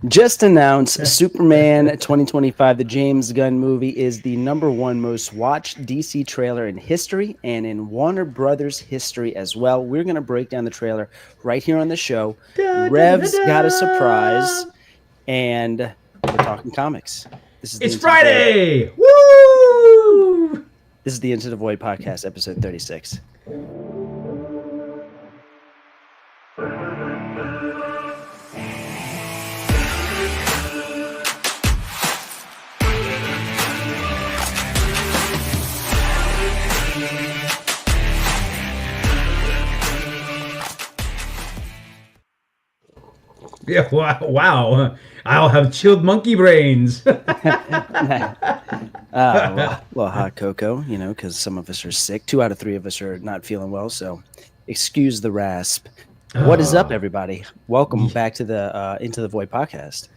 Just announced Superman 2025, the James Gunn movie, is the #1 most watched DC trailer in history and in Warner Brothers history as well. We're going to break down the trailer right here on the show. Da, da, da, Rev's da, got a da. surprise, and we're talking comics. This is It's Into the Void. Friday! Woo! This is the Into the Void podcast, episode 36. Yeah, wow. I'll have chilled monkey brains. Well, hot cocoa, because some of us are sick. 2 out of 3 of us are not feeling well, so excuse the rasp. What is up, everybody? Welcome back to the Into the Void podcast.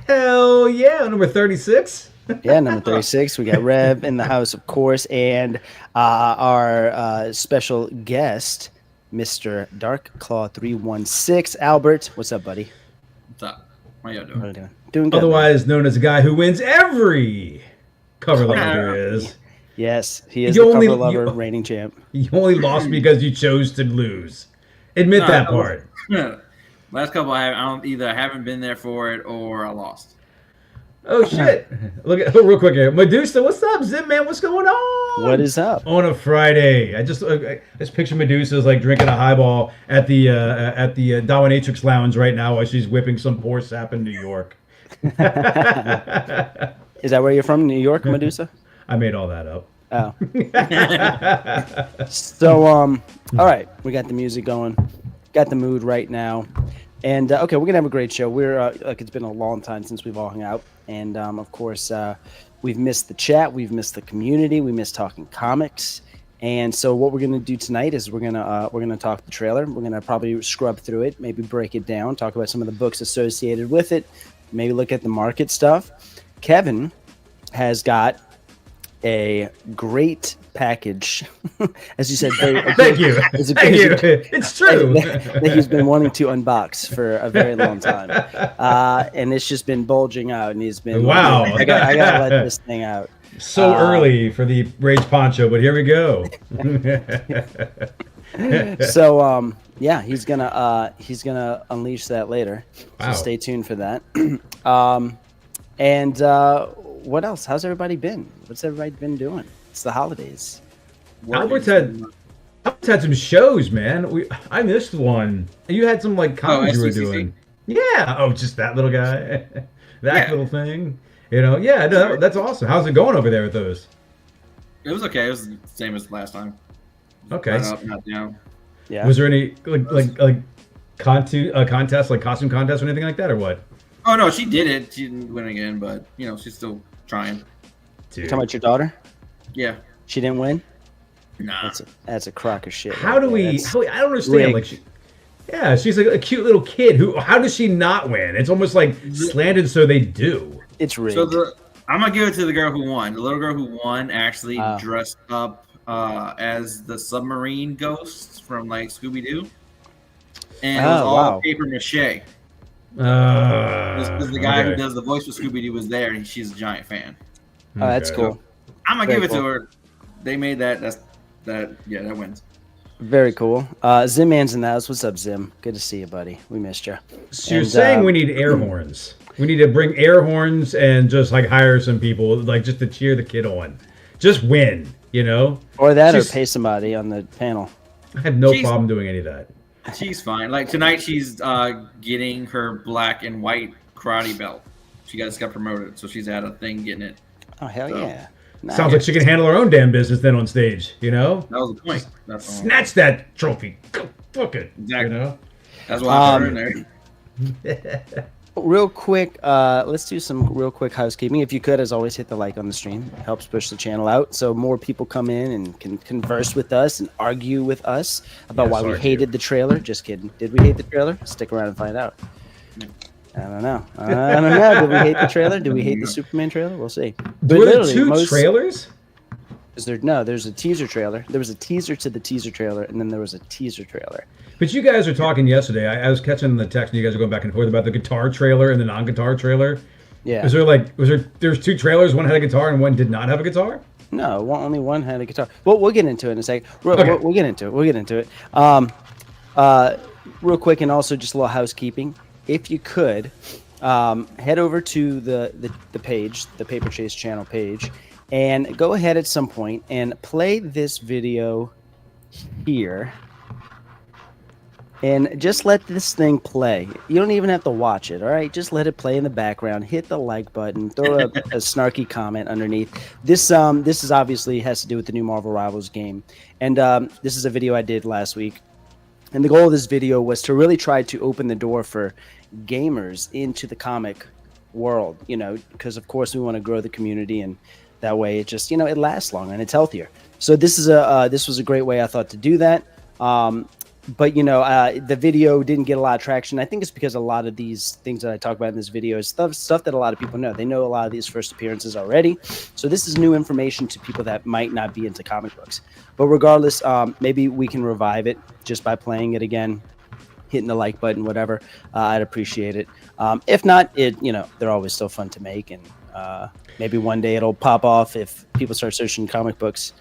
Hell yeah, number 36. Yeah, number 36. We got Rev in the house, of course, and our special guest, Mr. Dark Claw 316. Albert, what's up, buddy? What's up? How y'all doing? What are you doing? Doing good. Otherwise known as a guy who wins every cover letter there is. Yes, he is You the only- cover lover, you- reigning champ. You only lost because you chose to lose. Admit that part. Last couple, I haven't been there for it or I lost. Oh shit! Look at real quick here, Medusa. What's up, Zim man? What's going on? What is up? On a Friday? I just picture Medusa's like drinking a highball at the Dominatrix Lounge right now while she's whipping some poor sap in New York. Is that where you're from, New York, Medusa? I made all that up. Oh. So, all right, we got the music going, got the mood right now, and okay, we're gonna have a great show. We're it's been a long time since we've all hung out, and of course, we've missed the chat, we've missed the community, we missed talking comics, and so what we're gonna do tonight is we're gonna talk the trailer. We're gonna probably scrub through it, maybe break it down, talk about some of the books associated with it, maybe look at the market stuff. Kevin has got a great package, as you said. Thank you. It's Thank you. It's true. that he's been wanting to unbox for a very long time, and it's just been bulging out, and he's been Wow. I gotta let this thing out. So early for the Rage Poncho, but here we go. So yeah, he's gonna unleash that later. Wow. So stay tuned for that. And what else? How's everybody been? What's everybody been doing? It's the holidays. Albert's had some shows, man. I missed one. You had some like comics you were SCCC? doing. Yeah. Oh, just that little guy. Yeah. Little thing. Yeah, no, that's awesome. How's it going over there with those? It was okay. It was the same as last time. Okay. Not up, not down. Yeah. Was there any like contest, like costume contest or anything like that, or what? Oh no, she did it. She didn't win again, but she's still trying. Dude. Talking about your daughter? Yeah. She didn't win? Nah. That's a crock of shit. How right do there. we? That's I don't understand. rigged. She's like a cute little kid. How does she not win? It's almost like slanted so they do. It's rigged. So I'm gonna give it to the girl who won. The little girl who won actually dressed up as the submarine ghost from like Scooby Doo, and it was all paper mache. Because the guy who does the voice for Scooby Doo was there, and she's a giant fan. Oh, that's Okay. cool. I'm gonna Very give it cool. to her. They made that. That wins. Very cool. Zim Man's in the house. What's up, Zim? Good to see you, buddy. We missed you. So you're saying we need air horns. We need to bring air horns and just like hire some people like just to cheer the kid on. Just win, Or that, She's- or pay somebody on the panel. I have no She's- problem doing any of that. She's fine. Like tonight, she's getting her black and white karate belt. She just got promoted, so she's at a thing getting it. Oh, hell So, yeah. Nice. Sounds like she can handle her own damn business then on stage, That was the point. That's all. Snatch that trophy. Go fuck it. Exactly. That's why I put her in there. Real quick, let's do some real quick housekeeping. If you could, as always, hit the like on the stream. It helps push the channel out so more people come in and can converse with us and argue with us about why we hated the trailer. Just kidding. Did we hate the trailer? Stick around and find out. I don't know. Did we hate the trailer? Did we hate the Superman trailer? We'll see. But Were there literally, two trailers? There's a teaser trailer. There was a teaser to the teaser trailer, and then there was a teaser trailer. But you guys were talking yesterday. I was catching the text, and you guys were going back and forth about the guitar trailer and the non-guitar trailer. Yeah. There's two trailers, one had a guitar and one did not have a guitar? No, only one had a guitar. Well, we'll get into it in a second. We'll get into it. Real quick, and also just a little housekeeping. If you could, head over to the page, the Paper Chase channel page, and go ahead at some point and play this video here. And just let this thing play. You don't even have to watch it, all right? Just let it play in the background. Hit the like button. Throw a snarky comment underneath. This is obviously has to do with the new Marvel Rivals game. And this is a video I did last week. And the goal of this video was to really try to open the door for gamers into the comic world, because of course we want to grow the community, and that way it just, it lasts longer and it's healthier. So this was a great way I thought to do that. But the video didn't get a lot of traction. I think it's because a lot of these things that I talk about in this video is stuff that a lot of people know. They know a lot of these first appearances already. So this is new information to people that might not be into comic books. But regardless, maybe we can revive it just by playing it again, hitting the like button, whatever. I'd appreciate it. If not, they're always still fun to make, and maybe one day it'll pop off if people start searching comic books,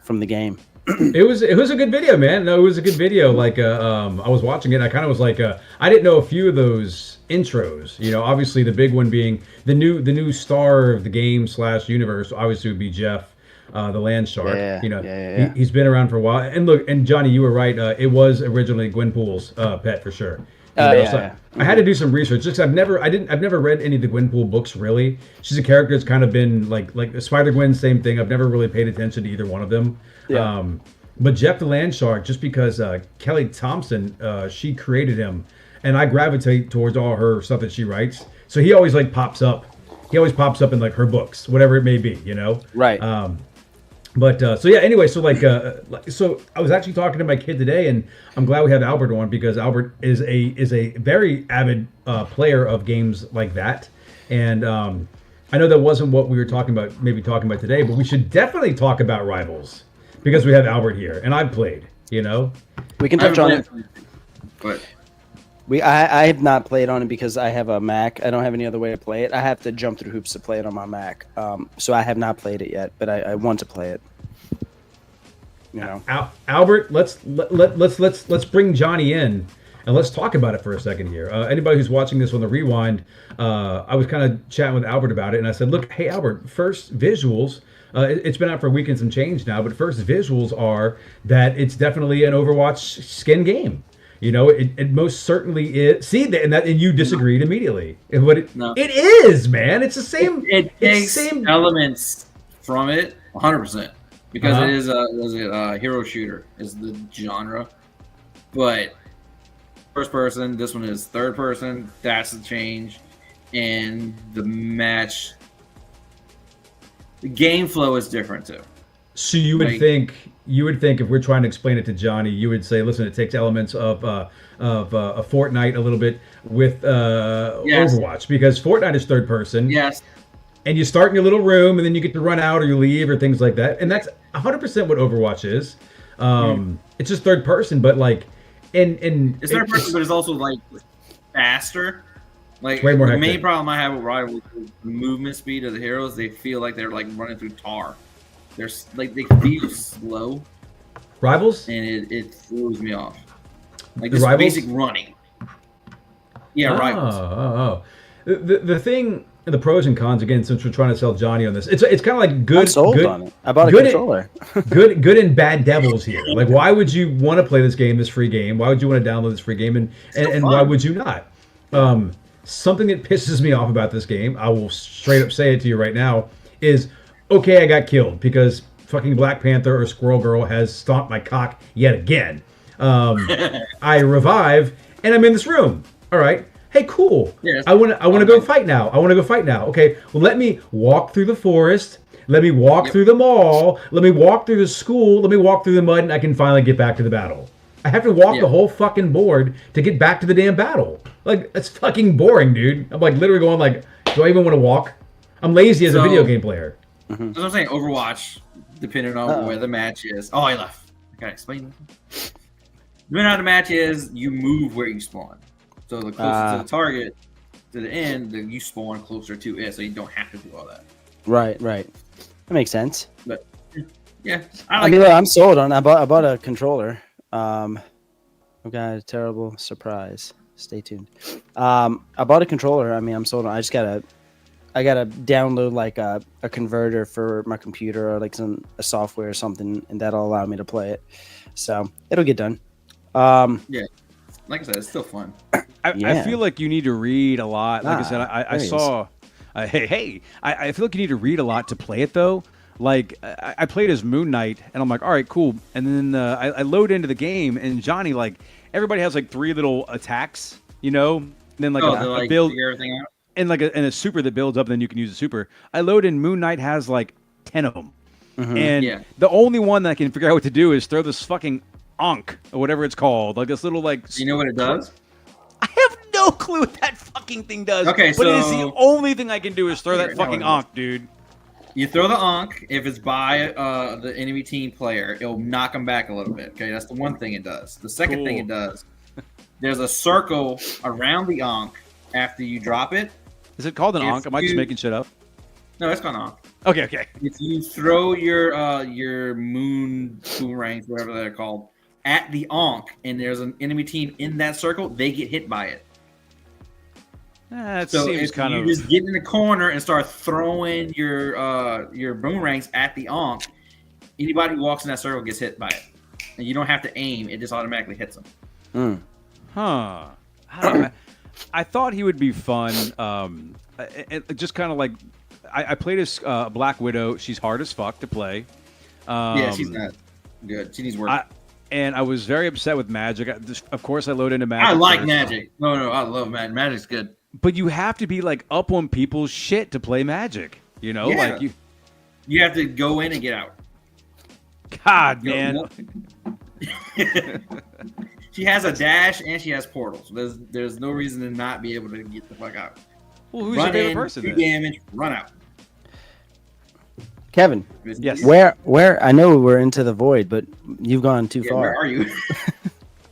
from the game. It was a good video, man. No, it was a good video. Like, I was watching it, and I kind of was like, I didn't know a few of those intros. Obviously the big one being the new star of the game / universe. Obviously would be Jeff, the Land Shark. Yeah. He's been around for a while. And look, and Johnny, you were right. It was originally Gwenpool's pet for sure. I had to do some research. Just I've never read any of the Gwenpool books really. She's a character that's kind of been like Spider-Gwen, same thing. I've never really paid attention to either one of them. Yeah. But Jeff the Land Shark, just because Kelly Thompson, she created him, and I gravitate towards all her stuff that she writes. So he always pops up. He always pops up in her books, whatever it may be, Right. So yeah. Anyway, so I was actually talking to my kid today, and I'm glad we have Albert on because Albert is a very avid player of games like that, and I know that wasn't what we were talking about today, but we should definitely talk about Rivals because we have Albert here, and I've played. We can touch on it, but I have not played on it because I have a Mac. I don't have any other way to play it. I have to jump through hoops to play it on my Mac. So I have not played it yet, but I want to play it. Albert, let's bring Johnny in and let's talk about it for a second here. Anybody who's watching this on the rewind, I was kind of chatting with Albert about it, and I said, "Look, hey Albert, first visuals." It's been out for a week and some change now, but first visuals are that it's definitely an Overwatch skin game. It most certainly is. See, and you disagreed immediately. It is, man. It's the same. It takes elements from it, 100%, because it is a hero shooter is the genre. But first person, this one is third person. That's the change, and the match. The game flow is different too. So you would think if we're trying to explain it to Johnny, you would say, listen, it takes elements of a Fortnite a little bit with Overwatch because Fortnite is third person. Yes. And you start in your little room and then you get to run out or you leave or things like that. And that's 100% what Overwatch is. It's just third person, but it's third person, but it's also faster. Way more the hectic. Main problem I have with Rivals is the movement speed of the heroes. They feel like they're running through tar. They're they feel slow. Rivals? And it throws me off. The Rivals? Basic running. Yeah, Rivals. The thing, the pros and cons again, since we're trying to sell Johnny on this, it's kind of like good. I'm sold on it. I bought a controller. good and bad devils here. Why would you want to play this game, this free game? Why would you want to download this free game, and why would you not? Something that pisses me off about this game, I will straight up say it to you right now, is okay, I got killed because fucking Black Panther or Squirrel Girl has stomped my cock yet again. I revive and I'm in this room. All right. Hey, cool. Yes. I want to go fight now. Okay. Well, let me walk through the forest. Let me walk through the mall. Let me walk through the school. Let me walk through the mud, and I can finally get back to the battle. I have to walk the whole fucking board to get back to the damn battle. That's fucking boring, dude. I'm literally going do I even want to walk? I'm lazy as a video game player. That's what I'm saying. Overwatch, depending on where the match is. Oh, I left. I gotta explain this. Depending on how the match is, you move where you spawn. So the closer to the target, to the end, then you spawn closer to it, so you don't have to do all that. Right. That makes sense. But yeah, I mean, look, I'm sold on. I bought a controller. I've got a terrible surprise. Stay tuned. I bought a controller. I mean, I'm sold on. I gotta download like a converter for my computer or like a software or something, and that'll allow me to play it. So it'll get done. Yeah, like I said, it's still fun. I feel like you need to read a lot. Like I said, I saw. I feel like you need to read a lot to play it though. Like I played as Moon Knight, and I'm like, all right, cool. And then I load into the game, and Johnny, like, everybody has like 3 little attacks, you know. And then like a build everything out. And like a super that builds up, and then you can use a super. I load in Moon Knight has like 10 of them, and the only one that I can figure out what to do is throw this fucking Ankh or whatever it's called, like this little like. Do you know what it does? I have no clue what that fucking thing does. Okay, but it is the only thing I can do is throw that fucking Ankh, dude. You throw the Ankh. If it's by the enemy team player, it'll knock them back a little bit. Okay, that's the one thing it does. The second thing it does, there's a circle around the Ankh after you drop it. Is it called an Ankh? Am I just making shit up? No, it's called an Ankh. Okay. If you throw your moon boomerangs, whatever they're called, at the Ankh, and there's an enemy team in that circle, they get hit by it. It so seems if kind you of just get in the corner and start throwing your boomerangs at the Ankh, anybody who walks in that circle gets hit by it, and you don't have to aim; it just automatically hits them. Huh? I don't know. I thought he would be fun. Just kind of like I played as Black Widow. She's hard as fuck to play. Yeah, she's not good. She needs work. And I was very upset with Magic. Of course, I load into Magic. I like Magic. No, I love Magic. Magic's good. But you have to be like up on people's shit to play Magic. You know, like you have to go in and get out. God, man. She has a dash and she has portals. There's no reason to not be able to get the fuck out. Well, who's your favorite person? Do damage, run out. Kevin, yes. Where? I know we're into the void, but you've gone too far. Where are you?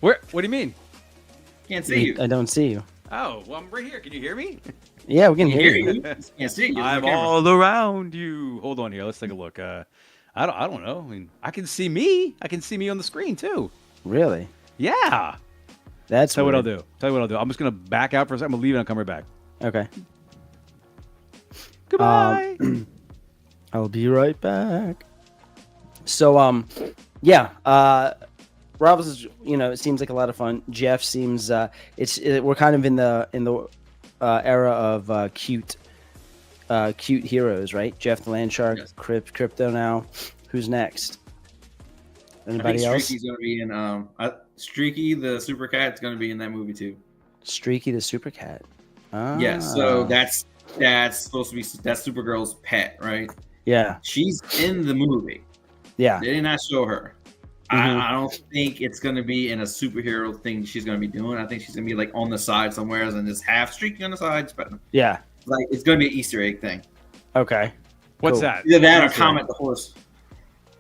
Where? What do you mean? Can't see you. I don't see you. Oh, well, I'm right here. Can you hear me? Yeah, we can hear you. Can't see you. I'm all around you. Hold on here. Let's take a look. I don't know. I mean, I can see me. I can see me on the screen too. Really? Yeah. That's Tell you what I'll do. I'm just gonna back out for a second. I'm gonna leave it and I'll come right back. Okay. Goodbye. I'll be right back. So, yeah. Rob is, it seems like a lot of fun. Jeff seems we're kind of in the era of cute heroes, right? Jeff the Landshark, yes. Crypto now. Who's next? Anybody else? Streaky's gonna be in Streaky the Super Cat's gonna be in that movie too. Streaky the Super Cat. Yeah, so that's supposed to be that's Supergirl's pet, right? Yeah. She's in the movie. Yeah. They did not show her. Mm-hmm. I don't think it's going to be in a superhero thing she's going to be doing. I think she's going to be like on the side somewhere and just half streaking on the side. Yeah. Like it's going to be an Easter egg thing. Okay. What's that? Either that or Comet the Horse.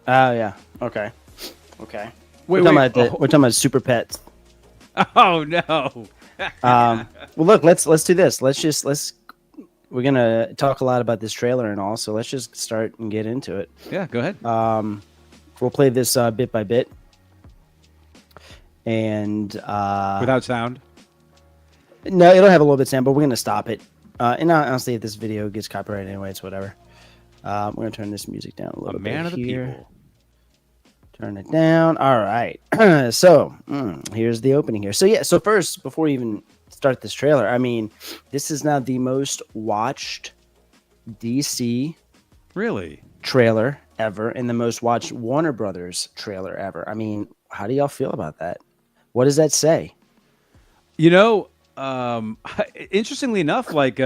Oh, yeah. Okay. We're talking about super pets. Oh, no. Well, look, let's do this. We're going to talk a lot about this trailer and all, so let's just start and get into it. Yeah, go ahead. We'll play this bit by bit. And without sound? No, it'll have a little bit of sound, but we're going to stop it. And honestly, if this video gets copyrighted anyway, it's whatever. We're going to turn this music down a little bit. Man of the here. people. Turn it down. All right. So here's the opening here. So first, before we even start this trailer, I mean, this is now the most watched DC trailer ever and the most watched Warner Brothers trailer ever. I mean, how do y'all feel about that? What does that say? Interestingly enough, like,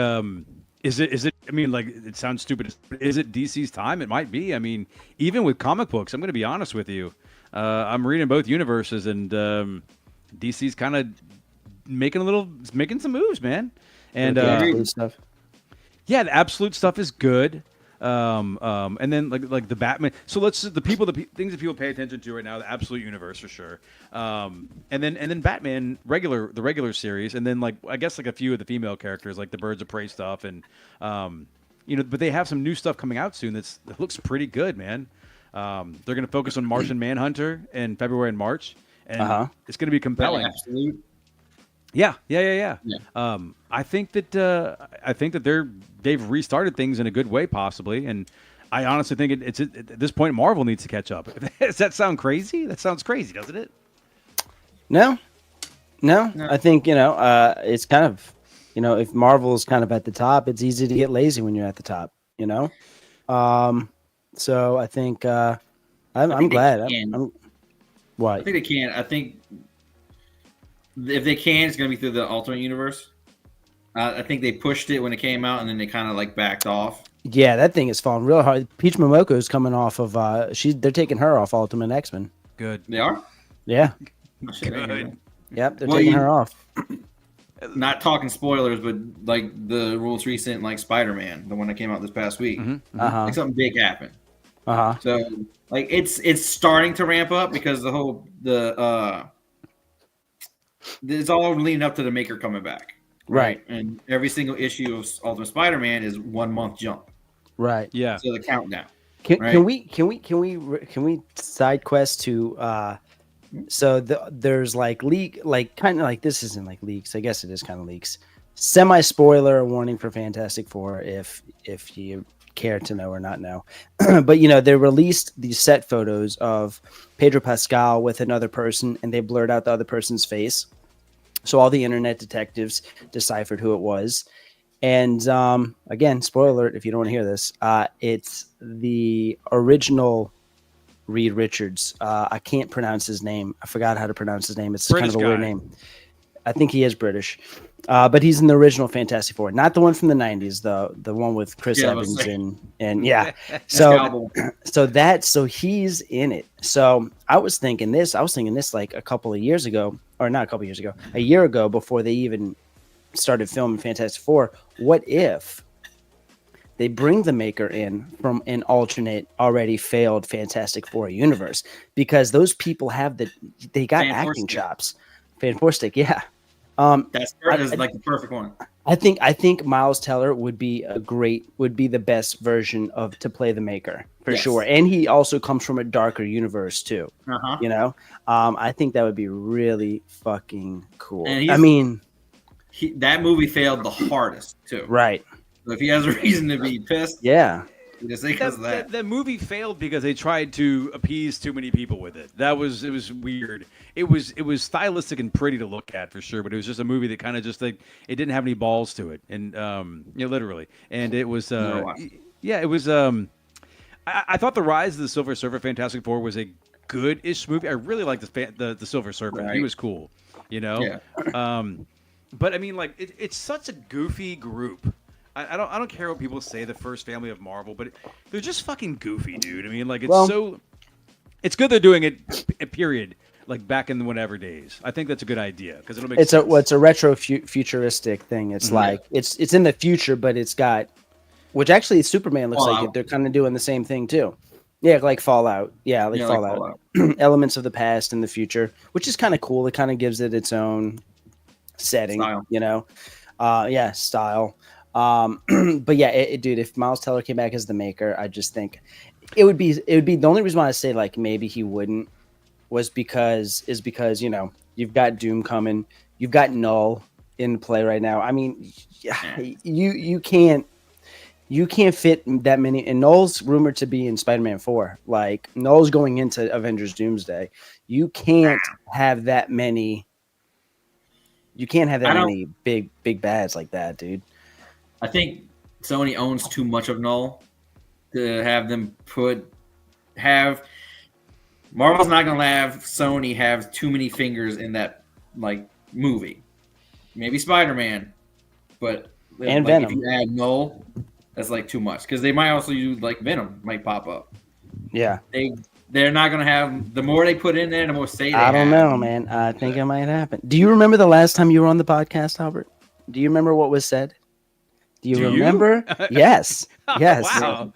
is it, I mean, like, it sounds stupid. Is it DC's time? It might be. I mean, even with comic books, I'm going to be honest with you. I'm reading both universes and DC's kind of making some moves, man. And the absolute stuff. Yeah, the absolute stuff is good. And then like the Batman. So things that people pay attention to right now, the Absolute Universe for sure. And then Batman the regular series, and then like I guess like a few of the female characters like the Birds of Prey stuff, and but they have some new stuff coming out soon that looks pretty good, man. They're going to focus on Martian Manhunter in February and March, and it's going to be compelling. Absolute. Yeah. I think that they've restarted things in a good way, possibly, and I honestly think it's at this point Marvel needs to catch up. Does that sound crazy? That sounds crazy, doesn't it? No. I think it's kind of if Marvel's kind of at the top, it's easy to get lazy when you're at the top. So I think I'm glad. What? I think they can. I think if they can, it's going to be through the alternate universe. I think they pushed it when it came out, and then they kind of like backed off. Yeah, that thing is falling real hard. Peach Momoko is coming off of. They're taking her off Ultimate X-Men. Good. They are. Yeah. Good. Yep, they're taking her off. Not talking spoilers, but like the most recent like Spider-Man, the one that came out this past week. Like something big happened. So like it's starting to ramp up because it's all leading up to the Maker coming back. Right. And every single issue of Ultimate Spider-Man is 1 month jump. Right. Yeah. So the countdown. Can we side quest to there's like leak, like kind of like, this isn't like leaks, I guess it is kind of leaks, semi spoiler warning for Fantastic Four if you care to know or not know. But they released these set photos of Pedro Pascal with another person, and they blurred out the other person's face, so all the internet detectives deciphered who it was. And again, spoiler alert if you don't want to hear this, it's the original Reed Richards. I can't pronounce his name. I forgot how to pronounce his name. It's British kind of a weird guy. name. I think he is British, but he's in the original Fantastic Four, not the one from the '90s, the one with Chris Evans and yeah. So he's in it. So I was thinking this like a couple of years ago, or not a couple of years ago, a year ago, before they even started filming Fantastic Four. What if they bring the Maker in from an alternate, already failed Fantastic Four universe? Because those people they got acting chops. Fantastic, yeah. That's like the perfect one. I think Miles Teller would be the best version to play the Maker for sure. And he also comes from a darker universe too. I think that would be really fucking cool. And that movie failed the hardest too. Right. So if he has a reason to be pissed, just because of that. That movie failed because they tried to appease too many people with it. It was weird. It was stylistic and pretty to look at for sure, but it was just a movie that kind of just like it didn't have any balls to it, and literally. And it was it was I thought the Rise of the Silver Surfer Fantastic Four was a good-ish movie. I really liked the Silver Surfer. Right. He was cool, Yeah. But I mean, like it's such a goofy group. I don't care what people say, the first family of Marvel, but they're just fucking goofy, dude. I mean, like it's good they're doing it. Period. Like back in the whatever days. I think that's a good idea because it'll make sense. It's a retro futuristic thing. It's like it's in the future, but it's got, which actually Superman looks like it. They're kind of doing the same thing too. Yeah, like Fallout. Yeah, like Fallout. Elements of the past and the future, which is kind of cool. It kind of gives it its own setting, style. Style. But yeah, dude, if Miles Teller came back as the Maker, I just think it would be the only reason why I say like maybe he wouldn't is because you've got Doom coming, you've got Null in play right now. I mean, you can't fit that many, and Null's rumored to be in Spider-Man 4. Like Null's going into Avengers Doomsday. You can't have that many. You can't have that many big bads like that, dude. I think Sony owns too much of Null to have them Marvel's not going to have Sony have too many fingers in that like movie. Maybe Spider-Man, but Venom. If you add Null, that's like too much because they might also use like Venom might pop up. Yeah, they're not going to have, the more they put in there, the more say they I don't know, man. I think it might happen. Do you remember the last time you were on the podcast, Albert? Do you remember what was said? Do you remember? Yes. Yes. Wow.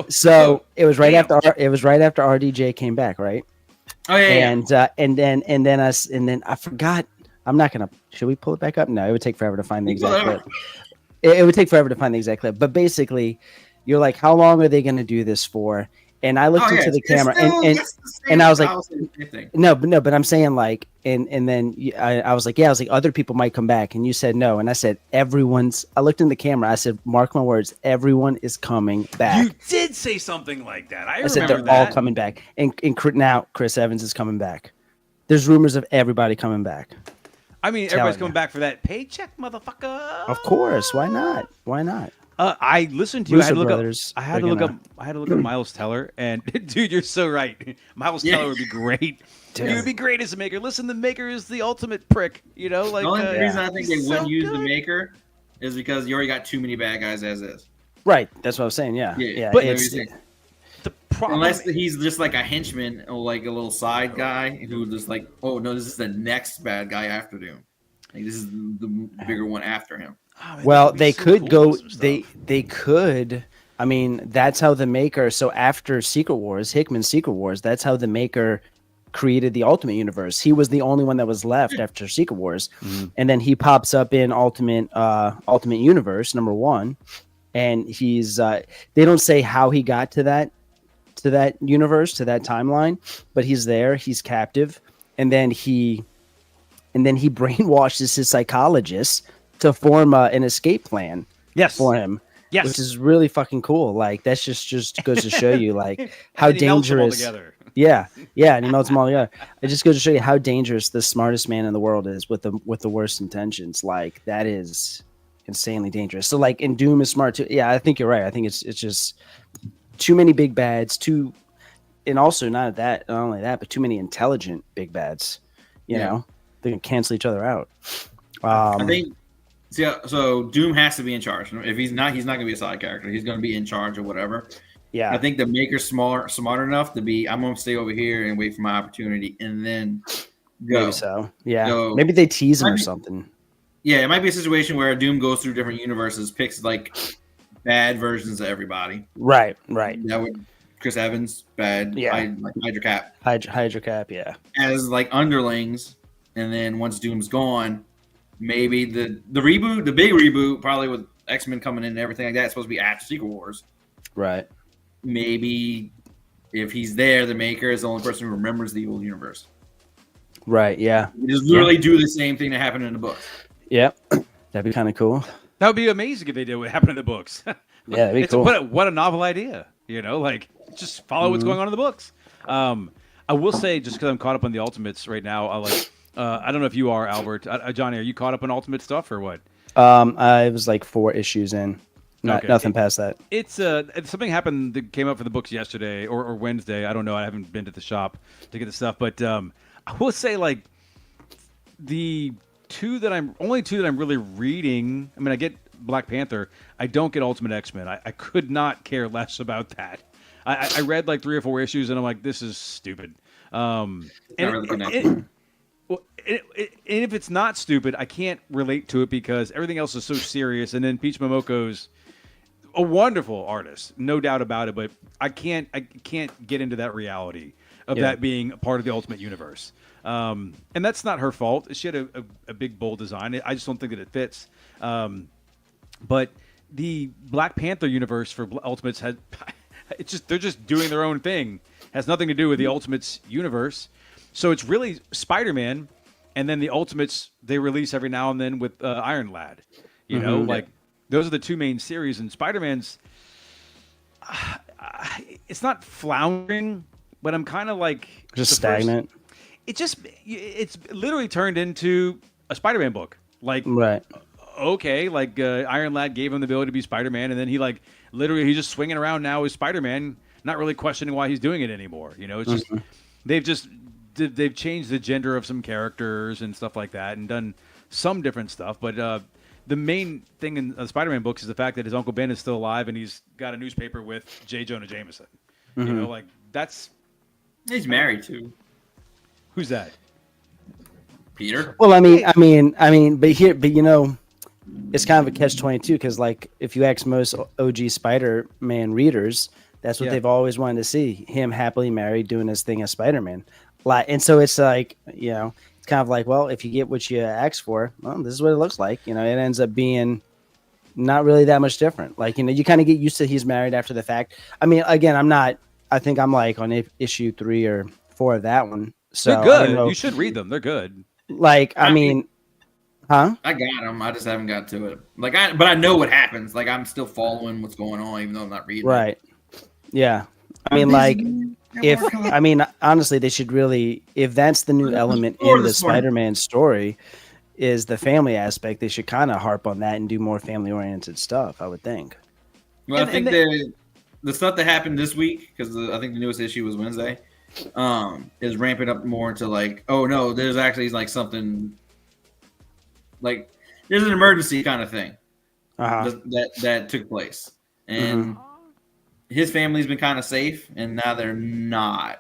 So it was right Damn. after RDJ came back, right? Oh yeah. And then I forgot. I'm not gonna. Should we pull it back up? No, it would take forever to find the exact clip. It would take forever to find the exact clip. But basically, you're like, how long are they gonna do this for? And I looked into the camera, and I was like, no, but I'm saying like, and then I was like, other people might come back, and you said no, and I said I looked in the camera, I said, mark my words, everyone is coming back. You did say something like that. I said remember they're all coming back, and now Chris Evans is coming back. There's rumors of everybody coming back. I mean, everybody's coming back for that paycheck, motherfucker. Of course, why not? Why not? I listened to you. I had to look up Miles Teller, and dude, you're so right. Miles Teller would be great. Dude. He would be great as a maker. Listen, the maker is the ultimate prick. You know, like the only reason I think they wouldn't use the maker is because you already got too many bad guys as is. Right. That's what I was saying. Yeah. But the problem, unless he's just like a henchman or like a little side guy who just like, oh no, this is the next bad guy after Doom. Like this is the bigger one after him. Oh, man, well, they could go. They could. I mean, that's how the maker. So after Secret Wars, Hickman's Secret Wars, that's how the maker created the Ultimate Universe. He was the only one that was left after Secret Wars, and then he pops up in Ultimate Universe #1, and he's. They don't say how he got to that universe, to that timeline, but he's there. He's captive, and then he brainwashes his psychologist to form an escape plan for him. Yes. Which is really fucking cool. Like that's just goes to show you like how dangerous. Yeah. And he melts them all together. It just goes to show you how dangerous the smartest man in the world is with the worst intentions. Like that is insanely dangerous. So like, and Doom is smart too. Yeah, I think you're right. I think it's just too many big bads, and also not only that, but too many intelligent big bads. You know, they can cancel each other out. I think. So Doom has to be in charge. If he's not going to be a side character. He's going to be in charge or whatever. Yeah, I think the maker's smart enough to be. I'm going to stay over here and wait for my opportunity, and then go. Maybe so. Yeah, so, maybe they tease him or something. Yeah, it might be a situation where Doom goes through different universes, picks like bad versions of everybody. Right. That would Chris Evans bad. Yeah, like Hydra Cap. Hydra Cap. Yeah, as like underlings, and then once Doom's gone. Maybe the reboot, the big reboot, probably with X-Men coming in and everything like that, it's supposed to be after Secret Wars. Right. Maybe if he's there, the maker is the only person who remembers the old universe. Right, yeah. Just literally do the same thing that happened in the books. Yeah. That'd be kind of cool. That would be amazing if they did what happened in the books. Yeah, that'd be cool. What a novel idea. You know, like, just follow what's going on in the books. I will say, just because I'm caught up on the Ultimates right now, I don't know if you are, Albert. Johnny, are you caught up on Ultimate stuff or what? I was like 4 issues in. Nothing past that. It's something happened that came up for the books yesterday or Wednesday. I don't know. I haven't been to the shop to get the stuff, but I will say like the only two that I'm really reading. I mean, I get Black Panther. I don't get Ultimate X-Men. I could not care less about that. I read like 3 or 4 issues and I'm like, this is stupid. Well, and if it's not stupid, I can't relate to it because everything else is so serious. And then Peach Momoko's a wonderful artist, no doubt about it. But I can't get into that reality of that being a part of the Ultimate Universe. And that's not her fault. She had a big, bold design. I just don't think that it fits. But the Black Panther universe for Ultimates they're just doing their own thing. Has nothing to do with the Ultimates universe. So it's really Spider-Man, and then the Ultimates they release every now and then with Iron Lad. You know, like those are the 2 main series. And Spider-Man's, it's not floundering, but I'm kind of like just stagnant. It's literally turned into a Spider-Man book. Like, right? Okay, like Iron Lad gave him the ability to be Spider-Man, and then he like literally he's just swinging around now as Spider-Man, not really questioning why he's doing it anymore. You know, it's just they've changed the gender of some characters and stuff like that and done some different stuff. But the main thing in the Spider-Man books is the fact that his Uncle Ben is still alive and he's got a newspaper with J. Jonah Jameson. You know, like that's... He's married too. Who's that? Peter. Well, I mean, but you know, it's kind of a catch-22 because like if you ask most OG Spider-Man readers, That's what Yeah. they've always wanted to see, him happily married doing his thing as Spider-Man. And so it's like, it's kind of like, well, if you get what you asked for, well, this is what it looks like. It ends up being not really that much different. Like, you kind of get used to he's married after the fact. I mean, again, I think I'm like on issue 3 or 4 of that one. So They're good. You should read them. They're good. Like, I mean, huh? I got them. I just haven't got to it. But I know what happens. Like, I'm still following what's going on, even though I'm not reading. Right. Yeah. I mean, like, honestly, they should really, if that's the new element in the Spider-Man story, is the family aspect, they should kind of harp on that and do more family-oriented stuff, I would think. Well, I think the stuff that happened this week, because I think the newest issue was Wednesday, is ramping up more to like, oh no, there's actually like something, like there's an emergency kind of thing that took place, and his family's been kind of safe, and now they're not.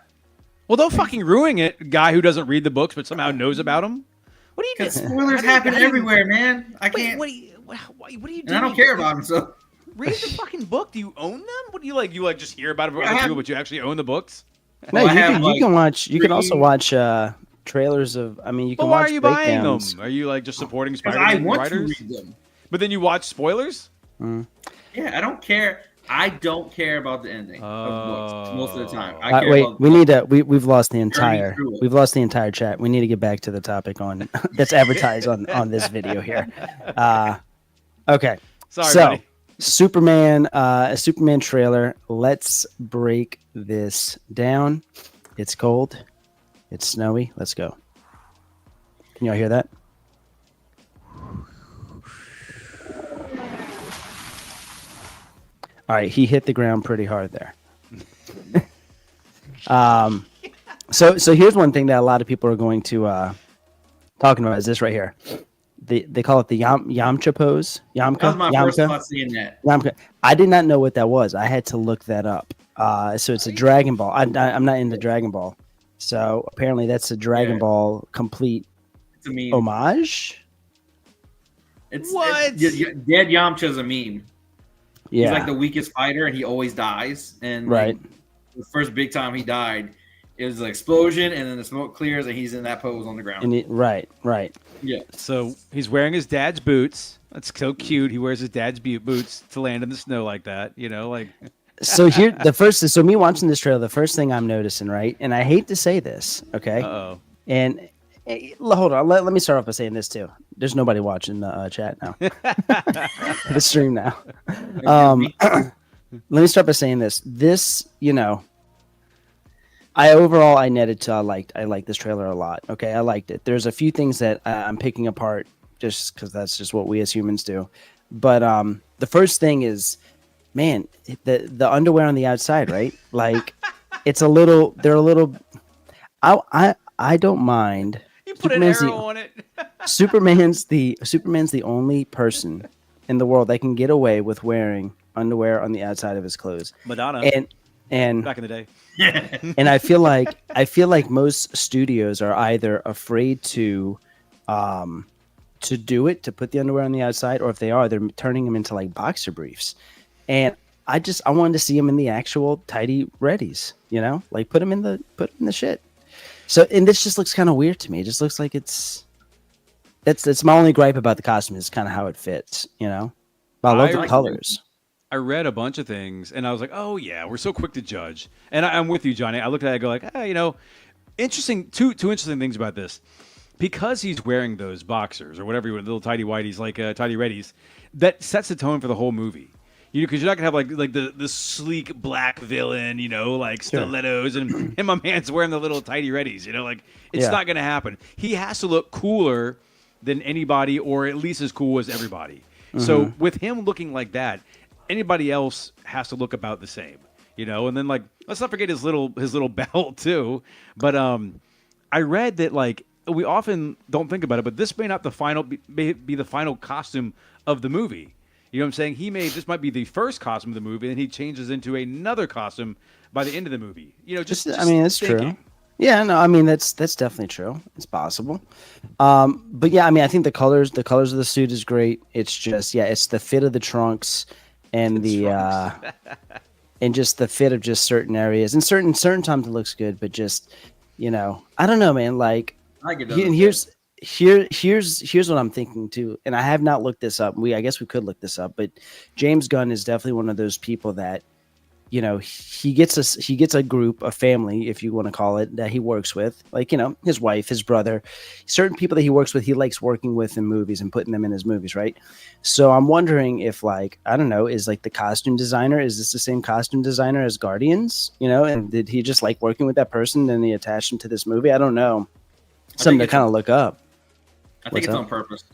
Well, don't fucking ruin it, guy who doesn't read the books but somehow knows about them. What do you? Because spoilers happen everywhere, man. I can't. What do you do? And I don't care about them, so. Read the fucking book. Do you own them? What do you like? You like just hear about it from other people, but you actually own the books? No, you can watch. You can also watch trailers of. I mean, you can. But why watch are you buying them? breakdowns. Are you like just supporting Because Spider-Man I want writers? to read them. But then you watch spoilers? Yeah, I don't care. I don't care about the ending of books most of the time. We've lost the entire chat. We need to get back to the topic on that's advertised on this video here. Okay. Sorry, so buddy. Superman, a Superman trailer. Let's break this down. It's cold. It's snowy. Let's go. Can y'all hear that? All right, he hit the ground pretty hard there. So here's one thing that a lot of people are going to talking about is this right here. They call it the Yamcha pose. Yamcha. That was my first thought seeing that. Yamcha. I did not know what that was. I had to look that up. So it's a Dragon Ball. I'm not into Dragon Ball, so apparently that's a Dragon Ball complete It's a meme. homage. Dead Yamcha's a meme. Yeah, He's like the weakest fighter, and he always dies. And right. The first big time he died, it was an explosion, and then the smoke clears, and he's in that pose on the ground. Right. Yeah. So he's wearing his dad's boots. That's so cute. He wears his dad's boots to land in the snow like that. So here, so me watching this trailer, the first thing I'm noticing, right, and I hate to say this, okay, and hold on, let me start off by saying this too. There's nobody watching the chat now, the stream now. Let me start by saying this. I netted to I liked this trailer a lot. Okay, I liked it. There's a few things that I'm picking apart just because that's just what we as humans do. But the first thing is, man, the underwear on the outside, right? Like, they're a little. I don't mind. You put an arrow on it. Superman's the only person in the world that can get away with wearing underwear on the outside of his clothes. Madonna. And back in the day. And I feel like most studios are either afraid to do it, to put the underwear on the outside, or if they are, they're turning them into like boxer briefs. And I wanted to see them in the actual tidy readies, like put them in the shit. So, and this just looks kind of weird to me. It just looks like that's my only gripe about the costume is kind of how it fits, But I love the colors. I read a bunch of things, and I was like, "Oh yeah, we're so quick to judge." And I'm with you, Johnny. I looked at it, I go like, interesting. Two interesting things about this, because he's wearing those boxers or whatever, little tidy whities, like tidy reddies, that sets the tone for the whole movie. Because you're not gonna have like the sleek black villain, like stilettos, and my man's wearing the little tidy reddies. It's not gonna happen. He has to look cooler than anybody, or at least as cool as everybody. Mm-hmm. So with him looking like that, anybody else has to look about the same, And then let's not forget his little belt too. But I read that we often don't think about it, but this may not be the final costume of the movie. You know what I'm saying? This might be the first costume of the movie, and he changes into another costume by the end of the movie. That's true. Yeah, no, I mean that's definitely true. It's possible. But yeah, I mean I think the colors of the suit is great. It's just it's the fit of the trunks and and just the fit of just certain areas and certain times it looks good, but just I don't know, man. Like, and here's what I'm thinking too, and I have not looked this up. I guess we could look this up, but James Gunn is definitely one of those people that he gets a group, a family, if you want to call it, that he works with, like, his wife, his brother, certain people that he works with, he likes working with in movies and putting them in his movies, right? So I'm wondering if, like, I don't know, is like the costume designer, is this the same costume designer as Guardians? And did he just like working with that person and he attached him to this movie? I don't know. Something to kind of look up. I think it's on purpose.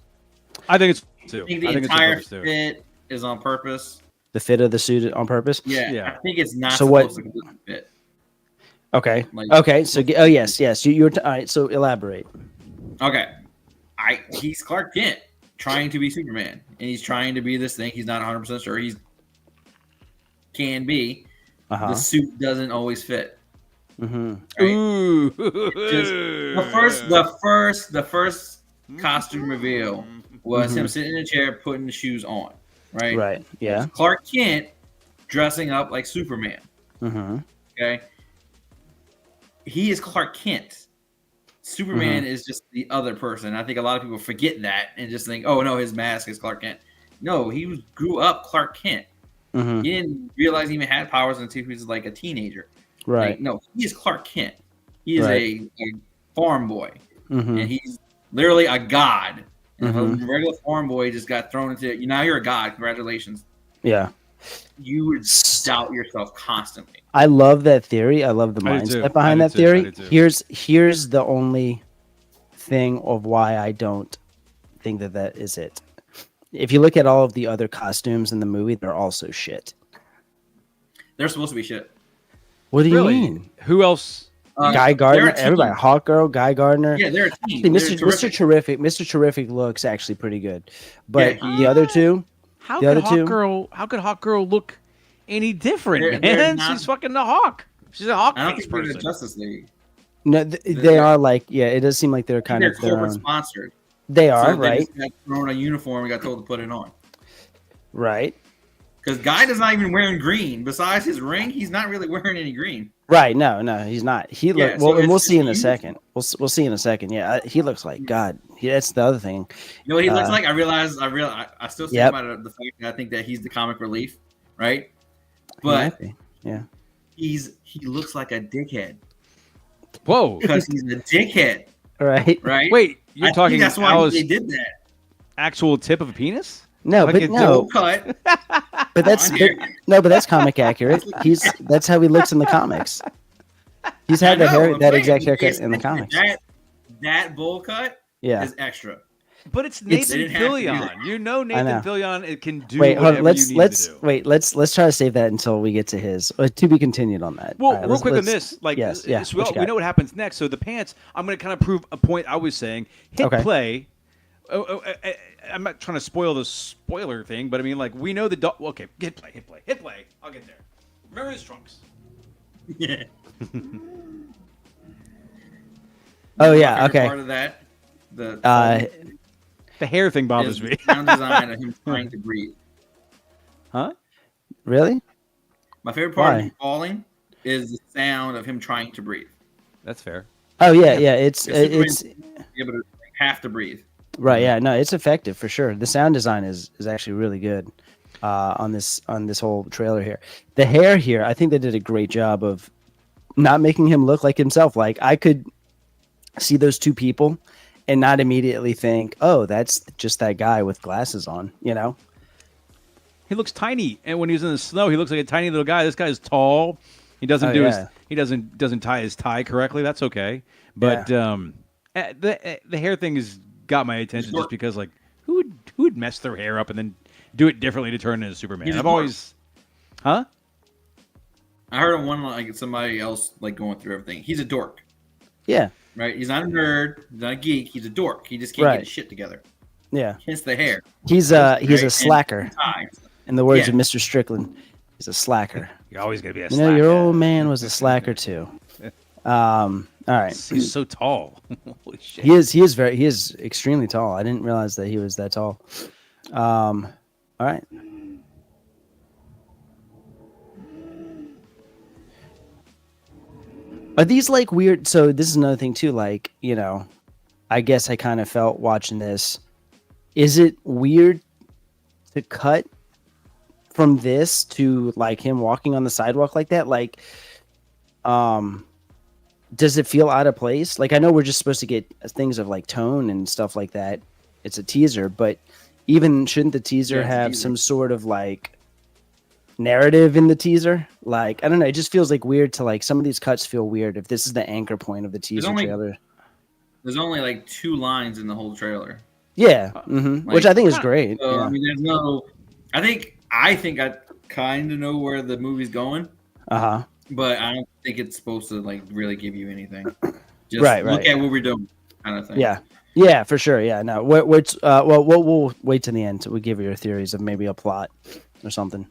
I think it's too. I think the entire fit is on purpose. The fit of the suit on purpose? Yeah. I think it's not supposed to fit. Okay. Okay. So, yes. You're all right. So elaborate. Okay. He's Clark Kent trying to be Superman, and he's trying to be this thing. He's not 100% sure he can be. The suit doesn't always fit. Mm-hmm. Right? Ooh. The first costume reveal was him sitting in a chair putting the shoes on. Right. Yeah. Clark Kent dressing up like Superman. Mm-hmm. Okay. He is Clark Kent. Superman is just the other person. I think a lot of people forget that and just think, oh no, his mask is Clark Kent. No, he grew up Clark Kent. Mm-hmm. He didn't realize he even had powers until he was like a teenager. Right. Like, no, he is Clark Kent. He is a farm boy, and he's literally a god. And if a regular farm boy just got thrown into now you're a god. Congratulations. Yeah. You would doubt yourself constantly. I love that theory. I love the mindset behind that theory. Here's the only thing of why I don't think that is it. If you look at all of the other costumes in the movie, they're also shit. They're supposed to be shit. What do you mean? Who else? Guy Gardner, everybody, Hawkgirl, Guy Gardner. Yeah, they're a team. Actually, Mr. Terrific. Mr. Terrific looks actually pretty good, but the other two, how could Hawkgirl look any different, man? She's fucking the Hawk. She's a Hawk. I don't think they're in the Justice League. No, they are like, it does seem like they're kind of corporate sponsored. They are, so right? They just got thrown a uniform and got told to put it on. Right. Because Guy is not even wearing green. Besides his ring, he's not really wearing any green. Right. No, he's not. We'll see in a second. We'll see in a second. Yeah, he looks like God. That's the other thing. You know what he looks like? I still think about the fact that I think that he's the comic relief, right? But he looks like a dickhead. Whoa. Because he's a dickhead. Right. Wait, you're talking that's why they did that. Actual tip of a penis? No, like but no. Cut. But that's comic accurate. That's how he looks in the comics. He's had that exact haircut in the comics. That bowl cut is extra. But it's Nathan Fillion. Nathan Fillion can do let's try to save that until we get to his. To be continued on that. Well, real quick on this. Like, so we know what happens next. So the pants, I'm going to kind of prove a point I was saying. Hit play. I'm not trying to spoil the spoiler thing, but I mean, like, we know the dog. Okay, hit play. I'll get there. Remember his trunks. Yeah. Oh yeah. Okay. Part of that, the hair thing bothers me. The sound design of him trying to breathe. Huh? Really? My favorite part of him falling is the sound of him trying to breathe. That's fair. Oh yeah. It's able to have to breathe. Right. Yeah. No, it's effective for sure. The sound design is actually really good on this whole trailer here. The hair here, I think they did a great job of not making him look like himself. Like, I could see those two people and not immediately think, oh, that's just that guy with glasses on. He looks tiny, and when he's in the snow, he looks like a tiny little guy. This guy's tall. He doesn't doesn't tie his tie correctly. That's okay. But the hair thing is. Got my attention just because, like, who would mess their hair up and then do it differently to turn into Superman? I've always, I heard of one like somebody else like going through everything. He's a dork. Yeah. Right. He's not a nerd. He's not a geek. He's a dork. He just can't get his shit together. Yeah. Hence the hair. He's a slacker. In the words of Mr. Strickland, he's a slacker. You're always gonna be a slacker. Your old man was a slacker too. All right. He's so tall. Holy shit. He is extremely tall. I didn't realize that he was that tall. All right. Are these like weird? So this is another thing too. Like, I guess I kind of felt watching this. Is it weird to cut from this to like him walking on the sidewalk like that? Like, does it feel out of place? Like, I know we're just supposed to get things of like tone and stuff like that. It's a teaser, but even shouldn't the teaser have some sort of like narrative in the teaser? Like, I don't know. It just feels like weird to like some of these cuts feel weird if this is the anchor point of the teaser trailer. There's only like 2 lines in the whole trailer. Yeah, which I think is great. So, yeah. I mean, there's no. I think I kind of know where the movie's going. But I don't think it's supposed to like really give you anything. Just look at what we're doing, kind of thing. Yeah, for sure. Yeah, no. We'll wait to the end. We give you your theories of maybe a plot or something.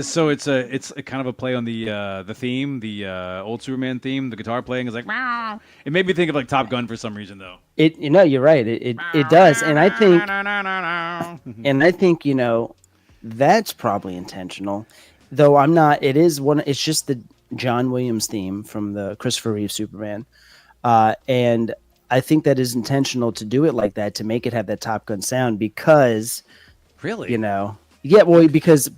So it's a kind of a play on the theme, the old Superman theme. The guitar playing is like, meow. It made me think of like Top Gun for some reason, though. You're right. It does, and I think that's probably intentional, though I'm not. It is one. It's just the John Williams theme from the Christopher Reeve Superman, and I think that is intentional to do it like that to make it have that Top Gun sound because, really, Yeah, well, because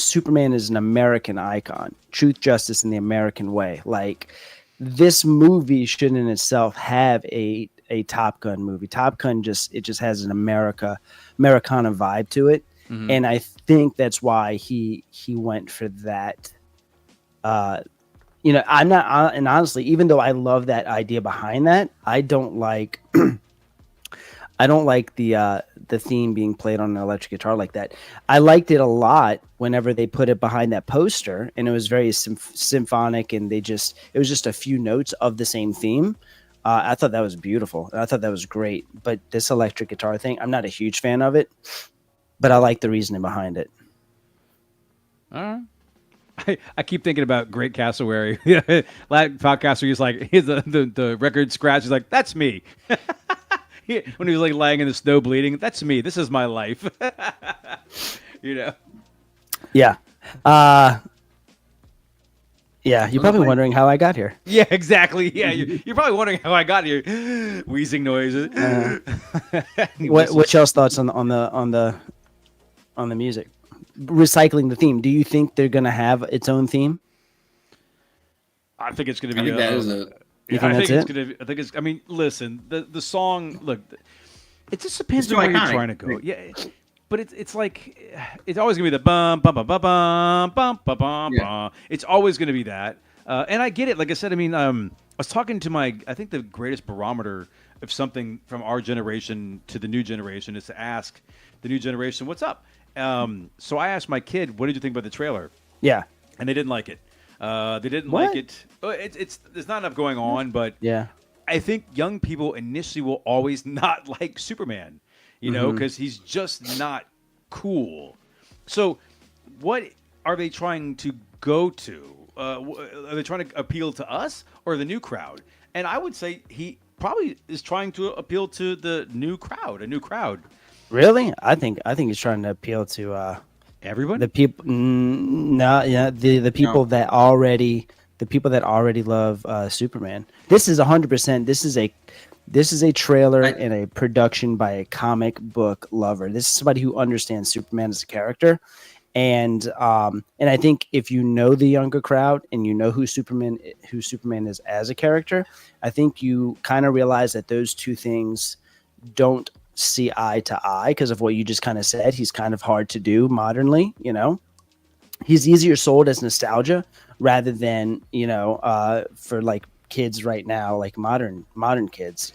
Superman is an American icon, truth, justice, and the American way. Like, this movie should in itself have a Top Gun movie. Top Gun just has an Americana vibe to it, and I think that's why he went for that. I'm not, and honestly, even though I love that idea behind that, I don't like. I don't like the theme being played on an electric guitar like that. I liked it a lot whenever they put it behind that poster, and it was very symphonic, and it was just a few notes of the same theme. I thought that was beautiful. I thought that was great. But this electric guitar thing, I'm not a huge fan of it, but I like the reasoning behind it. I keep thinking about Great Cassowary. Podcaster, he's like, the record scratch. He's like, that's me. When he was like lying in the snow bleeding, that's me. This is my life. Yeah. Yeah. You're probably wondering how I got here. Yeah, exactly. Yeah, you're probably wondering how I got here. Wheezing noises. What's y'all's thoughts on the music? Recycling the theme. Do you think they're gonna have its own theme? I think it's gonna be. I think that is a. I think it's. I mean, listen. The song. Look, it just depends on where you're trying to go. Yeah, but it's like it's always gonna be the bum bum bum bum bum bum bum bum. Yeah. It's always gonna be that. And I get it. Like I said, I mean, I was talking to I think the greatest barometer of something from our generation to the new generation is to ask the new generation, "What's up?" So I asked my kid, "What did you think about the trailer?" Yeah, and they didn't like it. They didn't like it. It's there's not enough going on, but yeah, I think young people initially will always not like Superman, because he's just not cool. So, what are they trying to go to? Are they trying to appeal to us or the new crowd? And I would say he probably is trying to appeal to the new crowd, a new crowd. Really? I think he's trying to appeal to everyone. The people, the people that already love Superman. This is 100%. This is a trailer and a production by a comic book lover. This is somebody who understands Superman as a character, and I think if you know the younger crowd and you know who Superman is as a character, I think you kind of realize that those two things don't see eye to eye because of what you just kind of said. He's kind of hard to do modernly, he's easier sold as nostalgia rather than for like kids right now, like modern kids,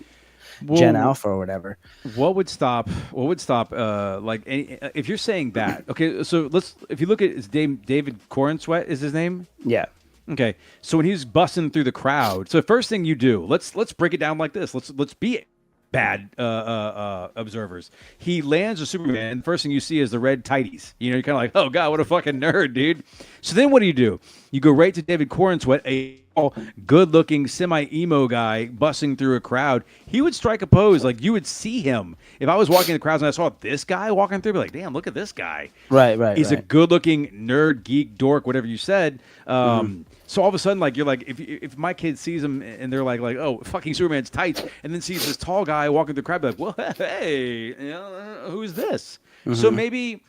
Gen Alpha or whatever. What would stop like if you're saying that? Okay, so if you look at his name, David Corenswet is his name. Yeah. Okay, so when he's busting through the crowd, so the first thing you do, let's break it down like this. Let's be bad observers. He lands a Superman, and the first thing you see is the red tighties. You know, you're kind of like, oh god, what a fucking nerd, dude. So then what do? You go right to David Corenswet, a good-looking semi-emo guy busting through a crowd. He would strike a pose like you would see him if I was walking in the crowds and I saw this guy walking through. I'd be like, damn, look at this guy. Right. He's a good-looking nerd, geek, dork, whatever you said. So all of a sudden, like, you're like, if my kid sees him and they're like, oh, fucking Superman's tights, and then sees this tall guy walking through the crowd, be like, well, hey, you know, who's this? So maybe,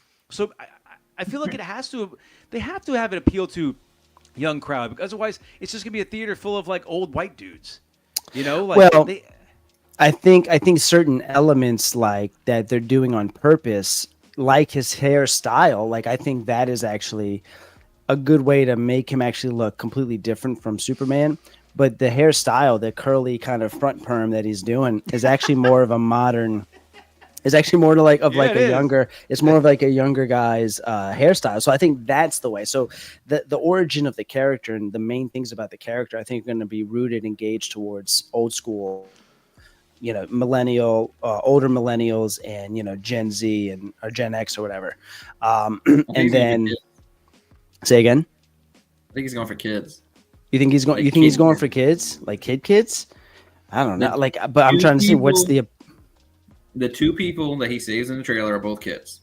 I feel like they have to have it appeal to young crowd, because otherwise it's just gonna be a theater full of like old white dudes, you know. Like, well, I think certain elements like that they're doing on purpose, like his hairstyle, like I think that is actually a good way to make him actually look completely different from Superman. But the hairstyle, the curly kind of front perm that he's doing, is actually more of a modern. It's actually more to like of like a younger. It's more of like a younger guy's hairstyle. So I think that's the way. So the origin of the character and the main things about the character, I think, are going to be rooted and gauged towards old school, you know, older millennials, and you know, Gen Z and or Gen X or whatever. And then say again. I think he's going for kids. You think he's going? You think he's going for kids, like kids? I don't know. Like, but I'm trying to see what's the two people that he saves in the trailer are both kids.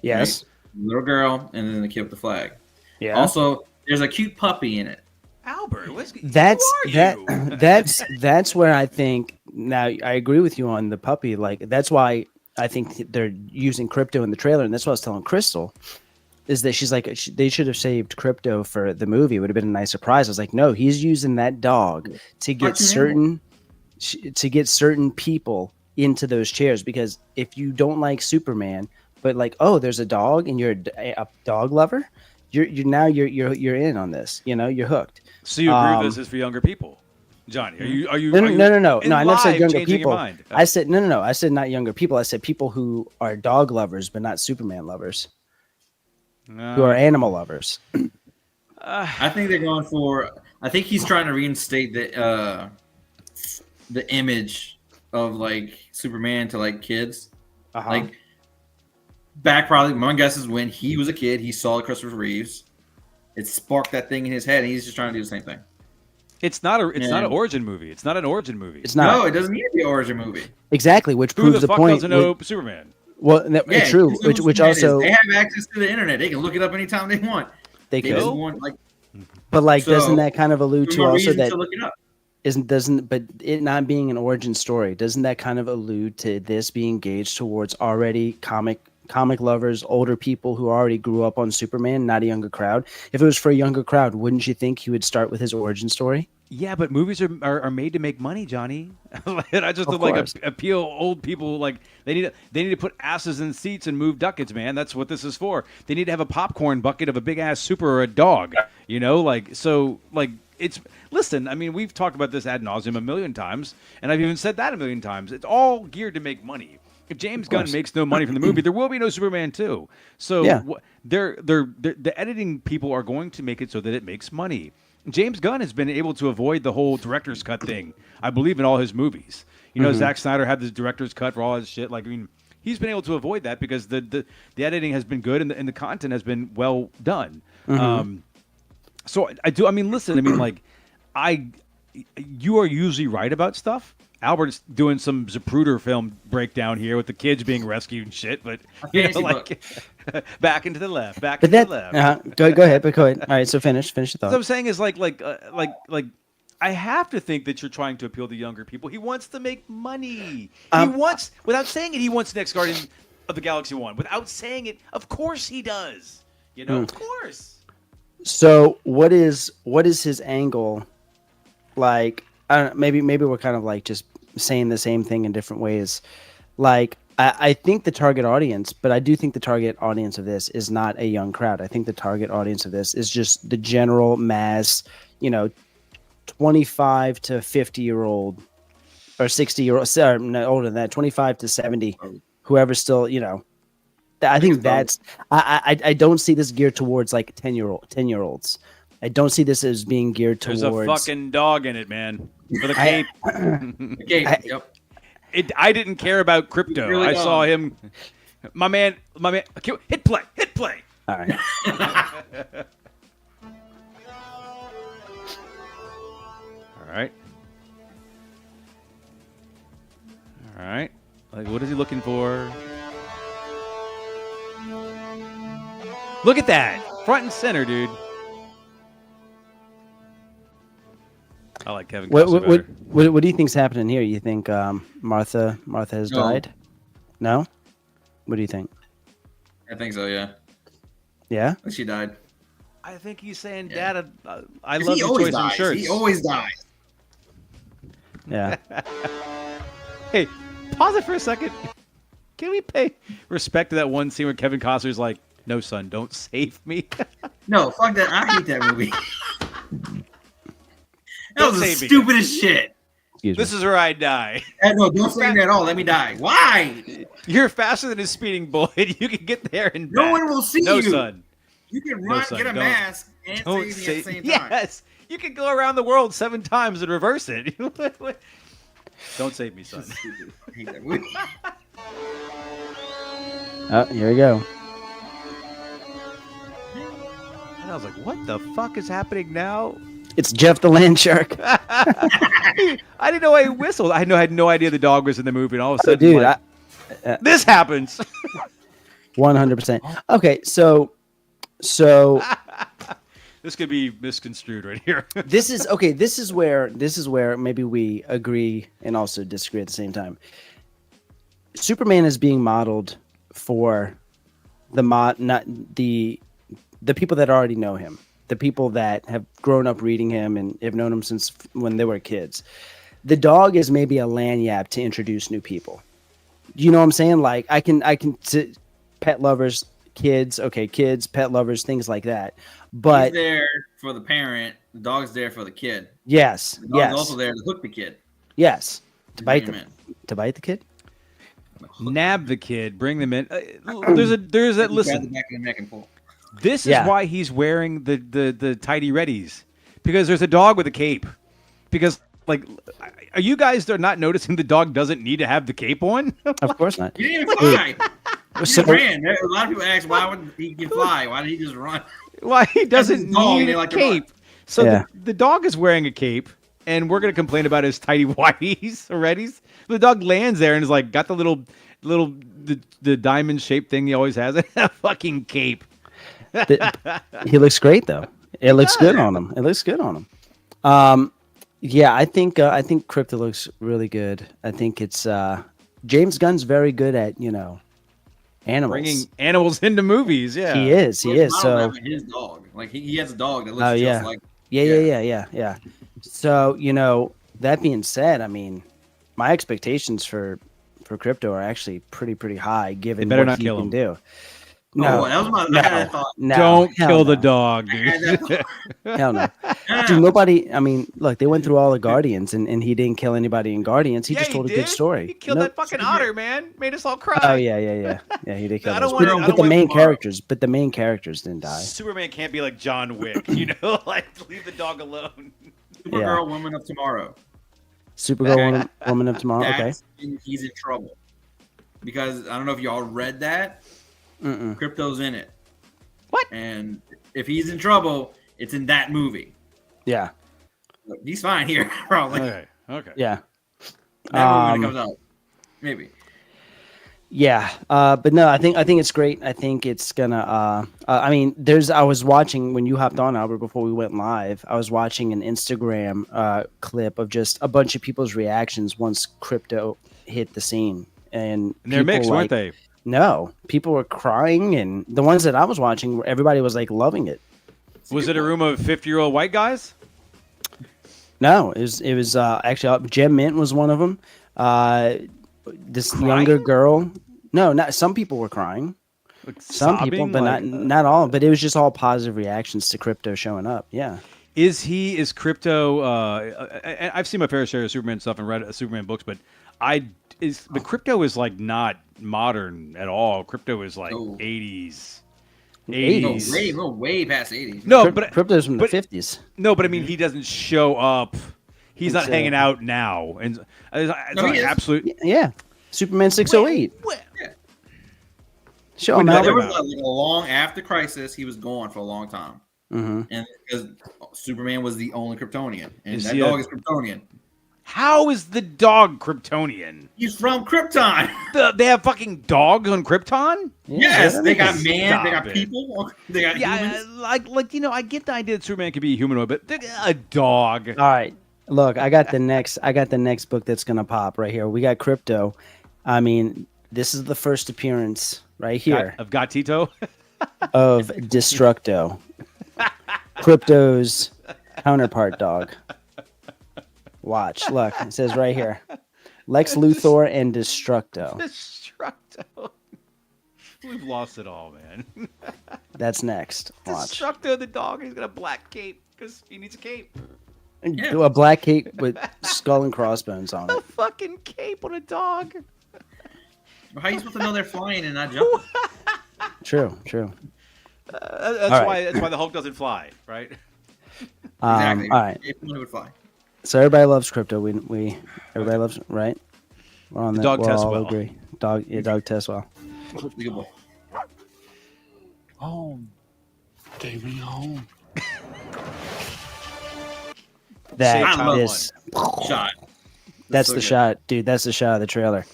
Yes. Right? Little girl and then the kid with the flag. Yeah. Also, there's a cute puppy in it. Albert, that's where I think now I agree with you on the puppy. Like that's why I think they're using Crypto in the trailer, and that's what I was telling Crystal. Is that she's like they should have saved Crypto for the movie. It would have been a nice surprise. I was like, no, he's using that dog to get certain people into those chairs, because if you don't like Superman, but like, oh, there's a dog and you're a dog lover, you're in on this. You know, you're hooked. So you agree this is for younger people, Johnny? Are you? No. I never said younger people. Oh. I said no. I said not younger people. I said people who are dog lovers, but not Superman lovers. Who are animal lovers. I think they're going for. I think he's trying to reinstate the image of like Superman to like kids. Like back probably my guess is when he was a kid, he saw Christopher Reeves. It sparked that thing in his head, and he's just trying to do the same thing. It's not an origin movie. It's not an origin movie. It's not. No, it doesn't need to be an origin movie. Exactly, which proves the point. Who the fuck doesn't know Superman? Well, it's true. Which also they have access to the internet. They can look it up anytime they want. They could. But doesn't that kind of allude to also that to look it up. But it not being an origin story, doesn't that kind of allude to this being gauged towards already comic lovers, older people who already grew up on Superman, not a younger crowd? If it was for a younger crowd, wouldn't you think he would start with his origin story? Yeah, but movies are made to make money, Johnny. I just like appeal old people. Like they need to put asses in seats and move ducats, man. That's what this is for. They need to have a popcorn bucket of a big ass super or a dog. You know, like so like. Listen, I mean, we've talked about this ad nauseum a million times, and I've even said that a million times. It's all geared to make money. If James Gunn makes no money from the movie, there will be no Superman 2. So the editing people are going to make it so that it makes money. James Gunn has been able to avoid the whole director's cut thing, I believe, in all his movies. You know, Zack Snyder had the director's cut for all his shit. Like, I mean, he's been able to avoid that because the editing has been good and the content has been well done. So I do. I mean, listen. I mean, like, you are usually right about stuff. Albert's doing some Zapruder film breakdown here with the kids being rescued and shit. But you know, like, back into the left, back into the left. Go ahead. But go ahead. All right. So finish the thought. What I'm saying is like I have to think that you're trying to appeal to younger people. He wants to make money. He wants, without saying it, he wants the next Guardian of the Galaxy 1. Without saying it, of course he does. You know, of course. So what is his angle? Like, I don't know, maybe we're kind of like just saying the same thing in different ways. Like, I think the target audience, but I do think the target audience of this is not a young crowd. I think the target audience of this is just the general mass, you know, 25 to 50-year-old or 60-year-old, sorry, no, older than that, 25 to 70, whoever's still, you know. I think that's I don't see this geared towards like 10-year-olds. I don't see this as being geared towards. There's a fucking dog in it, man. With a cape. Yep. I didn't care about crypto. Really I don't. saw him. My man. Hit play. All right. All right. All right. Like, what is he looking for? Look at that. Front and center, dude. I like Kevin Costner better. What do you think's happening here? You think Martha has No. died? No? What do you think? I think so. Yeah. Yeah? She died. I think he's saying, Yeah. Dad, I love He your always choice on dies. shirts. He always dies. Yeah. Hey, pause it for a second. Can we pay respect to that one scene where Kevin Costner's like, "No, son, don't save me." No, fuck that. I hate that movie. That was the save me. stupidest shit. Excuse This me. is where I die. No, don't say me at all. Let me die. Why? You're faster than a speeding bullet. You can get there and No back. one will see No, you. son. You can run, son, get a don't- mask, and Don't save me at say the same time. yes. You can go around the world 7 times and reverse it. Don't save me, son. I hate that movie. Oh, here we go. And I was like, "What the fuck is happening now?" It's Jeff the Land Shark. I didn't know I whistled. I had no idea the dog was in the movie, and all of a Oh, sudden, dude, like, this happens. 100%. Okay, so This could be misconstrued right here. this is okay. This is where maybe we agree and also disagree at the same time. Superman is being modeled for not the people that already know him, the people that have grown up reading him and have known him since when they were kids. The dog is maybe a lanyard to introduce new people. You know what I'm saying? Like I can pet lovers, kids, pet lovers, things like that. But He's there for the parent. The dog's there for the kid. yes, The dog's yes, also there to hook the kid. yes, to bite Bring them, him to bite the kid. Nab the kid, bring them in. There's that. Grab the Listen, back of the neck and pull. this Yeah. is why he's wearing the tidy readies, because there's a dog with a cape. Because like, are you guys not noticing the dog doesn't need to have the cape on? Of course not. He didn't even fly. He So- just ran. A lot of people ask, why would he can fly? Why did he just run? Why he doesn't his dog, need they a like to run. cape? So Yeah. the dog is wearing a cape, and we're gonna complain about his tidy whities already. The dog lands there and is like got the little the diamond shaped thing he always has. A fucking cape. He looks great though. It looks good on him. It looks good on him. Yeah, I think Crypto looks really good. I think it's James Gunn's very good at animals. Bringing animals into movies. Yeah, He is. He is. Model So after his dog. Like he has a dog that looks Oh, just yeah. like. yeah. So that being said, I mean, my expectations for Crypto are actually pretty high given better what not he kill can him. do. No, that was my. I had that thought. no, Don't hell kill no. the dog, I had dude. that thought. Hell no. Dude, nobody. I mean, look, they went through all the Guardians, and he didn't kill anybody in Guardians. He Yeah, just told a did. good story. He killed Nope. that fucking otter, man. Made us all cry. Oh yeah. He did kill I those. don't wanna- I But don't the want main tomorrow. characters, didn't die. Superman can't be like John Wick, like leave the dog alone. Supergirl, Woman of Tomorrow. Supergirl, Woman of Tomorrow. Okay. That's when he's in trouble. Because I don't know if y'all read that. Mm-mm. Crypto's in it. What? And if he's in trouble, it's in that movie. Yeah. Look, he's fine here, probably. Okay. Yeah. That movie when it comes out. Maybe. Yeah, but no, I think it's great. I think it's gonna. I mean, I was watching when you hopped on, Albert, before we went live. I was watching an Instagram clip of just a bunch of people's reactions once Crypto hit the scene, and And they're people, mixed, weren't they? No, people were crying, and the ones that I was watching, everybody was like loving it. Was it a room of 50-year-old white guys? No, it was actually Jem Mint was one of them. This Crying? younger girl. No, not some people were crying. Like Some sobbing? people, but Like, not all. But it was just all positive reactions to Crypto showing up. Yeah. Is Crypto? I've seen my fair share of Superman stuff and read Superman books, but Crypto is like not modern at all. Crypto is like No. 80s. No, 80s. way past 80s. No, but Crypto's from the but- 50s. no, but I mean he doesn't show up. he's not hanging out now, and it's like absolute. Yeah, Superman 608. Yeah. Show him There out. was a long after Crisis, he was gone for a long time, and because Superman was the only Kryptonian, and that dog is Kryptonian. How is the dog Kryptonian? He's from Krypton. They have fucking dogs on Krypton? Yes, they got they got people, they got humans. I get the idea that Superman could be a humanoid, but a dog. All right, look, I got the next book that's gonna pop right here. We got Crypto. I mean, this is the first appearance right here Of Gatito? of Destructo, Crypto's counterpart dog. Watch, look, it says right here, Lex Luthor and Destructo. Destructo. We've lost it all, man. That's next. Watch. Destructo the dog. He's got a black cape because he needs a cape. Do a black cape with skull and crossbones on A it. fucking cape on a dog. How are you supposed to know they're flying and not jumping? True. That's why the Hulk doesn't fly, right? Exactly. All right. If one would fly. So everybody loves Crypto. We everybody loves, right? We're on The that. dog We'll tests all well. agree. Dog tests well. Good boy. Home. Take me home. Shot. That's so the good. shot, dude. That's the shot of the trailer,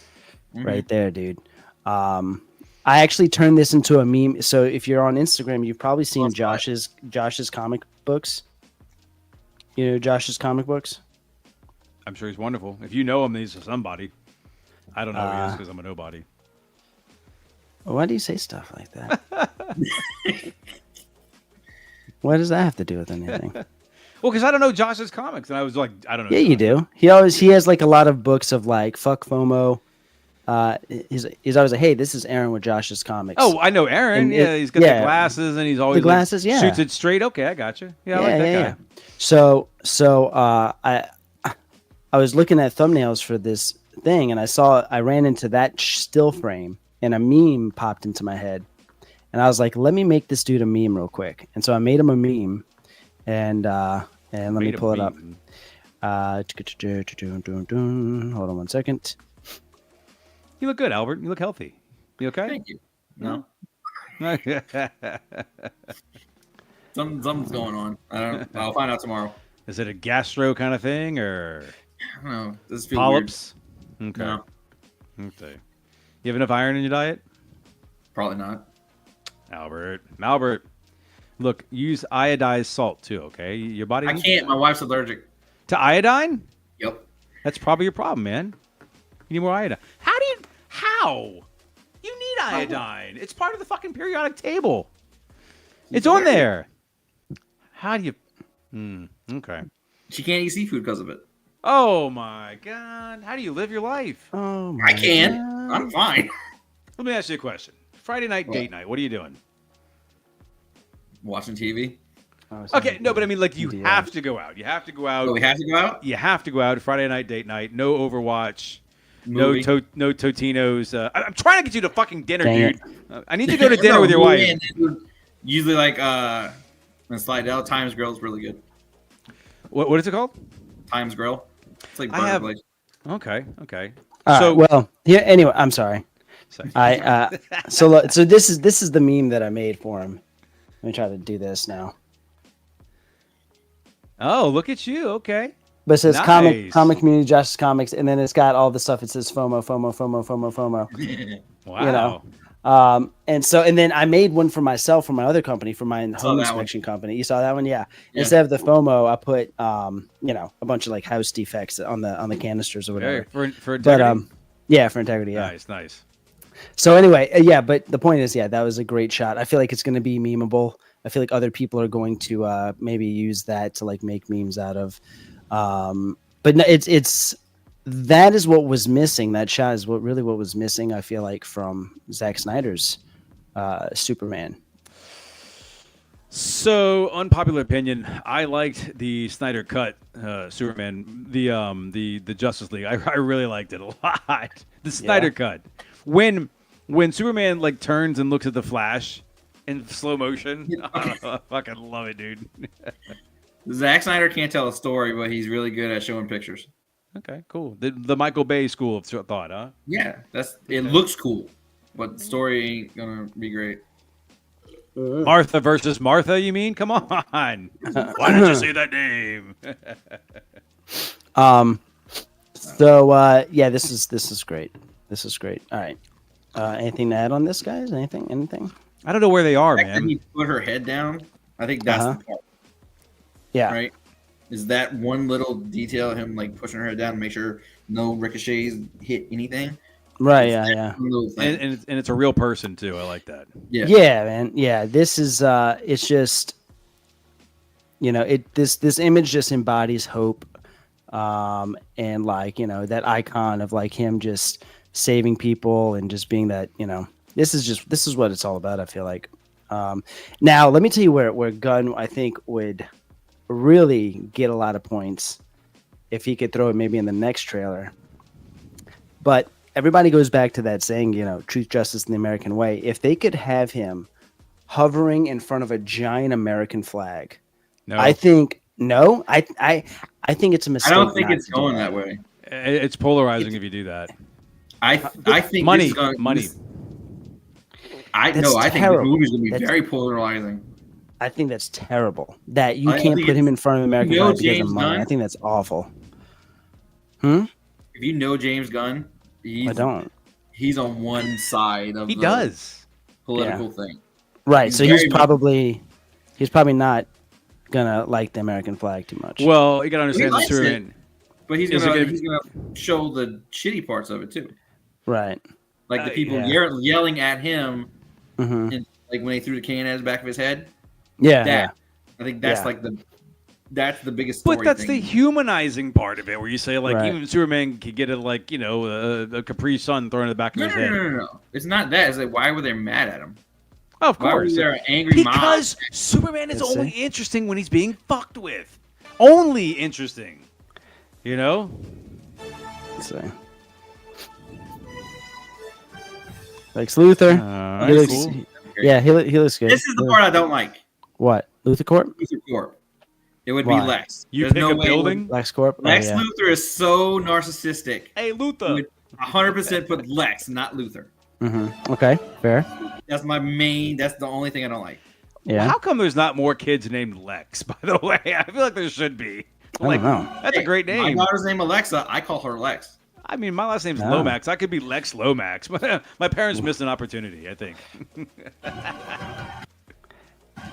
right there, dude. I actually turned this into a meme. So if you're on Instagram, you've probably seen Josh's comic books. You know Josh's comic books? I'm sure he's wonderful. If you know him, he's somebody. I don't know who he is because I'm a nobody. Why do you say stuff like that? What does that have to do with anything? Well, because I don't know Josh's comics, and I was like, I don't know. Yeah, you do. He has like a lot of books of like fuck FOMO. He's always like, hey, this is Aaron with Josh's comics. Oh, I know Aaron. And Yeah, he's got the glasses, and he's always the glasses. like, Yeah, shoots it straight. Okay, I got you. Yeah, I like that guy. So I was looking at thumbnails for this thing, and I ran into that still frame, and a meme popped into my head, and I was like, let me make this dude a meme real quick, and so I made him a meme, and let me pull it up. Hold on one second. You look good, Albert. You look healthy. You okay? Thank you. No, something's going on. I'll find out tomorrow. Is it a gastro kind of thing or I don't know. This feels polyps? weird. Okay. No, Okay. You have enough iron in your diet? probably not. Albert, look, use iodized salt too, okay? Your body I needs can't. My wife's allergic. to iodine? Yep. That's probably your problem, man. You need more iodine. How? You need iodine. It's part of the fucking periodic table. It's on there. How do you... okay. She can't eat seafood because of it. Oh, my God. How do you live your life? Oh, I can. God. I'm fine. Let me ask you a question. Friday night, date night. What are you doing? Watching TV. Okay, no, but I mean, like, you have to go out. You have to go out. Oh, we have to go out. You have to go out. Friday night, date night. No Overwatch. Movie. No Totino's. I'm trying to get you to fucking dinner, Dang dude. I need to go to dinner with your movie wife. and then usually, like, in Slidell, Times Grill is really good. What is it called? Times Grill. It's like I burger have- place. Okay. All So- right, well, yeah. Anyway, I'm sorry. Sorry. So this is the meme that I made for him. Let me try to do this now. Oh, look at you. Okay. But it says Nice. comic community, Justice Comics, and then it's got all the stuff. It says FOMO. Wow. And then I made one for myself for my other company, for my saw home that inspection company. You saw that one? Yeah. Yeah. Instead of the FOMO, I put a bunch of like house defects on the canisters or whatever. For But integrity? yeah, for integrity. Yeah. Nice. So anyway, but the point is, that was a great shot. I feel like it's going to be memeable. I feel like other people are going to maybe use that to like make memes out of. But no, it's that is what was missing. That shot is what was missing. I feel like from Zack Snyder's Superman. So, unpopular opinion. I liked the Snyder cut Superman, the Justice League. I really liked it a lot. The Snyder cut. When Superman like turns and looks at the Flash in slow motion, I fucking love it, dude. Zack Snyder can't tell a story, but he's really good at showing pictures. Okay, cool. The Michael Bay school of thought, huh? Yeah, it looks cool, but the story ain't gonna be great. Martha versus Martha, you mean? Come on. Why did you say that name? So yeah, this is great. This is great. All right. Anything to add on this, guys? Anything? I don't know where they are, The fact that man. he put her head down. I think that's the part, Yeah. right? Is that one little detail, him like pushing her head down to make sure no ricochets hit anything? Right. Yeah. Little thing. And it's a real person too. I like that. Yeah. Yeah, man. Yeah. This is it's just, this image just embodies hope, and like, that icon of like him just saving people and just being that, this is what it's all about, I feel like. Now let me tell you where Gunn, I think, would really get a lot of points if he could throw it maybe in the next trailer. But everybody goes back to that saying, truth, justice, and the American way. If they could have him hovering in front of a giant American flag, No, I think I think it's a mistake. I don't think not it's to do going that way. it's polarizing if you do that. I think Money, this is gonna, money. I That's think this terrible. movie's gonna be That's- very polarizing. I think that's terrible. That you I can't think put him in front of American flag because of James money. Gunn? I think that's awful. If you know James Gunn, I don't. He's on one side of He the does. political thing. Right. He's So he's very much- probably not gonna like the American flag too much. Well, you gotta understand the likes story. it. But he's Is it gonna gonna- show the shitty parts of it too, right. like the people yeah. yelling at him, Mm-hmm. and like when they threw the can at the back of his head. Yeah. That I think that's Yeah. like that's the biggest story. But that's the thing. humanizing part of it, where you say like Right. even Superman could get a Capri Sun thrown in the back of No, his no, head. no, no, no. It's not that. It's like, why were they mad at him? Of Why were course, there an angry mob? because Superman is Let's only see. interesting when he's being fucked with. Only interesting. You know? Let's see. Lex Luthor. He looks- cool. Yeah, he looks good. This is the part I don't like. What? Luthor Corp? Luthor Corp. It would Why? be Lex. You There's pick no a way building? Lex Corp? Oh, Lex yeah. Luthor is so narcissistic. Hey, You Luther. would 100% put Lex, not Luthor. Okay, fair. That's my main. That's the only thing I don't like. Yeah. How come there's not more kids named Lex? By the way, I feel like there should be. I Like, don't know. that's a great My name. daughter's name Alexa. I call her Lex. I mean, my last name's Oh. Lomax. I could be Lex Lomax. My parents missed an opportunity, I think.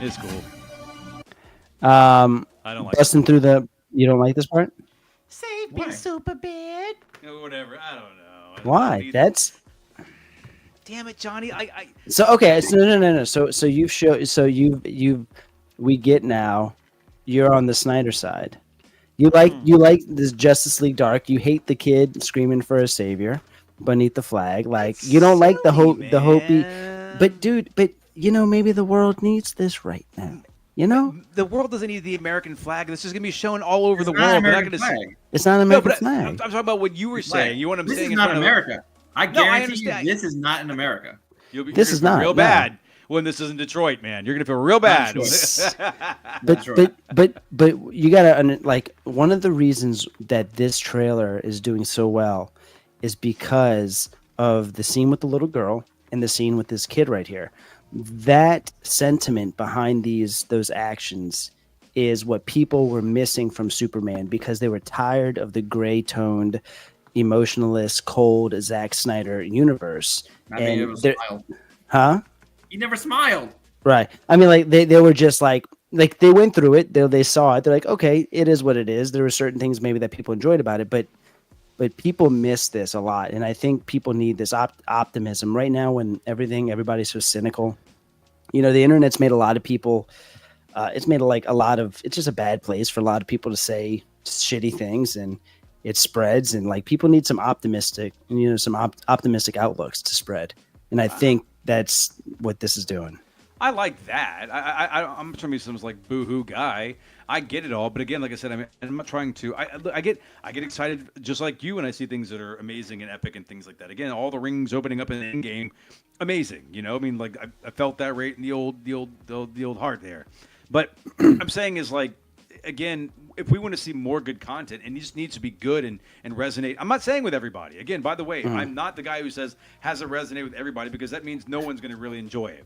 It's cool. I don't like Busting through the. You don't like this part? Save Why? super bad. Or whatever. I don't know. Why? That's Damn it, Johnny. I so okay. So no. So you've shown. So you've. We get now. You're on the Snyder side. You like this Justice League Dark. You hate the kid screaming for a savior beneath the flag. Like you don't like the hope, the hopey. But dude, maybe the world needs this right now. The world doesn't need the American flag. This is gonna be shown all over the It's not world. They're not American gonna flag. It's not an No, American but I'm flag. talking about what you were saying. You want them This saying is in not front of America. I No, I guarantee understand. you, this is not in America. You're This gonna is feel not, real no. bad when this is in Detroit, man. You're gonna feel real bad. But Detroit. but you gotta like one of the reasons that this trailer is doing so well is because of the scene with the little girl and the scene with this kid right here. That sentiment behind those actions is what people were missing from Superman because they were tired of the gray-toned, emotionless, cold Zack Snyder universe. I mean, it was they're- smiled. huh? He never smiled. Right. I mean, like they were just like they went through it. They saw it. They're like, okay, it is what it is. There were certain things maybe that people enjoyed about it, but people miss this a lot, and I think people need this optimism right now when everybody's so cynical. The internet's made a lot of people. It's made it's just a bad place for a lot of people to say shitty things, and it spreads. And like people need some optimistic outlooks to spread, and I think that's what this is doing. I like that. I'm trying to be some like boohoo guy. I get it all, but again, like I said, I'm not trying to. I get excited just like you when I see things that are amazing and epic and things like that. Again, all the rings opening up in the end game, amazing. I mean, like I felt that right in the old heart there. But I'm saying is like again, if we want to see more good content, and it just needs to be good and resonate. I'm not saying with everybody. Again, by the way, I'm not the guy who says has to resonate with everybody because that means no one's going to really enjoy it.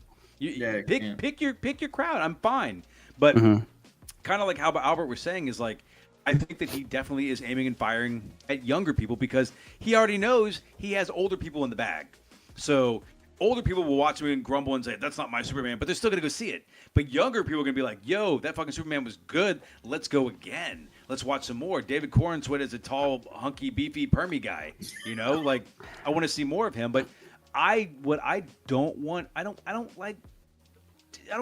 Pick your crowd. I'm fine, but kind of like how Albert was saying is like, I think that he definitely is aiming and firing at younger people because he already knows he has older people in the bag. So older people will watch me and grumble and say, that's not my Superman, but they're still going to go see it. But younger people are going to be like, yo, that fucking Superman was good. Let's go again. Let's watch some more. David Corenswet is a tall, hunky, beefy, permy guy. You know, like I want to see more of him. But I don't want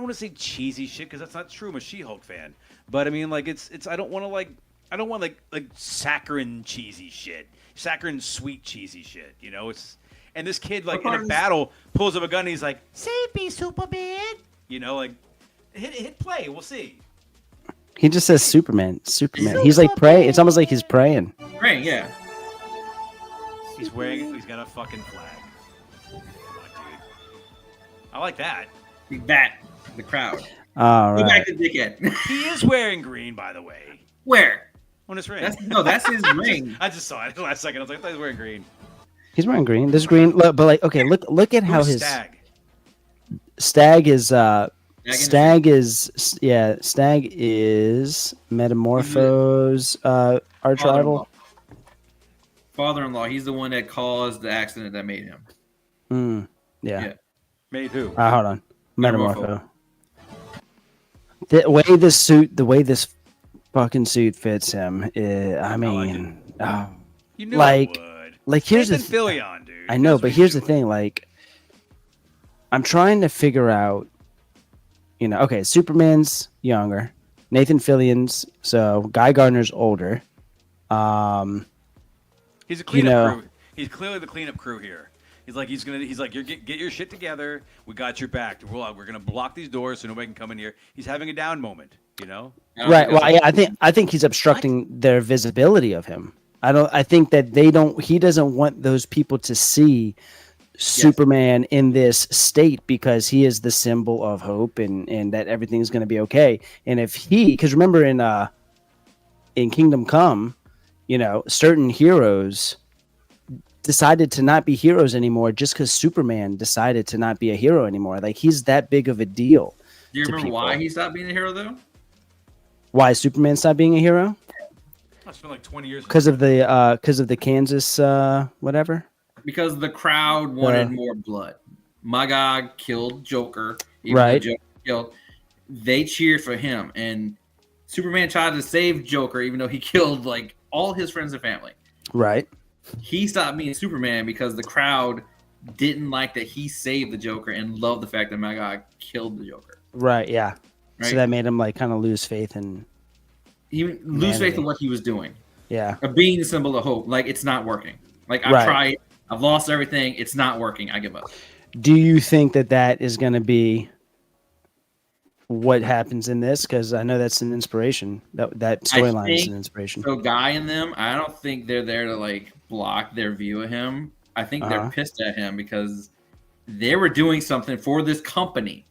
to say cheesy shit because that's not true. I'm a She-Hulk fan. But I mean, like it's I don't want saccharine cheesy shit. Saccharine sweet cheesy shit. You know, and this kid like in a battle pulls up a gun and he's like, "Save me, Superman." You know, like hit play. We'll see. He just says Superman. He's like praying. It's almost like he's praying. Praying, yeah. He's got a fucking flag. Come on, dude. I like that. That the crowd. All Go right. back to dickhead. He is wearing green, by the way. Where? On his ring. That's his ring. I just saw it last second. I was like, I thought he was wearing green. He's wearing green. This green, look, but like, okay, look at how Who's his Stag? Stag is Metamorpho's arch rival. Father-in-law. He's the one that caused the accident that made him. Yeah. Made who? Hold on. Metamorpho. Metamorpho. The way this fucking suit fits him, I mean, You knew like, I would. like here's the Nathan Fillion, dude. I know, That's but what here's he's the thing, like, I'm trying to figure out, you know, okay, Superman's younger, Nathan Fillion's, so Guy Gardner's older. He's a cleanup crew. He's clearly the cleanup crew here. He's like, you get your shit together. We got your back. We're gonna block these doors so nobody can come in here. He's having a down moment, you know. Right. Well, yeah, I think he's obstructing their visibility of him. I think that he doesn't want those people to see Superman in this state because he is the symbol of hope and that everything's going to be okay. And because remember in Kingdom Come, you know, certain heroes decided to not be heroes anymore just because Superman decided to not be a hero anymore. Like he's that big of a deal. Do you remember why he stopped being a hero though? Why Superman stopped being a hero? It's been like 20 years. Because of the Kansas whatever. Because the crowd wanted more blood. Magog killed Joker. Right. Joker killed. They cheered for him, and Superman tried to save Joker, even though he killed like all his friends and family. Right. He stopped being Superman because the crowd didn't like that he saved the Joker and loved the fact that Magog killed the Joker. Right. Yeah. Right? So that made him like kind of lose faith in. He lose faith in what he was doing. Yeah. Of being the symbol of hope. Like it's not working. Like I've tried. I've lost everything. It's not working. I give up. Do you think that is going to be what happens in this? Because I know that's an inspiration. That storyline is an inspiration. So Guy and them, I don't think they're there to like block their view of him. I think they're pissed at him because they were doing something for this company.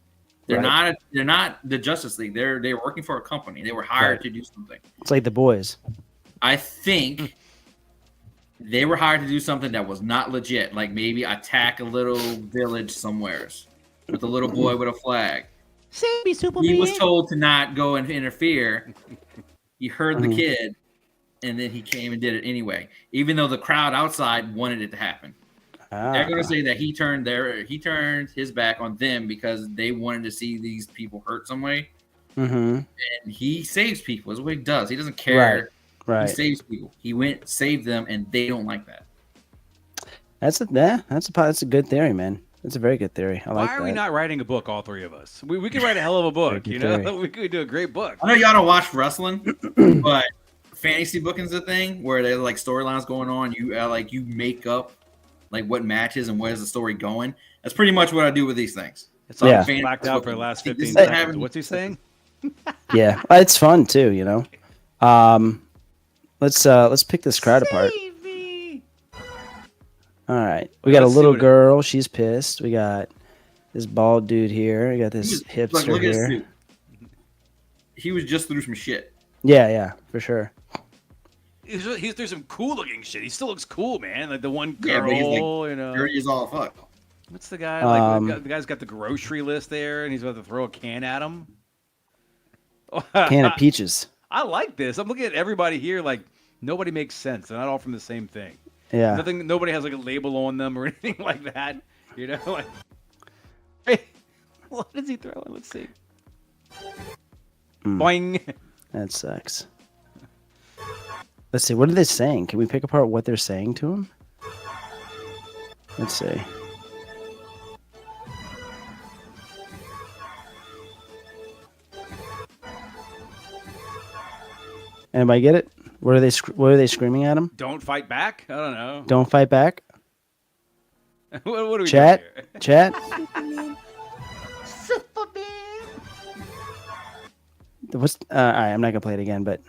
They're not the Justice League. They're working for a company. They were hired to do something. It's like The Boys. I think they were hired to do something that was not legit, like maybe attack a little village somewheres with a little boy with a flag. Save me, Superman. He was told to not go and interfere. He heard the kid, and then he came and did it anyway, even though the crowd outside wanted it to happen. They're going to say that he turned his back on them because they wanted to see these people hurt some way. Mm-hmm. And he saves people. That's what he does. He doesn't care. Right. He saves people. He went, saved them, and they don't like that. That's a good theory, man. That's a very good theory. I like that. Why are we not writing a book, all three of us? We could write a hell of a book, you know? We could do a great book. I know y'all don't watch wrestling, but fantasy booking's a thing where there's like storylines going on. You make up like what matches and where's the story going. That's pretty much what I do with these things. It's all blacked out for the last 15 seconds. What's he saying? Yeah, it's fun too, you know. Let's pick this crowd apart. All right, we got a little girl. She's pissed. We got this bald dude here. We got this hipster look at his here. suit. He was just through some shit. Yeah, for sure. There's some cool looking shit. He still looks cool, man. Like the one girl, Yeah, but he's like you know. dirty as all fuck. What's the guy like? The guy's got the grocery list there, and he's about to throw a can at him. Can of peaches. I like this. I'm looking at everybody here. Like nobody makes sense. They're not all from the same thing. Yeah. Nobody has like a label on them or anything like that. You know, like. Hey, what is he throwing? Let's see. Boing. That sucks. Let's see. What are they saying? Can we pick apart what they're saying to him? Let's see. Anybody get it? What are they screaming at him? Don't fight back. I don't know. Don't fight back. what are we Chat. doing here? Chat. What's all right? I'm not gonna play it again, but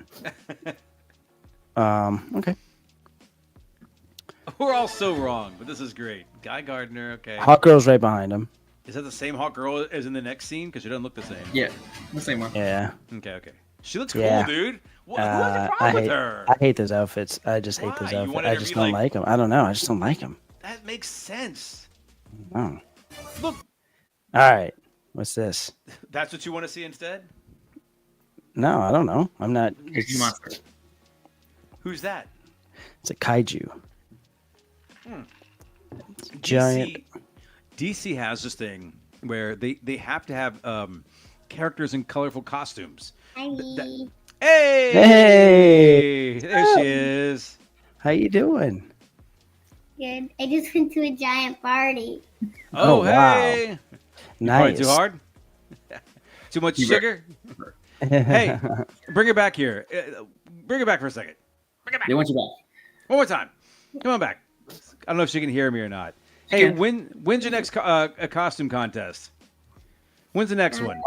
okay. We're all so wrong, but this is great. Guy Gardner. Okay. Hot girl's right behind him. Is that the same hot girl as in the next scene? Because she doesn't look the same. Yeah, the same one. Yeah. Okay. She looks Yeah. cool, dude. What what's the problem with her? I hate those outfits. I just hate those Why? You outfits. wanted I her to just be don't like- like them. I don't know. I just don't like them. That makes sense. Oh. Look, All right. What's this? that's what you want to see instead? No, I don't know. I'm not. Cookie Monster. Who's that? It's a kaiju. It's a giant. DC has this thing where they have to have characters in colorful costumes. Hey! Hey! There she is. How you doing? Good. I just went to a giant party. Oh, wow. Hey! Nice. Too hard? Too much sugar? Hey, bring it back here. Bring it back for a second. Bring it back. They want you back. One more time. Come on back. I don't know if she can hear me or not. Hey, when's your next costume contest? When's the next one?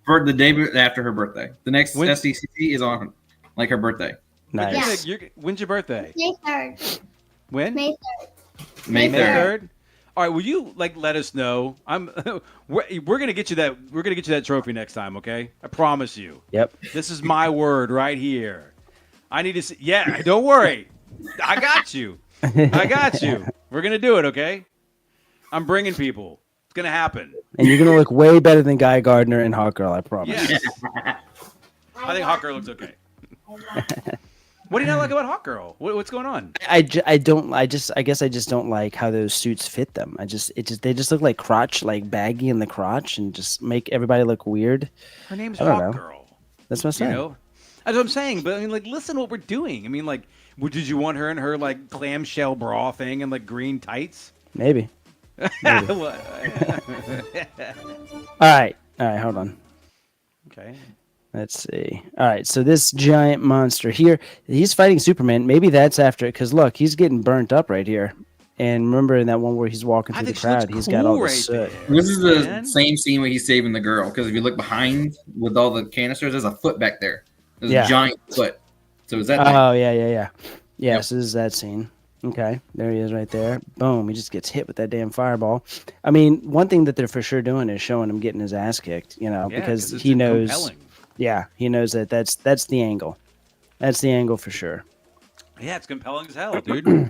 On the day after her birthday. The next When- SDCC is on like her birthday. Nice. When's your birthday? May 3rd. When? May 3rd. May May 3rd. 3rd. All right, will you let us know? We're gonna get you that trophy next time, okay? I promise you. Yep. This is my word right here. I need to see. Yeah, don't worry. I got you. I got you. We're gonna do it, okay? I'm bringing people. It's gonna happen. And you're gonna look way better than Guy Gardner and Hot Girl. I promise. Yes. I think Hot Girl looks okay. What do you not like about Hot Girl? What's going on? I guess I just don't like how those suits fit them. They just look like crotch, like baggy in the crotch, and just make everybody look weird. Her name's I don't Hot know. Girl. That's what I'm saying. You know? That's what I'm saying. But I mean, like, listen to what we're doing. I mean, like, did you want her in her like clamshell bra thing and like green tights? Maybe. What? All right. Hold on. Okay. Let's see. All right, so this giant monster here, he's fighting Superman. Maybe that's after it, because look, he's getting burnt up right here. And remember in that one where he's walking I through the think she looks crowd, he's got all cool the right soot. there. This is the Man. same scene where he's saving the girl. Because if you look behind with all the canisters, there's a foot back there. There's Yeah. a giant foot. So is that Oh, yeah. Yes, Yep. this is that scene. Okay, there he is right there. Boom, he just gets hit with that damn fireball. I mean, one thing that they're for sure doing is showing him getting his ass kicked, Yeah, because it's he knows. compelling. Yeah, he knows that's the angle. That's the angle for sure. Yeah, it's compelling as hell, dude.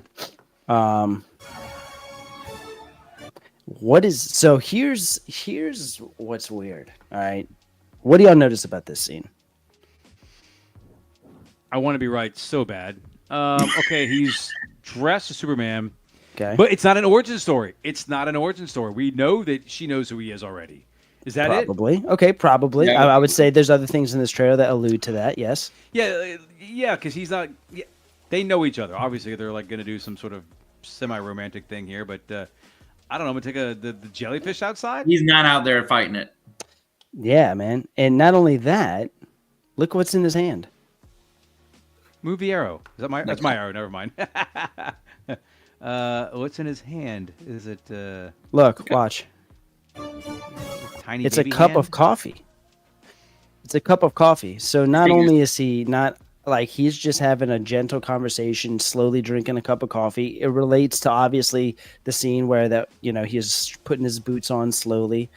What is so here's what's weird. All right. What do y'all notice about this scene? I want to be right so bad. Okay, he's dressed as Superman, Okay. but it's not an origin story. It's not an origin story. We know that she knows who he is already. Is that it? Probably. Okay, probably. Yeah. I would say there's other things in this trailer that allude to that. Yes. Yeah, because he's not. Yeah, they know each other. Obviously, they're like going to do some sort of semi-romantic thing here. But I don't know. I'm gonna take the jellyfish outside. He's not out there fighting it. Yeah, man. And not only that, look what's in his hand. Move the arrow. Is that my? That's my arrow. Never mind. What's in his hand? Is it Look, watch. tiny? It's a baby cup hand? of coffee. It's a cup of coffee. So not only is he not like he's just having a gentle conversation, slowly drinking a cup of coffee. It relates to obviously the scene where he's putting his boots on slowly.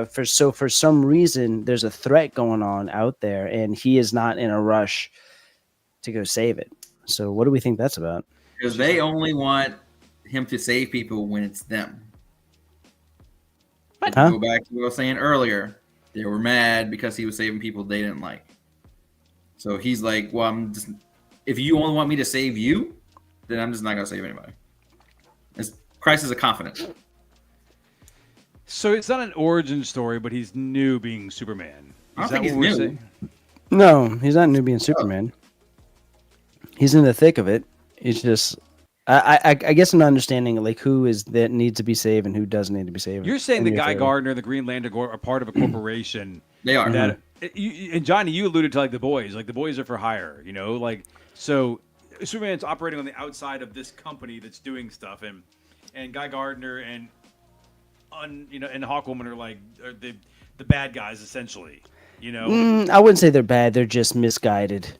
for some reason there's a threat going on out there, and he is not in a rush to go save it. So what do we think that's about? Because they only want him to save people when it's them. But Huh? go back to what I was saying earlier. They were mad because he was saving people they didn't like. So he's like, well, if you only want me to save you, then I'm just not going to save anybody. It's crisis of confidence. So it's not an origin story, but he's new being Superman. I don't Is that think he's what we're new. saying? No, he's not new being Superman. He's in the thick of it. It's just, I guess I'm not understanding like who is that needs to be saved and who doesn't need to be saved. You're saying in the your Guy theory. Gardner, the Green Lantern are part of a corporation. They are. That and Johnny, you alluded to like the boys. Like the boys are for hire. Like so. Superman's operating on the outside of this company that's doing stuff, and Guy Gardner and and Hawkwoman are the bad guys essentially. I wouldn't say they're bad. They're just misguided.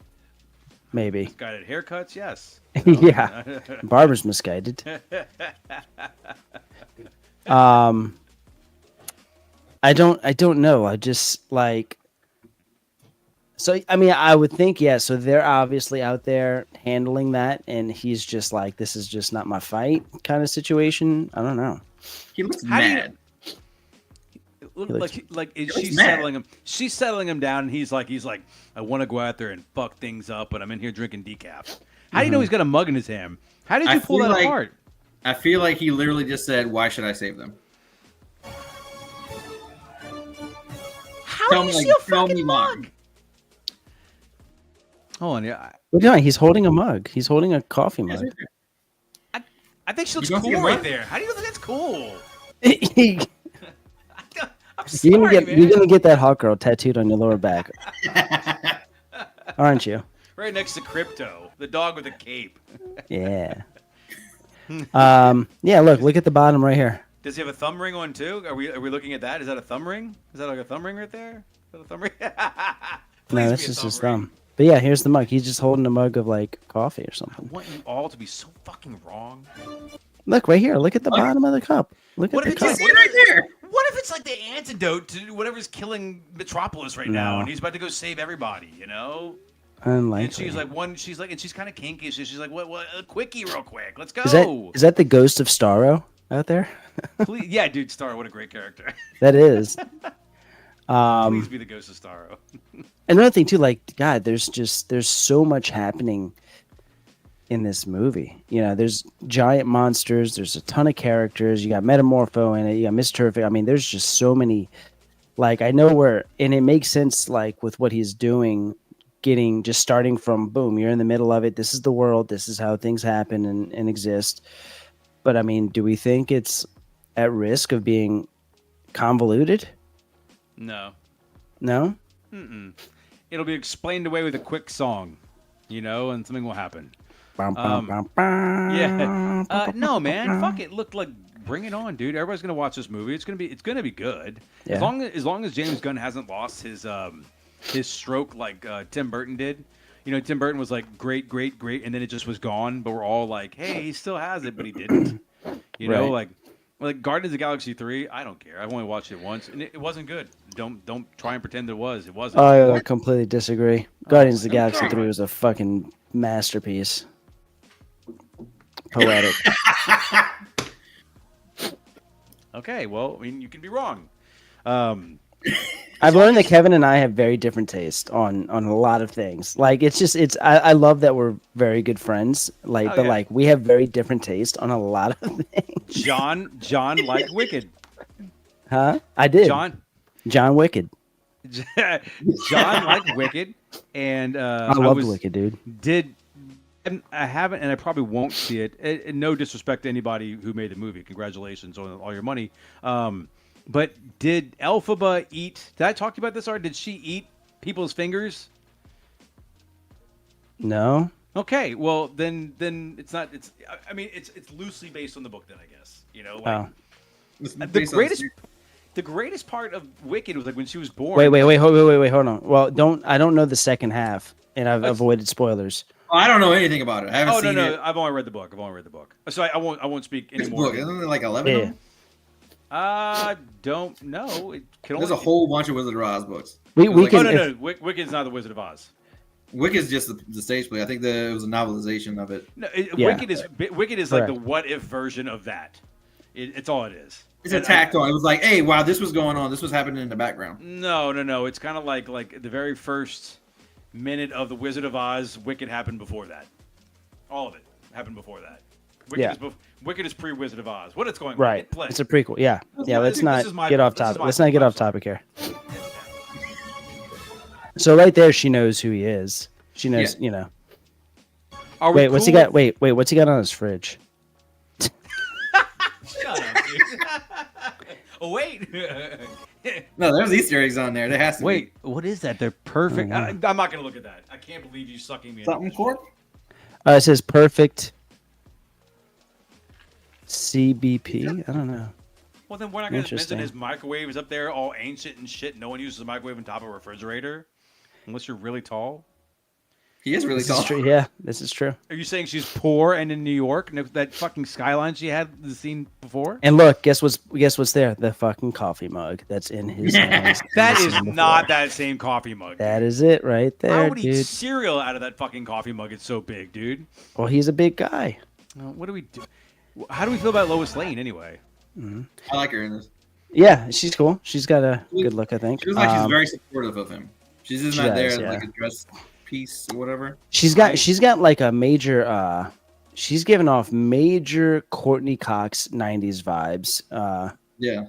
Maybe. Misguided haircuts, yes. Yeah. Barber's misguided. I don't know. I just like. So I mean, I would think So they're obviously out there handling that, and he's just like, "This is just not my fight," kind of situation. I don't know. He looks How do you- mad. She's mad. settling him. She's settling him down, and he's like, I want to go out there and fuck things up, but I'm in here drinking decaf. How do you know he's got a mug in his hand? How did you pull feel that like- apart? I feel like he literally just said, "Why should I save them?" How Tell do you me, see a tell me fucking why. mug? Hold on, yeah. What are you doing? He's holding a mug. He's holding a coffee mug. I think she looks You don't cool see a right mug? there. How do you think that's cool? you're I'm sorry, man. you're gonna get that hot girl tattooed on your lower back, aren't you? Right next to Crypto, the dog with a cape. Yeah. Yeah. Look at the bottom right here. Does he have a thumb ring on too? Are we looking at that? Is that a thumb ring? Is that like a thumb ring right there? Is that a thumb ring? Please No, be that's a just his ring. thumb. But yeah, here's the mug. He's just holding a mug of like coffee or something. I want you all to be so fucking wrong. Look right here. Look at the bottom of the cup. Look What at if the it's cup. See it right there. What if it's like the antidote to whatever's killing Metropolis right now, No. and he's about to go save everybody? Unlikely. And she's like, and she's kind of kinky, so she's like, what, a quickie, real quick, let's go. Is that the ghost of Starro out there? Please, yeah, dude, Star, what a great character. That is. Please be the ghost of Starro. Another thing too, like God, there's so much happening in this movie. There's giant monsters. There's a ton of characters. You got Metamorpho in it. You got Miss Terrific. I mean, there's just so many. Like I know and it makes sense. Like with what he's doing, just starting from boom. You're in the middle of it. This is the world. This is how things happen and exist. But I mean, do we think it's at risk of being convoluted? No. No. It'll be explained away with a quick song, and something will happen. Yeah. No, man. Fuck it. Look, like, bring it on, dude. Everybody's gonna watch this movie. It's gonna be good. Yeah. As long as James Gunn hasn't lost his stroke like Tim Burton did. Tim Burton was like great, and then it just was gone. But we're all like, hey, he still has it, but he didn't. Right. Like Guardians of the Galaxy 3. I don't care. I've only watched it once, and it wasn't good. Don't try and pretend it was. It wasn't. I completely disagree. Guardians of the Galaxy 3 was a fucking masterpiece. Poetic. Okay, well, I mean, you can be wrong. I've learned that Kevin and I have very different taste on a lot of things. Like I love that we're very good friends. Like, Oh, but yeah. like we have very different taste on a lot of things. John liked Wicked. Huh? I did. John Wicked. John liked Wicked, and I loved Wicked, dude. And I haven't, and I probably won't see it. And no disrespect to anybody who made the movie. Congratulations on all your money. But did Elphaba eat? Did I talk to you about this, or did she eat people's fingers? No. Okay, well then it's not. I mean, it's loosely based on the book. Then I guess Oh. The greatest part of Wicked was like when she was born. Wait, hold on. Well, I don't know the second half, and I've avoided spoilers. I don't know anything about it. I haven't seen it. I've only read the book. So I won't speak Which anymore. book? Isn't it like 11 of them? Don't know. It can There's a only... whole bunch of Wizard of Oz books. We Like, can. no. Wicked's not the Wizard of Oz. Wicked's just the stage play. I think it was a novelization of it. No, Yeah. Wicked is like the Correct. what if version of that. It's all it is. It's a tacked on. It was like, hey, wow, this was going on. This was happening in the background. No. It's kind of like the very first minute of the Wizard of Oz. Wicked happened before that. All of it happened before that. Wicked is pre-Wizard of Oz. What is going on? Right. Play. It's a prequel. Yeah. Yeah. Let's this not is my- get off this is topic. my- Let's not get my off topic here. So right there, she knows who he is. She knows. Yeah. You know. Are we Wait. What's he cool got? Wait. What's he got on his fridge? Shut up, dude. Oh, wait. No, there's Easter eggs on there. There has to Wait, what is that? They're perfect. Oh, wow. I'm not going to look at that. I can't believe you sucking me be into something this. cork. It says perfect CBP. I don't know. Well, then we're not going to mention Interesting. his microwave is up there all ancient and shit. No one uses a microwave on top of a refrigerator unless you're really tall. He is really This tall. is true. Yeah, this is true. Are you saying she's poor and in New York? And that fucking skyline she had the scene before? And look, guess what's there? The fucking coffee mug that's in his hands. That This is before. not that same coffee mug. That is it right I there, would eat dude. cereal out of that fucking coffee mug. It's so big, dude. Well, he's a big guy. What do we do? How do we feel about Lois Lane anyway? I like her in this. Yeah, she's cool. She's got a good look, I think. She was like she's very supportive of him. She's just she not there does, as yeah. like a dress piece or whatever. She's got like a major. She's giving off major Courtney Cox '90s vibes. Yeah.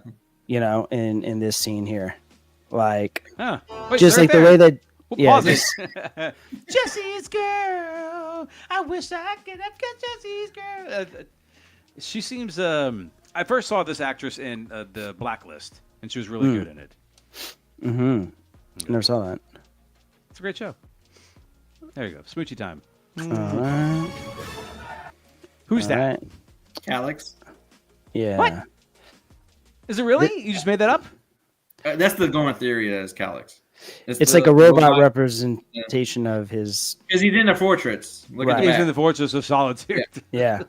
You know, in this scene here, like Huh. Wait, just they're like the right way there. that. We'll Yeah, pause just- it. Jesse's girl. I wish I could have got Jesse's girl. She seems. I first saw this actress in the Blacklist, and she was really good in it. Mm-hmm. Never saw that. It's a great show. There you go. Smoochie time. All right. Who's All that? right. Calyx. Yeah. What? Is it really? You just made that up? That's the going theory that is Calyx. It's the like a robot representation of his. Because he's in the fortress. Look Right. at He's the in map. the Fortress of Solitude. Yeah.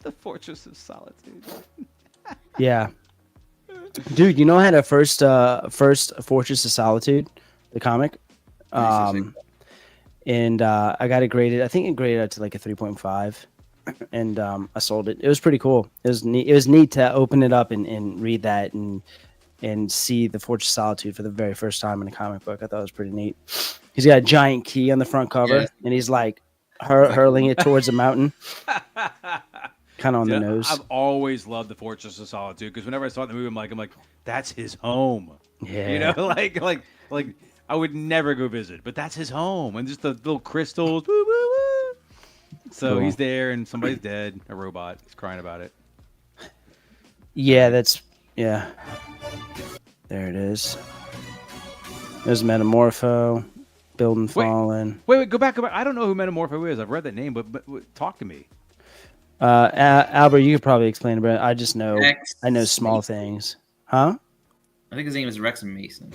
The Fortress of Solitude. Yeah. Dude, you know I had a first Fortress of Solitude, the comic. And I got it graded. I think it graded out to like a 3.5. And I sold it. It was pretty cool. It was neat. It was neat to open it up and read that and see the Fortress of Solitude for the very first time in a comic book. I thought it was pretty neat. He's got a giant key on the front cover, Yeah. and he's like hurling it towards a mountain, kind of on the Dude, nose. I've always loved the Fortress of Solitude because whenever I saw it in the movie, I'm like, that's his home. Yeah. You know, like I would never go visit, but that's his home, and just the little crystals. Woo, woo, woo. So Cool. he's there, and somebody's dead. A robot. He's crying about it. Yeah, yeah. There it is. There's Metamorpho, Building Fallen. Wait, go back. I don't know who Metamorpho is. I've read that name, but talk to me. Albert, you could probably explain it, but I just know Rex I know small Mason. things. Huh? I think his name is Rex Mason.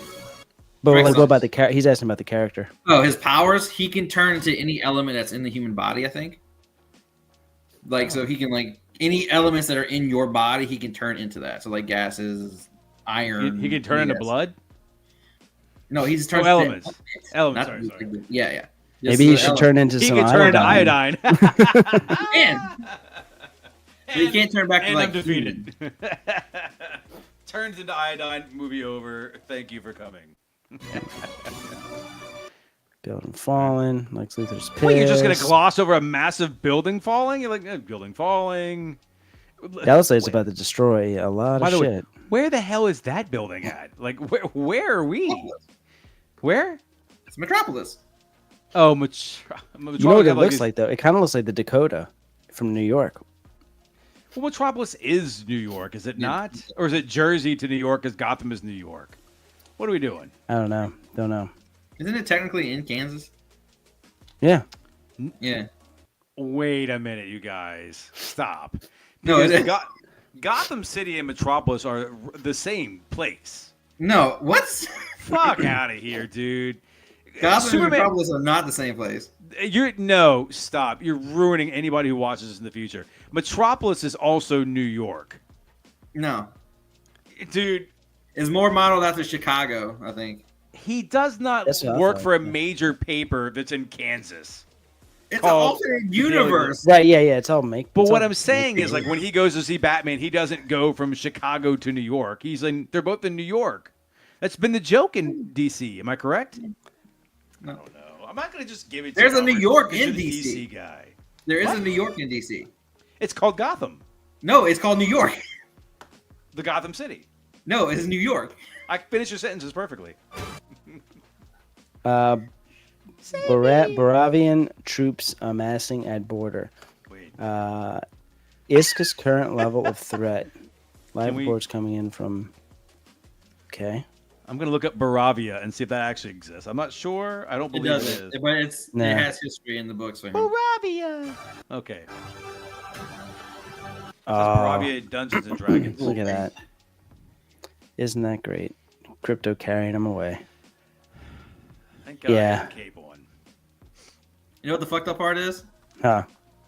But Rex like, what about the character? He's asking about the character. Oh, his powers, he can turn into any element that's in the human body, I think. Like, so he can, like, any elements that are in your body, he can turn into that. So, like, gases, iron. He can turn into yes. blood. No, he just Oh, turns elements. into Elements. Not- Sorry. Yeah, yeah. Just Maybe the he should element. turn into He some can turn into iodine. iodine. And, but he can't turn back to, And like, I'm defeated. Turns into iodine. Movie over. Thank you for coming. Building Fallen, Lex Luthor's pissed. Wait, you're just gonna gloss over a massive building falling? You're like, building falling. That looks like it's about to destroy a lot By of the way, shit. where the hell is that building at? Like, where are we? Where? It's Metropolis. Oh, You know what it looks is- like though? It kind of looks like the Dakota from New York. Well, Metropolis is New York, is it not? Or is it Jersey to New York as Gotham is New York? What are we doing? I don't know. Don't know. Isn't it technically in Kansas? Yeah. Yeah. Wait a minute, you guys. Stop. No, it Because is. Gotham City and Metropolis are the same place. No, what? Fuck out of here, dude. Gotham and Metropolis are not the same place. No, stop. You're ruining anybody who watches this in the future. Metropolis is also New York. No, Dude, it's more modeled after Chicago, I think. he does not That's what I work thought, for a yeah. major paper that's in Kansas. It's Called an alternate the Daily universe. Right? Yeah, yeah. It's all make. But it's what all I'm saying is, like, when he goes to see Batman, he doesn't go from Chicago to New York. He's in. They're both in New York. That's been the joke in DC. Am I correct? No. I don't know. I'm not gonna just give it. There's to a New Albert York 'cause you're in the DC. DC guy. There is What? a New York in DC. It's called Gotham, No, it's called New York. the Gotham City. No, it's New York. I finished your sentences perfectly. Baravian troops amassing at border. Wait, Iska's current level of threat. Live Can we- reports coming in from. Okay. I'm gonna look up Baravia and see if that actually exists. I'm not sure. I don't It believe it doesn't, is. but Nah. it has history in the books for him. Baravia. Okay. Oh, Baravia Dungeons and Dragons. look at that. Isn't that great? Crypto carrying him away. Thank God I Yeah. had a cape on. You know what the fucked up part is? Huh.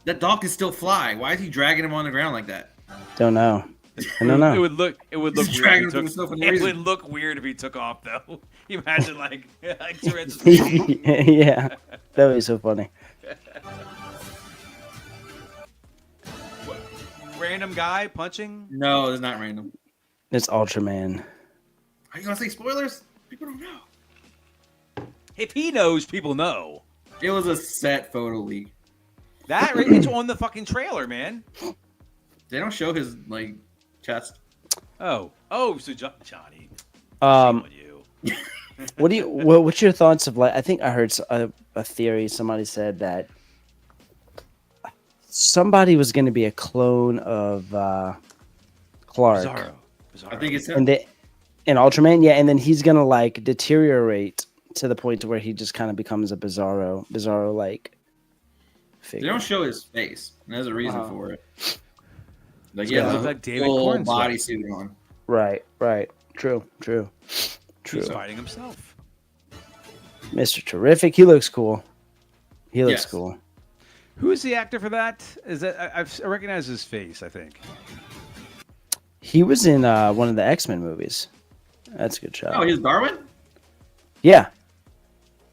That dog can still fly. Why is he dragging him on the ground like that? Don't know. I don't It know. would look. It would look He's weird. dragging If he him took, through the snow for no it reason. would look weird if he took off, though. You imagine like Tourette's. Yeah. That would be so funny. Random guy punching. No, it's not random. It's Ultraman. Are you gonna say spoilers? People don't know. If he knows, people know. It was a set photo leak. That it's on the fucking trailer, man. They don't show his like chest. Oh, so Johnny. Um, Shame on you. What do you? What's your thoughts of like? I think I heard a theory. Somebody said that somebody was going to be a clone of Clark, Bizarro. I think it's him. and Ultraman. Yeah, and then he's going to like deteriorate to the point to where he just kind of becomes a Bizarro like They figure. don't show his face, and there's a reason Uh-huh. for it. Like Yeah, yeah, looks the like David full Cornswell. bodysuit on. Right. True. He's fighting himself. Mr. Terrific. He looks cool. He looks Yes. cool. Who is the actor for that? Is that I recognize his face? I think. He was in one of the X-Men movies. That's a good shot. Oh, he's Darwin. Yeah.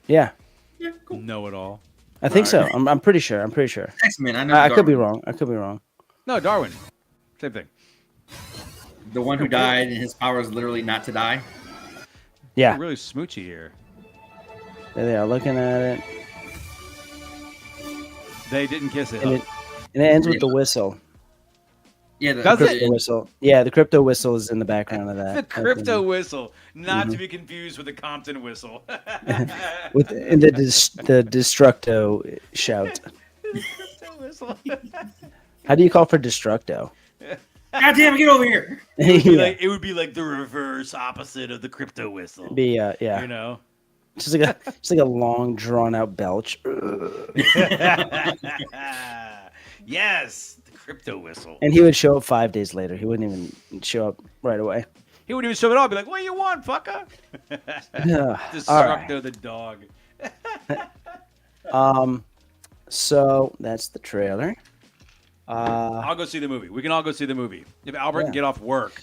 Yeah. Yeah, cool. Know it all. I think so. Alright. I'm pretty sure. X-Men. I know. I could be Darwin. wrong. No, Darwin. Same thing. The one who died, and his power is literally not to die. Yeah. You're really smoochy here. There they are looking at it. They didn't kiss it. And it ends with the whistle. Yeah, Does it? The whistle. Yeah, the crypto whistle is in the background of that. The crypto whistle, not to be confused with the Compton whistle. With and the Destructo shout. Crypto whistle. How do you call for Destructo? God damn it, get over here! Yeah. It would be like the reverse opposite of the crypto whistle. Be yeah. You know? Just like a long drawn out belch. Yes, the crypto whistle. And he would show up 5 days later. He wouldn't even show up right away. He wouldn't even show it all. Be like, "What do you want, fucker?" All Destructo right. the dog. So that's the trailer. I'll go see the movie. We can all go see the movie if Albert can get off work.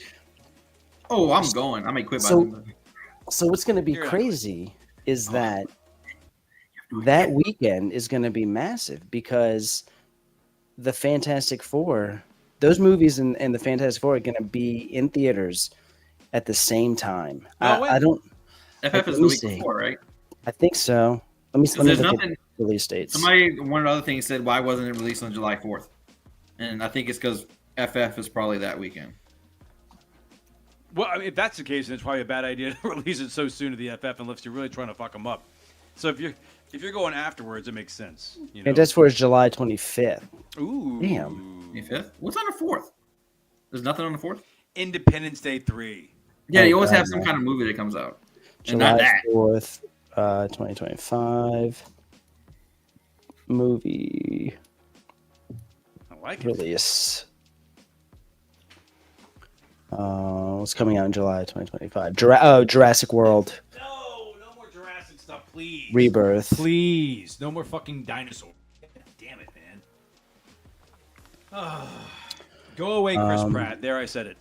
Oh, I'm going. I may quit by So- then. So what's going to be You're not- crazy is Oh. that weekend is going to be massive because the Fantastic Four, those movies and the Fantastic Four are going to be in theaters at the same time. No way. I don't. FF is let the me week see. before, right? I think so. Let me There's look nothing. at the release dates. Somebody, one other thing said, why wasn't it released on July 4th? And I think it's because FF is probably that weekend. Well, I mean, if that's the case, then it's probably a bad idea to release it so soon to the FF unless you're really trying to fuck them up. So if you're going afterwards, it makes sense. You know? Fantastic Four is July 25th. Ooh. Damn. 25th? What's on the 4th? There's nothing on the 4th? Independence Day 3. Yeah, Oh, you always God, have some no. kind of movie that comes out. And not July that. 4th, 2025. Movie I like it. release. What's coming out in July 2025? Jurassic World No more Jurassic stuff, please. Rebirth. Please, no more fucking dinosaurs. Damn it, man. Go away, Chris Pratt. There, I said it.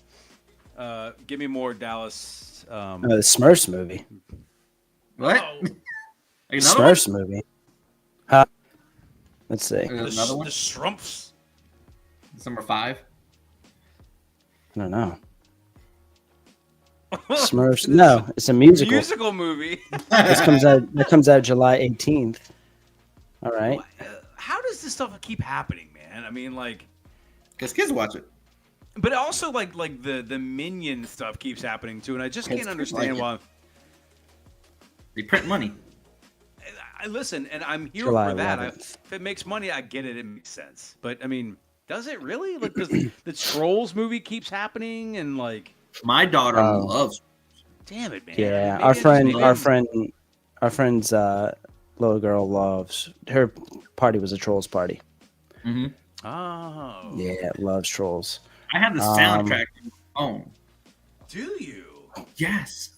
Give me more Dallas. The Smurfs movie. What? Oh, Another one? Smurfs movie. Let's see. Another one? The Strumps. It's number 5. I don't know. Smurfs. No, it's a musical. Musical movie. That comes out July 18th. All right. How does this stuff keep happening, man? I mean, like, Because kids watch it. but also like the Minion stuff keeps happening too, and I just can't understand why. They print money. I listen, and I'm here July for that. 11th. If it makes money, I get it. It makes sense. But I mean, does it really? Like, does the Trolls movie keeps happening, and like, My daughter loves. damn it, man. Yeah, Maybe our friend's little girl loves her party was a Trolls party. Mm-hmm. Oh, Yeah, loves Trolls. I have the soundtrack in my phone. do you? Yes.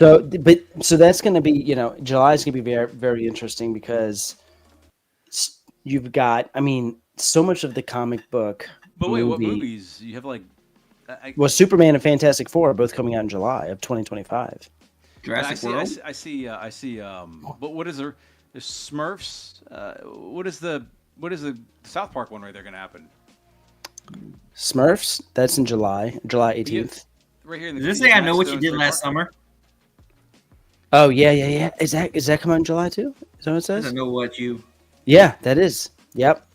So that's going to be, July is going to be very, very interesting because you've got, I mean, so much of the comic book. But wait, what movies? You have like. Well, Superman and Fantastic Four are both coming out in July of 2025. Jurassic World. I see. But what is the Smurfs? What is the South Park one right there going to happen? Smurfs, that's in July 18th. Right here in the. Does this say I know what you did last summer? Oh yeah. Is that coming out in July too? Is that what it I says? don't know what you. Yeah, that is. Yep.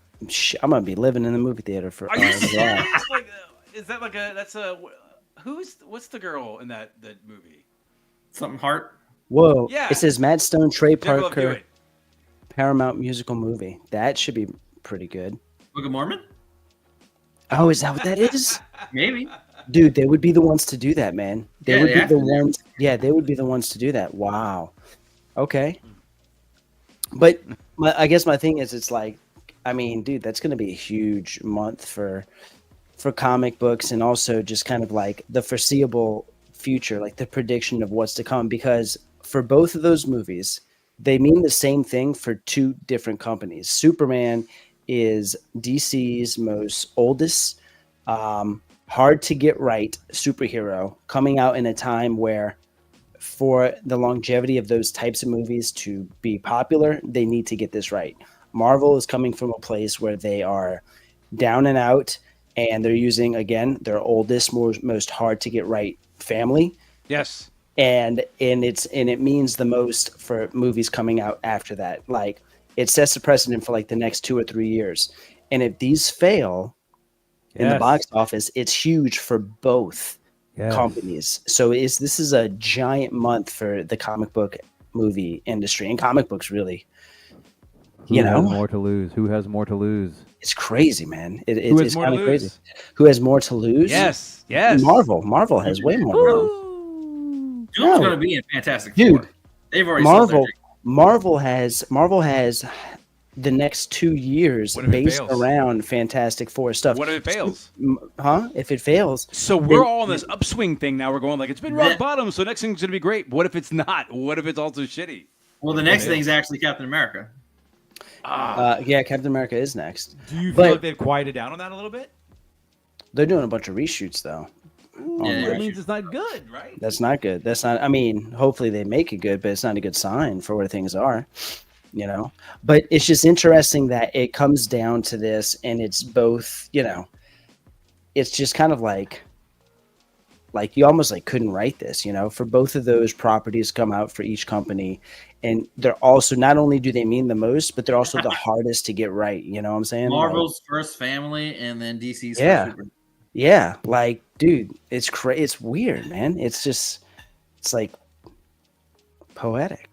I'm gonna be living in the movie theater for Are you July. serious? Like, is that like a? That's a. What's the girl in that movie? Something Heart. Whoa! Yeah. It says Matt Stone, Trey Deborah Love Parker, Hewitt. Paramount musical movie. That should be pretty good. Book of Mormon. Oh, is that what that is? Maybe. Dude, they would be the ones to do that, man. They Yeah, would they be have the to do. ones. Yeah, they would be the ones to do that. Wow. Okay. But I guess my thing is, it's like, I mean, dude, that's going to be a huge month for comic books, and also just kind of like the foreseeable future, like the prediction of what's to come. Because for both of those movies, they mean the same thing for two different companies. Superman is DC's most oldest, hard to get right superhero, coming out in a time where, for the longevity of those types of movies to be popular, they need to get this right. Marvel is coming from a place where they are down and out, and they're using, again, their oldest, most hard to get right family, Yes. and it means the most for movies coming out after that. Like, it sets a precedent for like the next 2 or 3 years, and if these fail in the Yes. box office, it's huge for both Yes. companies. So this is a giant month for the comic book movie industry and comic books, really. Who has more to lose? Who has more to lose? It's crazy, man. Who has It's more to kind of crazy. lose? Who has more to lose? Yes. Yes. Marvel has way more. to lose. Doom's No. going to be in Fantastic Dude, Four. They've already sold their Marvel ticket. Marvel has the next 2 years What if it based fails? around Fantastic Four stuff. What if it fails? Huh? If it fails, So we're all on this upswing thing now. We're going like it's been rock bottom, so next thing's gonna be great. What if it's not? What if it's also shitty? Well, the next thing's actually Captain America. yeah, Captain America is next. Do you But- feel like they've quieted down on that a little bit? They're doing a bunch of reshoots though. Yeah, That means it's not good. Right? That's not good. That's not. I mean, hopefully they make it good, but it's not a good sign for where things are. But it's just interesting that it comes down to this, and it's both. It's just kind of like you almost like couldn't write this. For both of those properties come out for each company, and they're also, not only do they mean the most, but they're also the hardest to get right. You know what I'm saying? Marvel's first family, and then DC's Yeah. first super. Yeah, like, dude, it's it's weird, man. It's just, it's like poetic.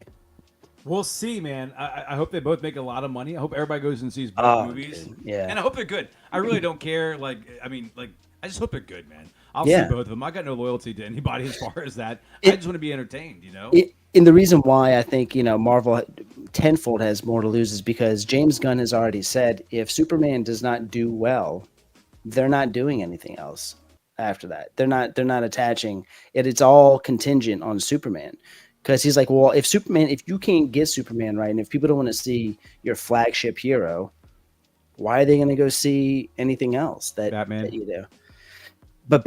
We'll see, man. I hope they both make a lot of money. I hope everybody goes and sees both movies. Dude, yeah. And I hope they're good. I really don't care. I just hope they're good, man. I'll Yeah. see both of them. I got no loyalty to anybody as far as that. It- I just want to be entertained, And the reason why I think, Marvel tenfold has more to lose is because James Gunn has already said if Superman does not do well, they're not doing anything else after that. They're not attaching it. It's all contingent on Superman. because he's like, well, if you can't get Superman right, and if people don't want to see your flagship hero, why are they going to go see anything else that Batman? that you do? But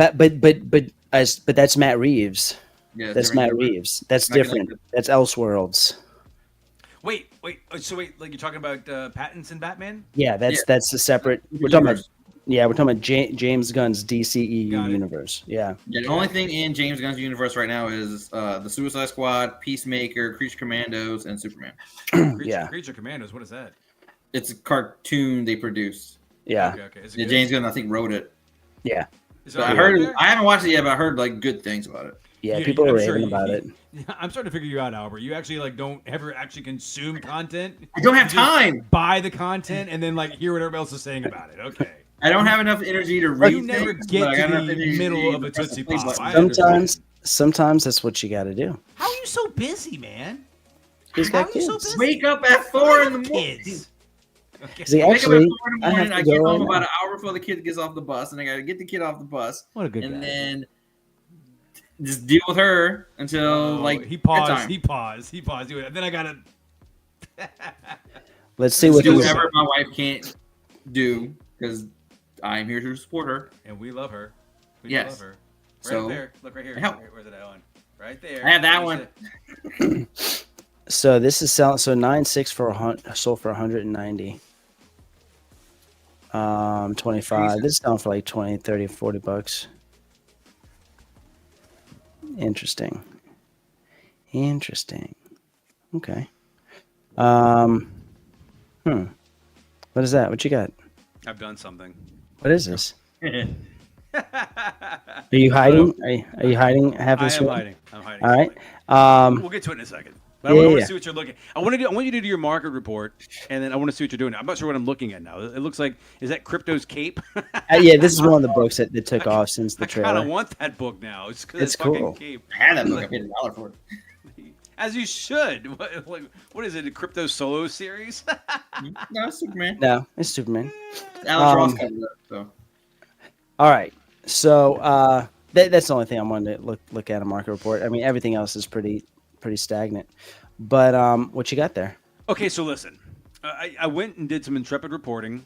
that's Matt Reeves. Yeah, That's Matt Reeves. That's different. That's Elseworlds. Wait. So like you're talking about Pattinson Batman? Yeah, that's a separate. We're talking about James Gunn's DCEU universe. Yeah. The only thing in James Gunn's universe right now is the Suicide Squad, Peacemaker, Creature Commandos, and Superman. Creature Commandos. What is that? It's a cartoon they produced. Yeah. Okay. Yeah, James Gunn, I think, wrote it. Yeah. So I haven't watched it yet, but I heard like good things about it. Yeah, people are raving about it. I'm starting to figure you out, Albert. You actually like don't ever actually consume content. I don't have time. Buy the content and then like hear what everybody else is saying about it. Okay. I don't have enough energy to read. You never get to the middle of a Tootsie Pop. Sometimes that's what you got to do. How are you so busy, man? He's got kids. Wake up at 4 in the morning. Okay. See, I actually, get home about an hour before the kid gets off the bus, and I gotta get the kid off the bus. What a good guy. And then just deal with her until he paused. He paused. And then I gotta. Let's see what do whatever my wife can't do because I'm here to support her, and we love her. We yes. love her. Right there. Look right here. Help. Where's that one? Right there. I have that one. So this is selling. So 9.6 sold for 190. 25. This is selling for like 20, 30, 40 bucks. Interesting. Okay. What is that? What you got? I've done something. What is this? Are you hiding? Are you hiding half of the I'm hiding. All right. We'll get to it in a second. But I want to see what you're looking. I want you to do your market report, and then I want to see what you're doing. I'm not sure what I'm looking at now. It looks like, is that Crypto's Cape? Yeah, this is one of the books that took off since the trailer. I kind of want that book now. It's because it's cool. Fucking Cape. I had that book. I paid $1 for it. As you should. What is it? A Crypto solo series? No, it's Superman. No, it's Superman. Alex Ross covered it, so. All right. So that's the only thing I wanted to look at a market report. I mean, everything else is pretty stagnant. But what you got there? Okay, so listen. I went and did some Intrepid reporting.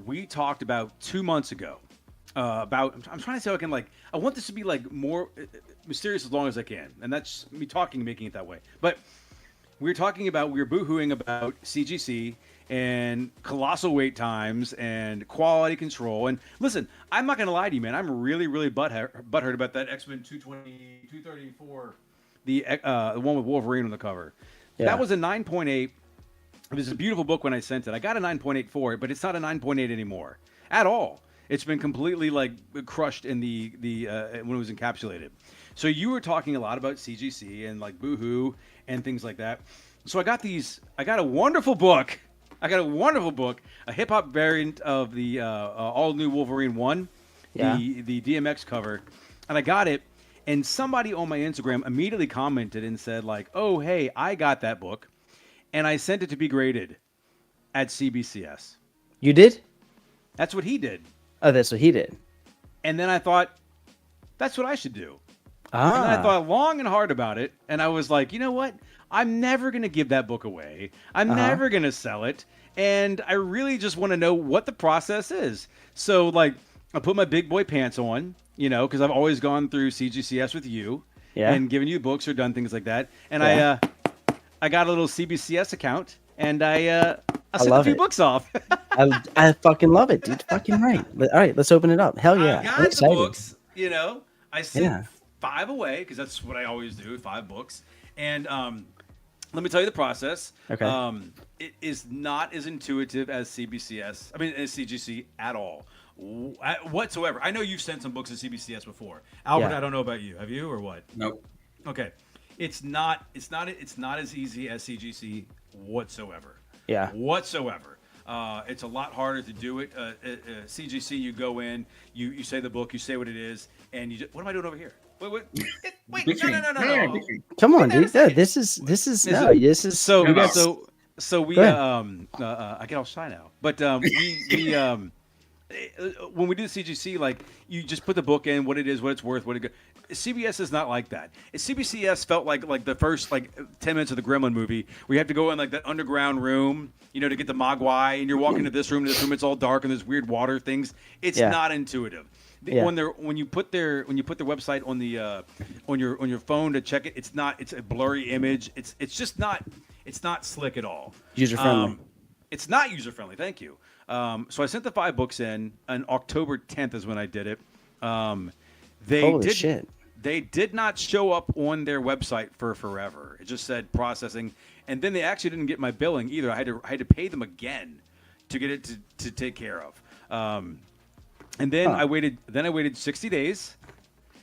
We talked about 2 months ago about. I'm trying to say I want this to be like more mysterious as long as I can, and that's me talking, making it that way. But we were boohooing about CGC and colossal wait times and quality control. And listen, I'm not gonna lie to you, man. I'm really, really butthurt about that X-Men 234, the one with Wolverine on the cover. Yeah. That was a 9.8. It was a beautiful book when I sent it. I got a 9.8 for it, but it's not a 9.8 anymore at all. It's been completely like crushed in the when it was encapsulated. So you were talking a lot about CGC and like Boohoo and things like that. So I got a wonderful book. A hip hop variant of the all new Wolverine 1, the DMX cover, and I got it. And somebody on my Instagram immediately commented and said like, "Oh hey, I got that book," and I sent it to be graded at CBCS. You did? That's what he did. Oh, that's what he did. And then I thought, that's what I should do. Ah. And then I thought long and hard about it, and I was like, you know what? I'm never going to give that book away. I'm never going to sell it. And I really just want to know what the process is. So, like, I put my big boy pants on, because I've always gone through CGCS with you and given you books or done things like that. And I got a little CBCS account, and I sent a few books off. I fucking love it, dude. Fucking right. All right, let's open it up. Hell yeah. I got the books, I sent 5 away because that's what I always do, 5 books. And let me tell you the process. Okay. It is not as intuitive as CBCS. I mean, as CGC at all, whatsoever. I know you've sent some books to CBCS before, Albert. I don't know about you. Have you or what? Nope. Okay. It's not as easy as CGC whatsoever. Yeah. Whatsoever. It's a lot harder to do it. CGC, you go in, you say the book, you say what it is, and you. What am I doing over here? Wait! No. Come on, dude. Yeah, this is so. We I get all shy now, but we when we do the CGC, like you just put the book in, what it is, what it's worth, what it. CBS is not like that. CBCS felt like the first 10 minutes of the Gremlin movie, where you have to go in like that underground room, to get the Mogwai, and you're walking to this room, it's all dark, and there's weird water things. It's not intuitive. When you put their website on the on your phone to check it, it's a blurry image. It's just not slick at all. User friendly. It's not user friendly. Thank you. So I sent the 5 books in, and October 10th is when I did it. Holy shit. They did not show up on their website for forever. It just said processing, and then they actually didn't get my billing either. I had to pay them again to get it to take care of. And then I waited 60 days,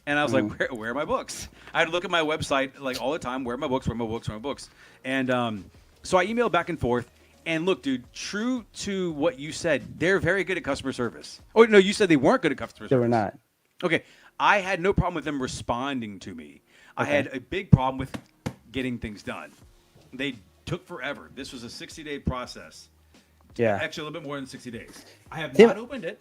and I was like, where are my books? I had to look at my website like all the time. Where are my books? Where are my books? Where are my books? And so I emailed back and forth. And look, dude, true to what you said, they're very good at customer service. Oh, no, you said they weren't good at customer service. They were not. Okay, I had no problem with them responding to me. I had a big problem with getting things done. They took forever. This was a 60-day process. Yeah. Actually, a little bit more than 60 days. I have not opened it.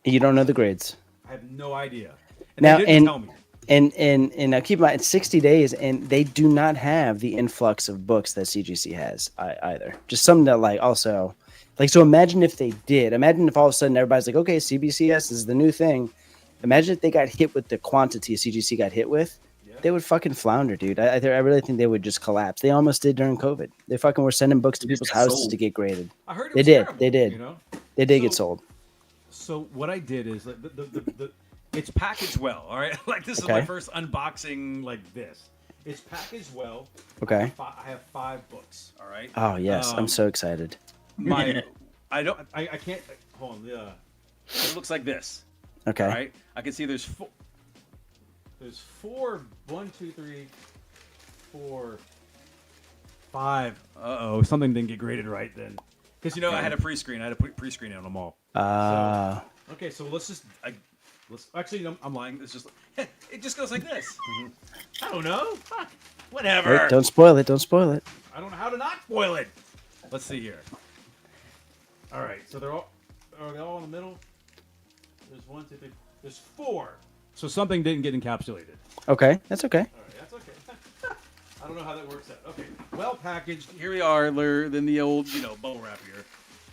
You don't know the grades. I have no idea. And Now, they didn't tell me. And now keep in mind, it's 60 days, and they do not have the influx of books that CGC has either. Just something that also, so imagine if they did. Imagine if all of a sudden everybody's like, okay, CBCS is the new thing. Imagine if they got hit with the quantity CGC got hit with. Yeah. They would fucking flounder, dude. I really think they would just collapse. They almost did during COVID. They fucking were sending books to people's houses to get graded. I heard it they was did. terrible, They did. They did get sold. So what I did is it's packaged well, all right? This is my first unboxing like this. It's packaged well. Okay. I have 5 books, all right? Oh, yes. I'm so excited. I can't, hold on. It looks like this. Okay. All right? I can see there's 4. There's 4, 1, 2, 3, 4, 5. Uh-oh, something didn't get graded right then. Because, I had a pre-screen. I had to put pre-screen on them all. Okay, so let's actually, no, I'm lying. It's just, it just goes like this. I don't know. Fuck. Whatever. Wait, don't spoil it. Don't spoil it. I don't know how to not spoil it. Let's see here. All right, so are they all in the middle? There's 1, 2, 3. There's 4. So something didn't get encapsulated. Okay, that's okay. All right, that's okay. I don't know how that works out. Okay, well packaged. Here we are, than the old, bubble wrap here.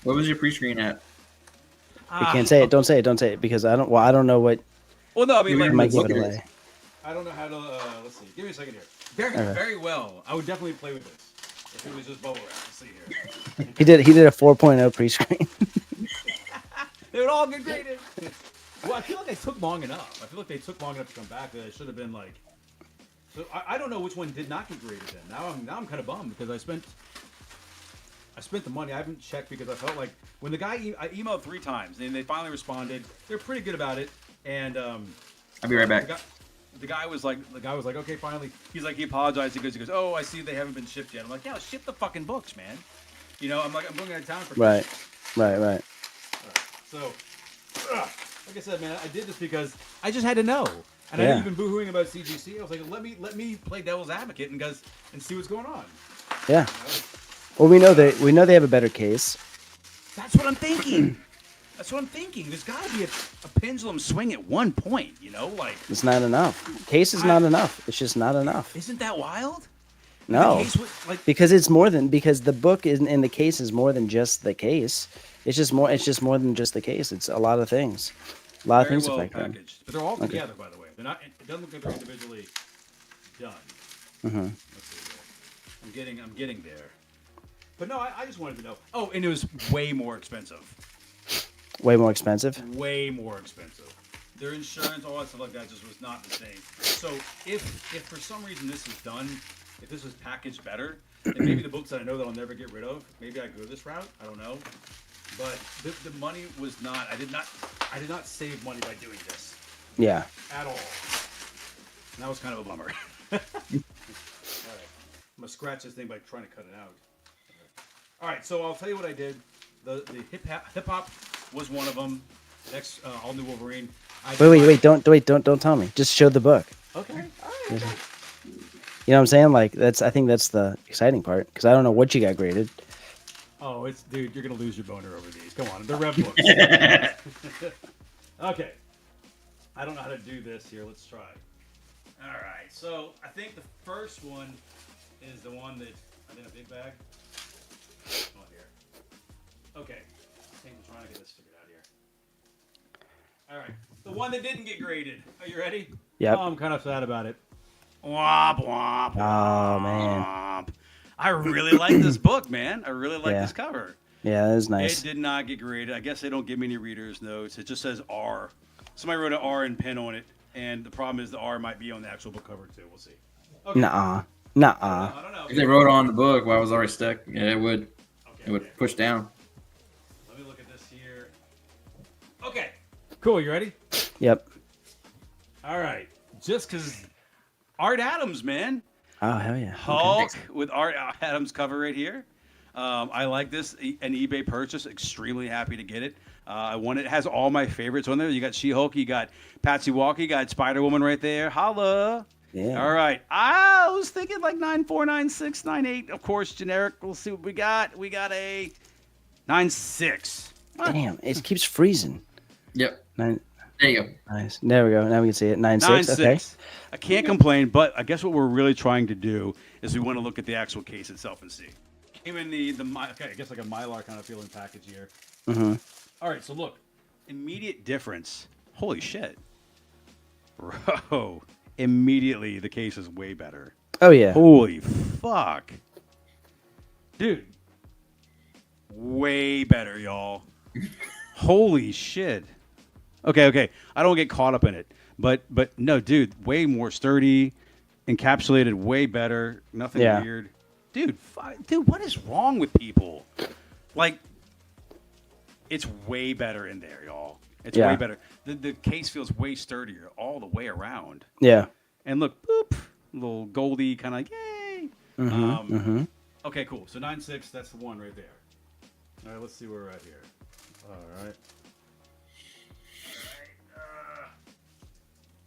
What was your pre-screen at? You can't say it. Don't say it. Don't say it because I don't know what. Well, no, I mean, I might give it away. I don't know how to. Let's see. Give me a second here. Very well. I would definitely play with this if it was just bubble wrap. Let's see here. He did a 4.0 pre-screen. They would all get graded. Well, I feel like they took long enough. I feel like they took long enough to come back that it should have been like. So I don't know which one did not get graded then. Now I'm kind of bummed because I spent the money. I haven't checked because I felt like when the guy I emailed 3 times and they finally responded. They're pretty good about it. And I'll be right back. The guy was like, okay, finally. He's like, he apologized. He goes, oh, I see they haven't been shipped yet. I'm like, yeah, ship the fucking books, man. I'm like, I'm going out of town for. Right. So, like I said, man, I did this because I just had to know. And I hadn't even boohooing about CGC. I was like, let me play devil's advocate and see what's going on. Yeah. Well, we know they have a better case. That's what I'm thinking. There's got to be a pendulum swing at one point, It's not enough. Case is not enough. It's just not enough. Isn't that wild? No. Because the book in the case is more than just the case. It's just more than just the case. It's a lot of things. A lot of things affect them. Packaged. But they're all together, by the way. They're not. It doesn't look like they're individually done. Mm-hmm. Let's see here. I'm getting there. But no, I just wanted to know. Oh, and it was way more expensive. Way more expensive? Way more expensive. Their insurance, all that stuff like that just was not the same. So if for some reason this is done, if this was packaged better, and maybe the books that I know that I'll never get rid of, maybe I go this route. I don't know. But the money was not. I did not save money by doing this. Yeah. At all. And that was kind of a bummer. All right. I'm gonna scratch this thing by trying to cut it out. All right. So I'll tell you what I did. The hip hop was one of them. Next, all new Wolverine. Wait! Don't tell me. Just show the book. Okay. All right. You know what I'm saying? I think that's the exciting part because I don't know what you got graded. Oh, dude, you're gonna lose your boner over these. Come on, they're Rev books. Okay. I don't know how to do this here. Let's try. All right. So I think the first one is the one that I think a big bag. Come on here. Okay. I think I'm trying to get this figured out here. All right. The one that didn't get graded. Are you ready? Yep. Oh, I'm kind of sad about it. Womp womp. Oh, man. Womp. I really like this book, man. I really like this cover. Yeah, that is nice. It did not get graded. I guess they don't give me any reader's notes. It just says R. Somebody wrote an R and pen on it, and the problem is the R might be on the actual book cover too. We'll see. Okay. Nuh-uh. I don't know. If they wrote on the book while it was already stuck, yeah, it would. Okay, It would push down. Let me look at this here. Okay. Cool. You ready? Yep. All right. Just because Art Adams, man. Oh, hell yeah. Hulk with Art Adams cover right here. I like this. An eBay purchase. Extremely happy to get it. I want it. It has all my favorites on there. You got She-Hulk. You got Patsy Walker. You got Spider-Woman right there. Holla. Yeah. All right. I was thinking like 9.4, 9.6, 9.8. Of course, generic. We'll see what we got. We got a 9.6. Damn, it keeps freezing. Yep. Nine. There you go. Nice. There we go. Now we can see it. 9.6. Okay. I can't complain, but I guess what we're really trying to do is we want to look at the actual case itself and see. Came in okay, I guess like a Mylar kind of feeling package here. Mm-hmm. All right, so look, immediate difference. Holy shit, bro! Immediately, the case is way better. Oh yeah. Holy fuck, dude! Way better, y'all. Holy shit. Okay. I don't get caught up in it, but no, dude, way more sturdy, encapsulated, way better. Nothing weird, dude. Dude, what is wrong with people? Like, it's way better in there, y'all. It's way better. The case feels way sturdier all the way around. Yeah. And look, boop, little Goldie kind of like, yay. Okay, cool. So 9.6, that's the one right there. All right, let's see where we're at here. All right.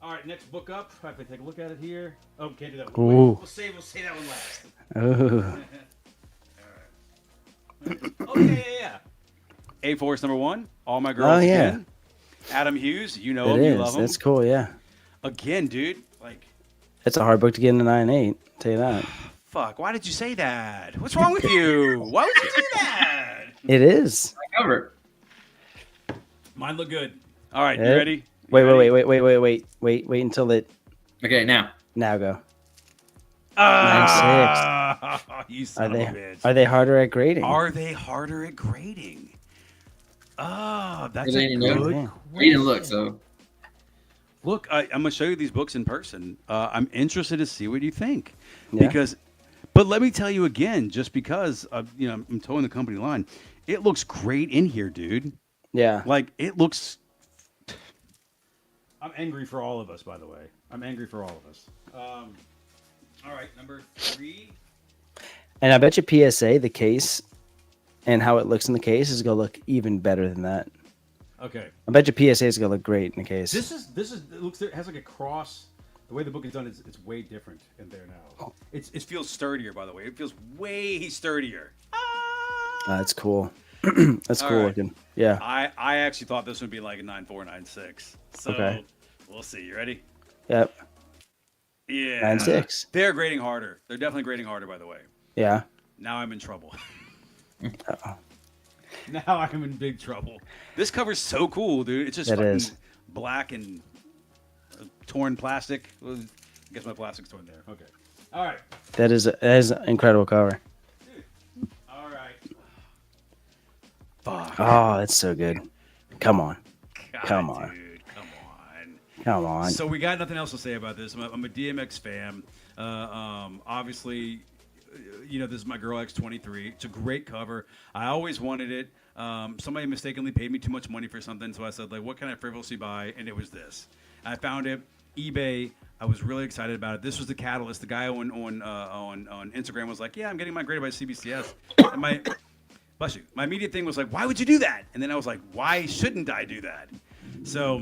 All right, next book up. I have to take a look at it here. Oh, can't do that one. Ooh. Wait, we'll say that one last. Ooh. Oh, yeah. A-Force #1. All My Girls Oh, yeah. Again. Adam Hughes, you know It him, you is. love him. That's cool. Yeah. Again, dude, like, It's a hard book to get into 9.8. Tell you that. fuck, why did you say that? What's wrong with you? Why would you do that? It is. I cover it. Mine look good. All right, you Yeah. ready? Wait until it. Okay, now. Now go. You Are son they of a bitch. are they harder at grading? Are they harder at grading? Oh, that's Are they a any good good? Yeah. You didn't look, so. Look, I'm going to show you these books in person. I'm interested to see what you think. Yeah. But let me tell you again, just because I'm towing the company line, it looks great in here, dude. Yeah. Like, it looks. I'm angry for all of us, by the way. I'm angry for all of us. All right, number 3. And I bet you PSA, the case, and how it looks in the case is gonna look even better than that. Okay. I bet you PSA is gonna look great in the case. This is it looks it has like a cross. The way the book is done is it's way different in there now. It feels sturdier, by the way. It feels way sturdier. That's cool. That's All cool right. looking. Yeah. I actually thought this would be like a 9.4, 9.6. So Okay. we'll see. You ready? Yep. Yeah. 9.6. They're grading harder. They're definitely grading harder, by the way. Yeah. Now I'm in trouble. Uh-oh. Now I'm in big trouble. This cover's so cool, dude. It's just It fucking is. black and torn plastic. Well, I guess my plastic's torn there. Okay. All right. That is an incredible cover. All right. Fuck. Oh, that's so good. Come on. God, Come on. dude. Come on. Come on. So we got nothing else to say about this. I'm a DMX fan. Obviously, this is my Girl X23. It's a great cover. I always wanted it. Somebody mistakenly paid me too much money for something, so I said, like, what can I frivolously buy? And it was this. I found it. eBay. I was really excited about it. This was the catalyst. The guy on Instagram was like, "Yeah, I'm getting mine graded by CBCS." And bless you. My immediate thing was like, "Why would you do that?" And then I was like, "Why shouldn't I do that?" So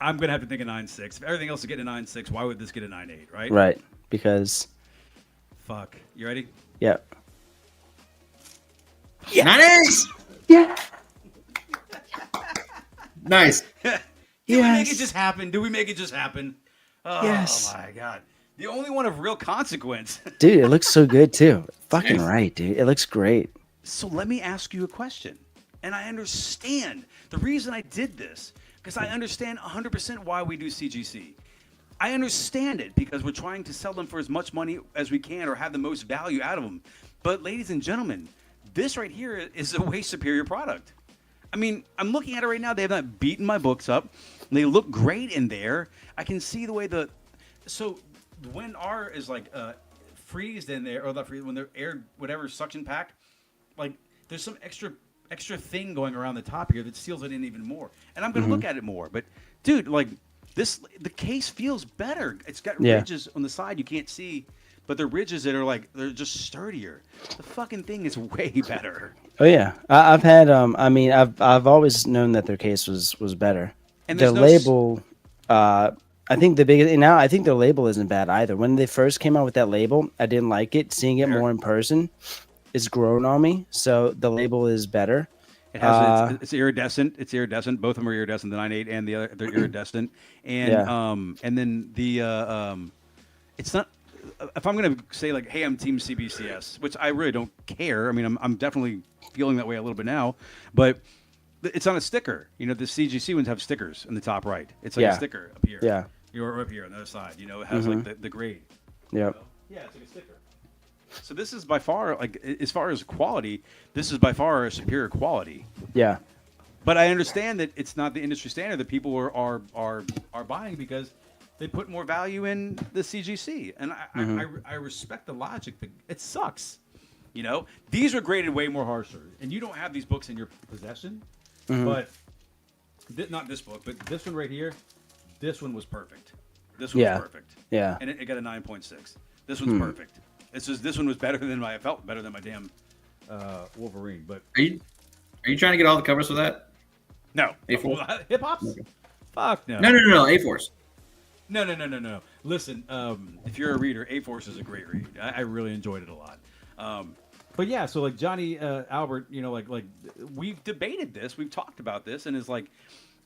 I'm gonna have to think a 9.6. If everything else is getting a 9.6, why would this get a 9.8? Right? Right. Because. Fuck. You ready? Yep. Yeah. Nice! Yeah. Nice. Did we make it just happen? Do we make it just happen? Oh Yes. my god. The only one of real consequence. Dude, it looks so good too. Fucking right, dude. It looks great. So let me ask you a question. And I understand the reason I did this, because I understand 100% why we do CGC. I understand it because we're trying to sell them for as much money as we can or have the most value out of them. But ladies and gentlemen, this right here is a way superior product. I mean, I'm looking at it right now. They have not beaten my books up. They look great in there. I can see the way so when R is like freezed in there, or not freezed, when they're air, whatever, suction packed, like there's some extra thing going around the top here that seals it in even more. And I'm going to look at it more. But dude, like the case feels better. It's got ridges on the side you can't see, but the ridges that are like, they're just sturdier. The fucking thing is way better. Oh yeah, I've had I mean, I've always known that their case was better. And their there's label, I think the biggest now I think their label isn't bad either. When they first came out with that label, I didn't like it. Seeing it more in person, it's grown on me. So the label is better. It has it's iridescent. It's iridescent. Both of them are iridescent. The 9.8 and the other, they're iridescent. And and then the it's not. If I'm gonna say like, hey, I'm Team CBCS, which I really don't care. I mean, I'm definitely feeling that way a little bit now, but it's on a sticker. You know, the CGC ones have stickers in the top right. It's like a sticker up here. Yeah. You're up here on the other side. You know, it has like the grade. Yep. Yeah, it's like a sticker. So this is by far, like, as far as quality, this is by far a superior quality. Yeah. But I understand that it's not the industry standard that people are buying because they put more value in the CGC, and I respect the logic, but it sucks. You know, these are graded way more harsher, and you don't have these books in your possession. But not this book, but this one right here. This one was perfect. This one was perfect. Yeah. And it got a 9.6. This one's perfect. This one was better than I felt better than my damn Wolverine. But Are you trying to get all the covers for that? no, A4? hip hops. Fuck no. No. A-Force. No. Listen, if you're a reader, A-Force is a great read. I really enjoyed it a lot. But yeah, so like Johnny Albert, you know, like we've debated this, we've talked about this, and it's like,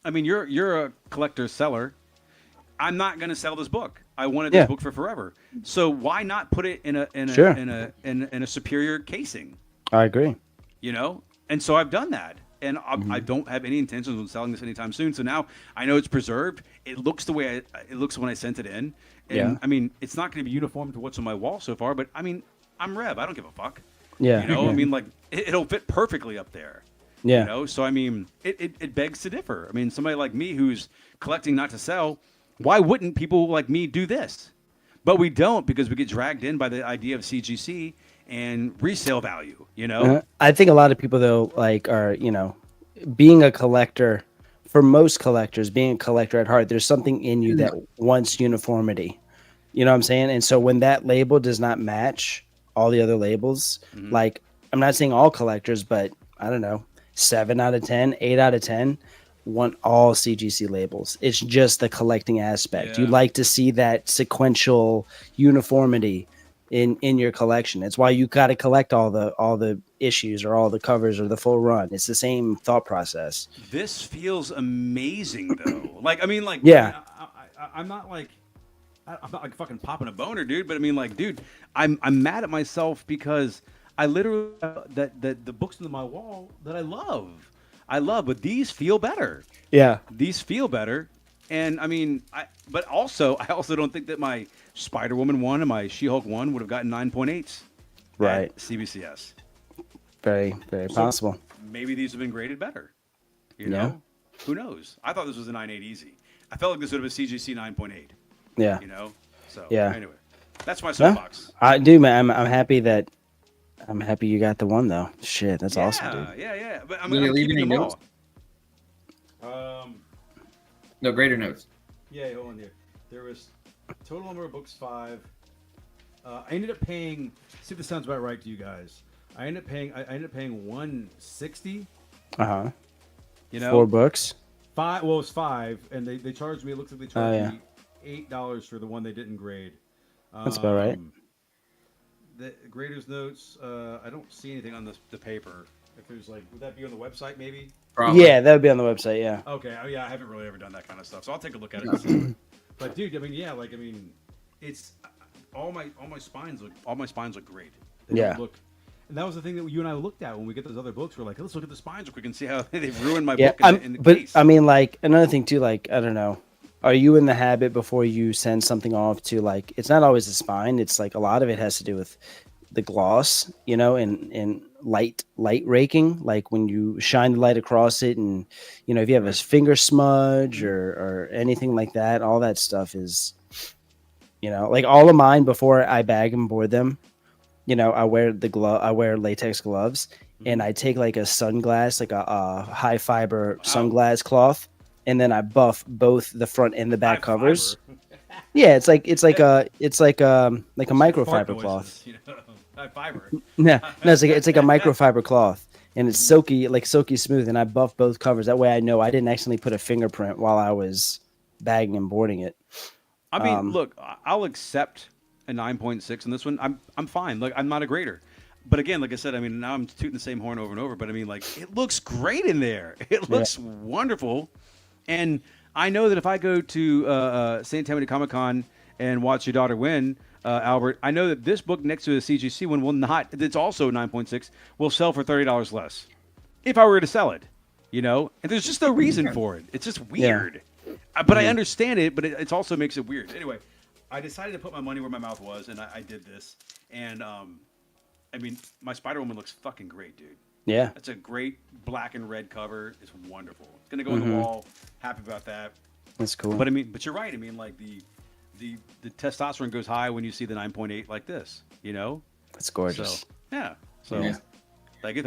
I mean, you're a collector seller. I'm not going to sell this book. I wanted this book for forever. So why not put it in a superior casing? I agree. You know, and so I've done that. And I don't have any intentions of selling this anytime soon. So now I know it's preserved. It looks the way it looks when I sent it in. And I mean, it's not going to be uniform to what's on my wall so far. But I mean, I'm Rev. I don't give a fuck. Yeah. You know, I mean, like it'll fit perfectly up there. Yeah. You know, so I mean, it begs to differ. I mean, somebody like me who's collecting not to sell, why wouldn't people like me do this? But we don't, because we get dragged in by the idea of CGC and resale value, you know? I think a lot of people though, like, are, you know, being a collector, for most collectors, being a collector at heart, there's something in you that wants uniformity. You know what I'm saying? And so when that label does not match all the other labels, like, I'm not saying all collectors, but I don't know, 7 out of 10, 8 out of 10 want all CGC labels. It's just the collecting aspect. You like to see that sequential uniformity in your collection. It's why you got to collect all the issues or all the covers or the full run. It's the same thought process. This feels amazing though. Like, I mean, like, I'm not like fucking popping a boner, dude. But I mean, like, dude, I'm mad at myself because I literally that the books on my wall that I love, but these feel better. Yeah, these feel better. And I mean, I also don't think that my Spider-Woman 1 and my She-Hulk 1 would have gotten 9.8s. Right. At CBCS. Very, very possible. Maybe these have been graded better. You know? Who knows? I thought this was a 9.8 easy. I felt like this would have been CGC 9.8. Yeah. You know? So anyway. That's my soapbox. I do, man. I'm happy you got the one though. Shit, that's awesome, dude. Yeah. But I'm Will you leave keeping any them notes? all. No, greater notes. Yeah, hold on here. There was total number of books 5. I ended up paying. See if this sounds about right to you guys. I ended up paying $160. You know, 4 books. 5. Well, it was 5, and they charged me. It looks like they charged me $8 for the one they didn't grade. That's about right. The grader's notes. I don't see anything on the paper. If there's like, would that be on the website maybe? Probably. Yeah, that would be on the website. Yeah. Okay. Oh yeah, I haven't really ever done that kind of stuff, so I'll take a look at it. And see. But dude, I mean, yeah, like I mean, it's all my spines look great. They Yeah. don't look, and that was the thing that you and I looked at when we get those other books. We're like, let's look at the spines real quick and see how they've ruined my Yeah, book in the but case. I mean, like another thing too. Like I don't know, are you in the habit before you send something off to like? It's not always the spine. It's like a lot of it has to do with the gloss, you know, and light raking. Like when you shine the light across it, and you know, if you have a finger smudge or anything like that, all that stuff is, you know, like all of mine before I bag and board them. You know, I wear latex gloves, and I take like a sunglass, like a high fiber sunglass cloth, and then I buff both the front and the back High covers. fiber. Yeah, it's like a microfiber Fart cloth. noises, you know? High fiber. No, it's like a microfiber cloth, and it's silky smooth. And I buff both covers. That way, I know I didn't accidentally put a fingerprint while I was bagging and boarding it. I mean, look, I'll accept a 9.6 in this one. I'm fine. Like I'm not a grader. But again, like I said, I mean, now I'm tooting the same horn over and over. But I mean, like, it looks great in there. It looks wonderful. And I know that if I go to St. Tammany Comic-Con and watch your daughter win, Albert, I know that this book next to the CGC one will not, that's also 9.6, will sell for $30 less. If I were to sell it, you know? And there's just no reason for it. It's just weird. But I understand it, but it also makes it weird. Anyway, I decided to put my money where my mouth was, and I did this. And, I mean, my Spider-Woman looks fucking great, dude. Yeah, That's a great black and red cover. It's wonderful. It's gonna go on the wall. Happy about that. that's cool. But I mean, but you're right. I mean, like the testosterone goes high when you see the 9.8 like this. You know. That's gorgeous. So yeah. So Yeah. thank you.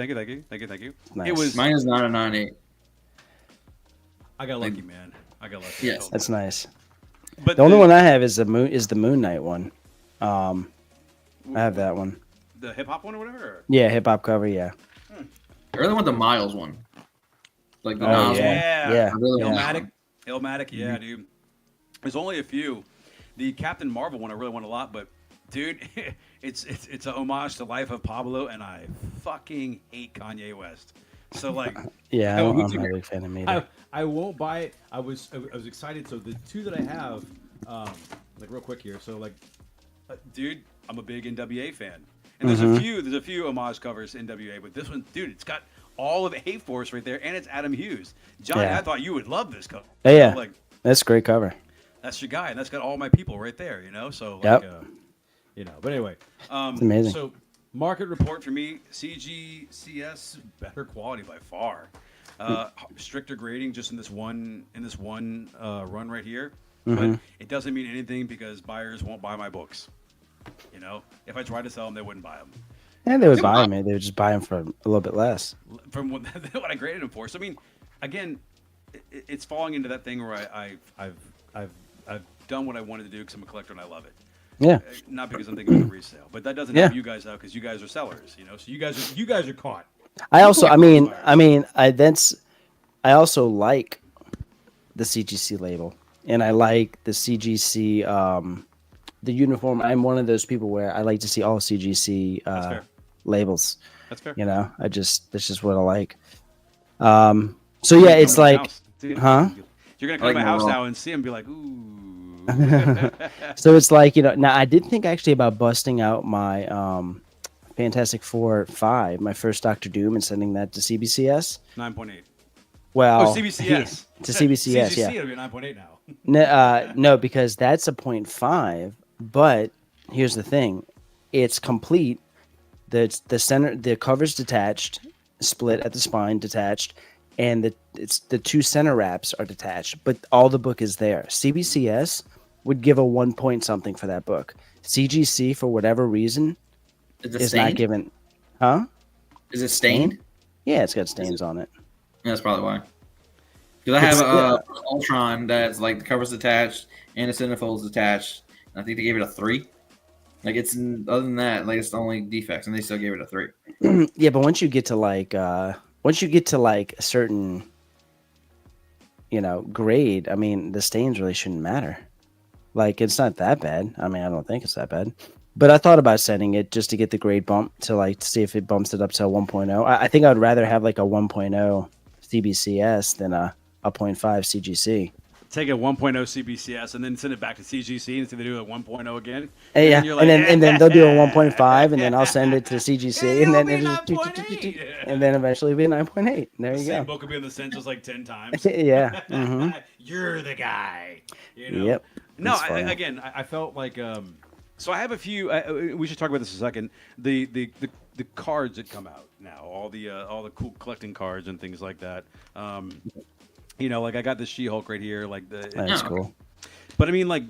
Nice. It was. Mine is not a 9.8. I got lucky, man. I got lucky. Yes. That's nice. But The only one I have is the Moon Knight one. I have that one. the hip hop one or whatever. Or? Yeah, hip hop cover. Yeah. I really want the Miles one. Like the Oh, Nas one. Yeah. I really want that Illmatic. one. Illmatic. Yeah, dude. There's only a few. The Captain Marvel one I really want a lot, but dude, it's a homage to Life of Pablo, and I fucking hate Kanye West. So like, Yeah, I I'm won't- not a big fan of him either. I won't buy it. I was excited. So the two that I have, like real quick here. So like, dude, I'm a big NWA fan, and there's a few homage covers NWA, but this one, dude, it's got all of A-Force right there, and it's Adam Hughes. Johnny, Yeah. I thought you would love this cover. Oh, yeah. Like That's a great cover. that's your guy, and that's got all my people right there. You know, so like, Yep. you know. But anyway, It's amazing. So market report for me, CGCS better quality by far. Stricter grading just in this one run right here, but it doesn't mean anything because buyers won't buy my books. You know, if I tried to sell them, they wouldn't buy them. And they would buy them. They would just buy them for a little bit less. From what I graded them for. So I mean, again, it's falling into that thing where I've done what I wanted to do because I'm a collector and I love it. Yeah. Not because I'm thinking of a resale, but that doesn't help you guys out because you guys are sellers. You know, so you guys are caught. I also, I People are mean, I also like the CGC label, and I like the CGC, the uniform. I'm one of those people where I like to see all CGC fair. labels. That's fair. You know, that's just what I like. So yeah, it's like, huh? You're gonna come to my like house Moreau. now and see him, and be like, ooh. So it's like, you know, now I did think actually about busting out my Fantastic Four 5, my first Doctor Doom, and sending that to CBCS. 9.8. Well, Oh, CBCS. to CBCS, CGC, yeah. it'll be 9.8 now. No, because that's a 0.5. But here's the thing: it's complete. The center, the cover's detached, split at the spine, detached, and the two center wraps are detached. But all the book is there. CBCS would give a 1 point something for that book. CGC, for whatever reason, Is it is not stained? given. Huh? Is it stained? Yeah, it's got stains on it. Yeah, that's probably why. Because I have It's- Ultron that's like the cover's attached and the centerfold's attached. And I think they gave it a 3. Like it's other than that, like it's the only defects, and they still gave it a 3. Yeah, but once you get to like a certain, you know, grade, I mean, the stains really shouldn't matter. Like it's not that bad. I mean, I don't think it's that bad. But I thought about sending it just to get the grade bump to like see if it bumps it up to a 1.0. I think I'd rather have like a 1.0 CBCS than a 0.5 CGC. take a 1.0 CBCS and then send it back to CGC and see they do a 1.0 again. Hey, yeah, then you're like, and then they'll do a 1.5, and then I'll send it to CGC, and then it'll it'll be just 9.8. and then eventually it'll be 9.8. There you Same go. book will be in the Essentials like 10 times. Yeah. Mm-hmm. You're the guy. You know? Yep. No, That's funny. I felt like so I have a few. We should talk about this in a second. The cards that come out now, all the cool collecting cards and things like that. You know, like I got the She-Hulk right here, like That's cool. But I mean, like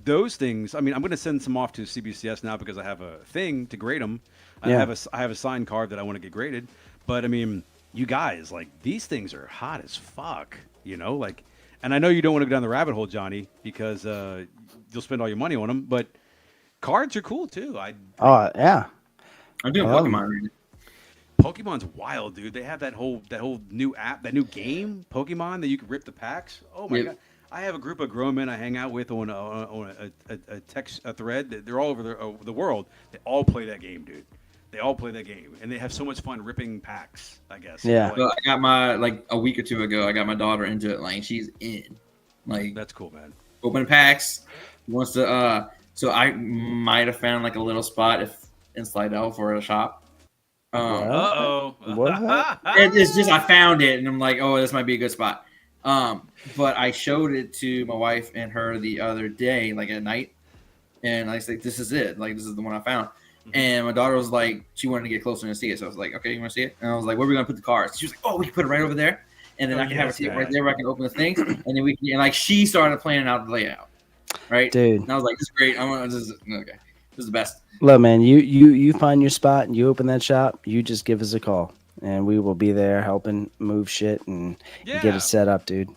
those things. I mean, I'm going to send some off to CBCS now because I have a thing to grade them. I have a signed card that I want to get graded. But I mean, you guys, like these things are hot as fuck. You know, like, and I know you don't want to go down the rabbit hole, Johnny, because you'll spend all your money on them. But cards are cool too. Oh yeah. I'm doing Pokemon reading. Pokemon's wild, dude. They have that whole new app, that new game, Pokemon, that you can rip the packs. Oh my god! I have a group of grown men I hang out with on a text thread. They're all over the world. They all play that game, dude. They all play that game, and they have so much fun ripping packs. I guess. Yeah. Well, I got my like a week or two ago. I got my daughter into it. Like she's in. Like That's cool, man. open packs. Wants to. So I might have found like a little spot in Slidell for a shop. Uh-oh. What? It's just I found it and I'm like, oh, this might be a good spot. But I showed it to my wife and her the other day, like at night, and I was like, this is it. Like this is the one I found. And my daughter was like, she wanted to get closer and see it. So I was like, okay, you want to see it? And I was like, where are we gonna put the cards? She was like, oh, we can put it right over there, and then I can have her see it right there. Where I can open the things, and then we can. And like she started planning out the layout, right, Dude. And I was like, this is great. This is okay. This is the best. Look, man, you find your spot and you open that shop, you just give us a call and we will be there helping move shit and get it set up, dude.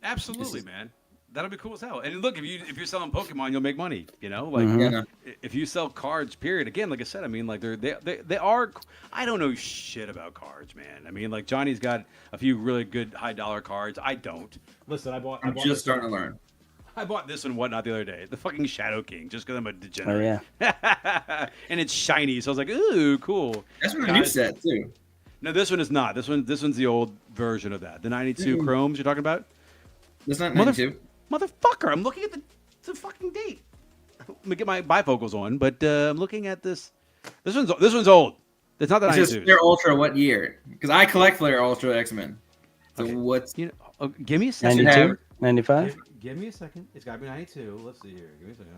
Absolutely, man. That'll be cool as hell. And look, if you're selling Pokemon, you'll make money. You know, like if you sell cards, period. Again, like I said, I mean, like they are. I don't know shit about cards, man. I mean, like Johnny's got a few really good high dollar cards. I don't. Listen, I bought just starting to learn. I bought this and whatnot the other day. The fucking Shadow King, just because I'm a degenerate. Oh, yeah. And it's shiny, so I was like, ooh, cool. That's from the new set, too. No, this one is not. This one's the old version of that. The 92 Chromes you're talking about? That's not 92. Motherfucker, I'm looking at the fucking date. Let me get my bifocals on, but I'm looking at this. This one's old. It's not the 92. It's Flare Ultra what year? Because I collect Flare Ultra X-Men. So what's... give me a second. 92? 95? Give me a second. It's got to be 92. Let's see here. Give me a second.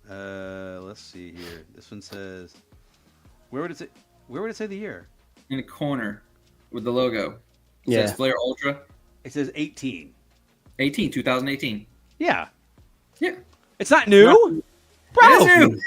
All right. Let's see here. This one says... Where would it say the year? In the corner with the logo. It says Flare Ultra. It says 18. 2018. Yeah. Yeah. It's not new? Bro! It is new.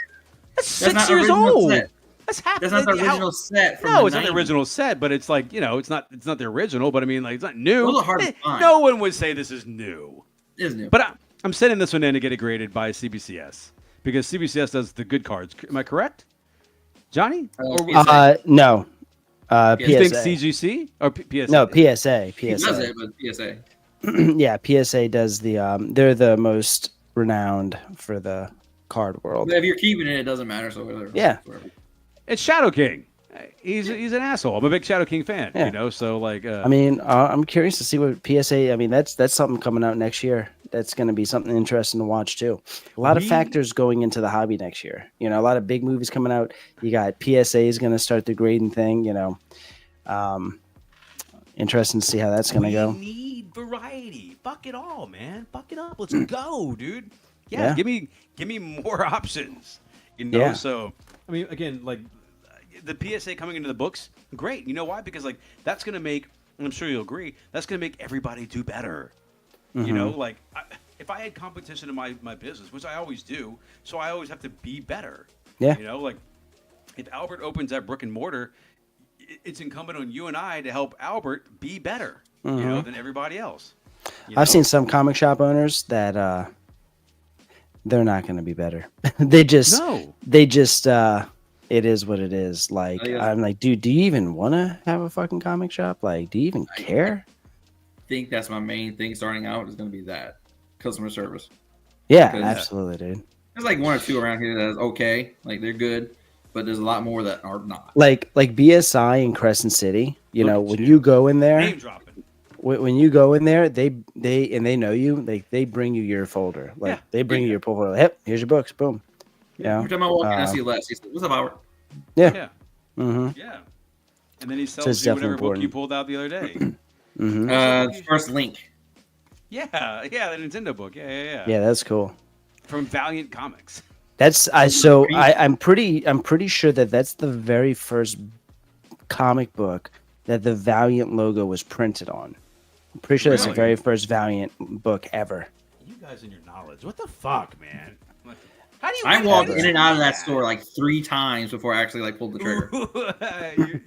That's 6 years old. Set. That's not the original set. From no, the it's 90s. not the original set, but it's like, it's not the original, but I mean, like, it's not new. Those are hard to find. No one would say this is new. It is new. But I'm sending this one in to get it graded by CBCS because CBCS does the good cards. Am I correct, Johnny? No. You PSA. think CGC or PSA? No, PSA. He does it, but PSA. Yeah, PSA does the. They're the most renowned for the card world. But if you're keeping it, it doesn't matter. So whatever. Yeah. It's Shadow King. He's an asshole. I'm a big Shadow King fan. Yeah. So like. I mean, I'm curious to see what PSA. I mean, that's something coming out next year. That's going to be something interesting to watch too. A lot of factors going into the hobby next year. A lot of big movies coming out. You got PSA is going to start the grading thing. Interesting to see how that's going to go. We need variety. Fuck it all, man. Fuck it up. Let's go, dude. Yeah. Give me more options. Yeah. So I mean, again, like the PSA coming into the books, great. You know why? Because like that's going to make, and I'm sure you'll agree, that's going to make everybody do better. Mm-hmm. Like if I had competition in my business, which I always do, so I always have to be better. Yeah. Like if Albert opens that brick and mortar, it's incumbent on you and I to help Albert be better, than everybody else. I've seen some comic shop owners that they're not going to be better. They just it is what it is. Like, I'm like, dude, do you even want to have a fucking comic shop? Like, do you even care? I think that's my main thing starting out is going to be that customer service. Yeah, absolutely, dude. There's like one or two around here that is okay. Like they're good, but there's a lot more that are not. Like BSI in Crescent City, when you go in there. Name dropping. when you go in there, they know you. They bring you your folder. Like they bring you your folder. Yep, here's your books. Boom. Yeah. Every time I walk in, I see Les. He said, "What's up, Howard?" Yeah. Yeah. Mm-hmm. Yeah. And then he it's sells you whatever definitely book you important. pulled out the other day. First Link. Yeah, the Nintendo book. Yeah. Yeah, that's cool. From Valiant Comics. I'm pretty sure that's the very first comic book that the Valiant logo was printed on. I'm pretty sure that's the Really? very first Valiant book ever. You guys and your knowledge. What the fuck, man? How do you? I walked in and out of that store like 3 times before I actually like pulled the trigger.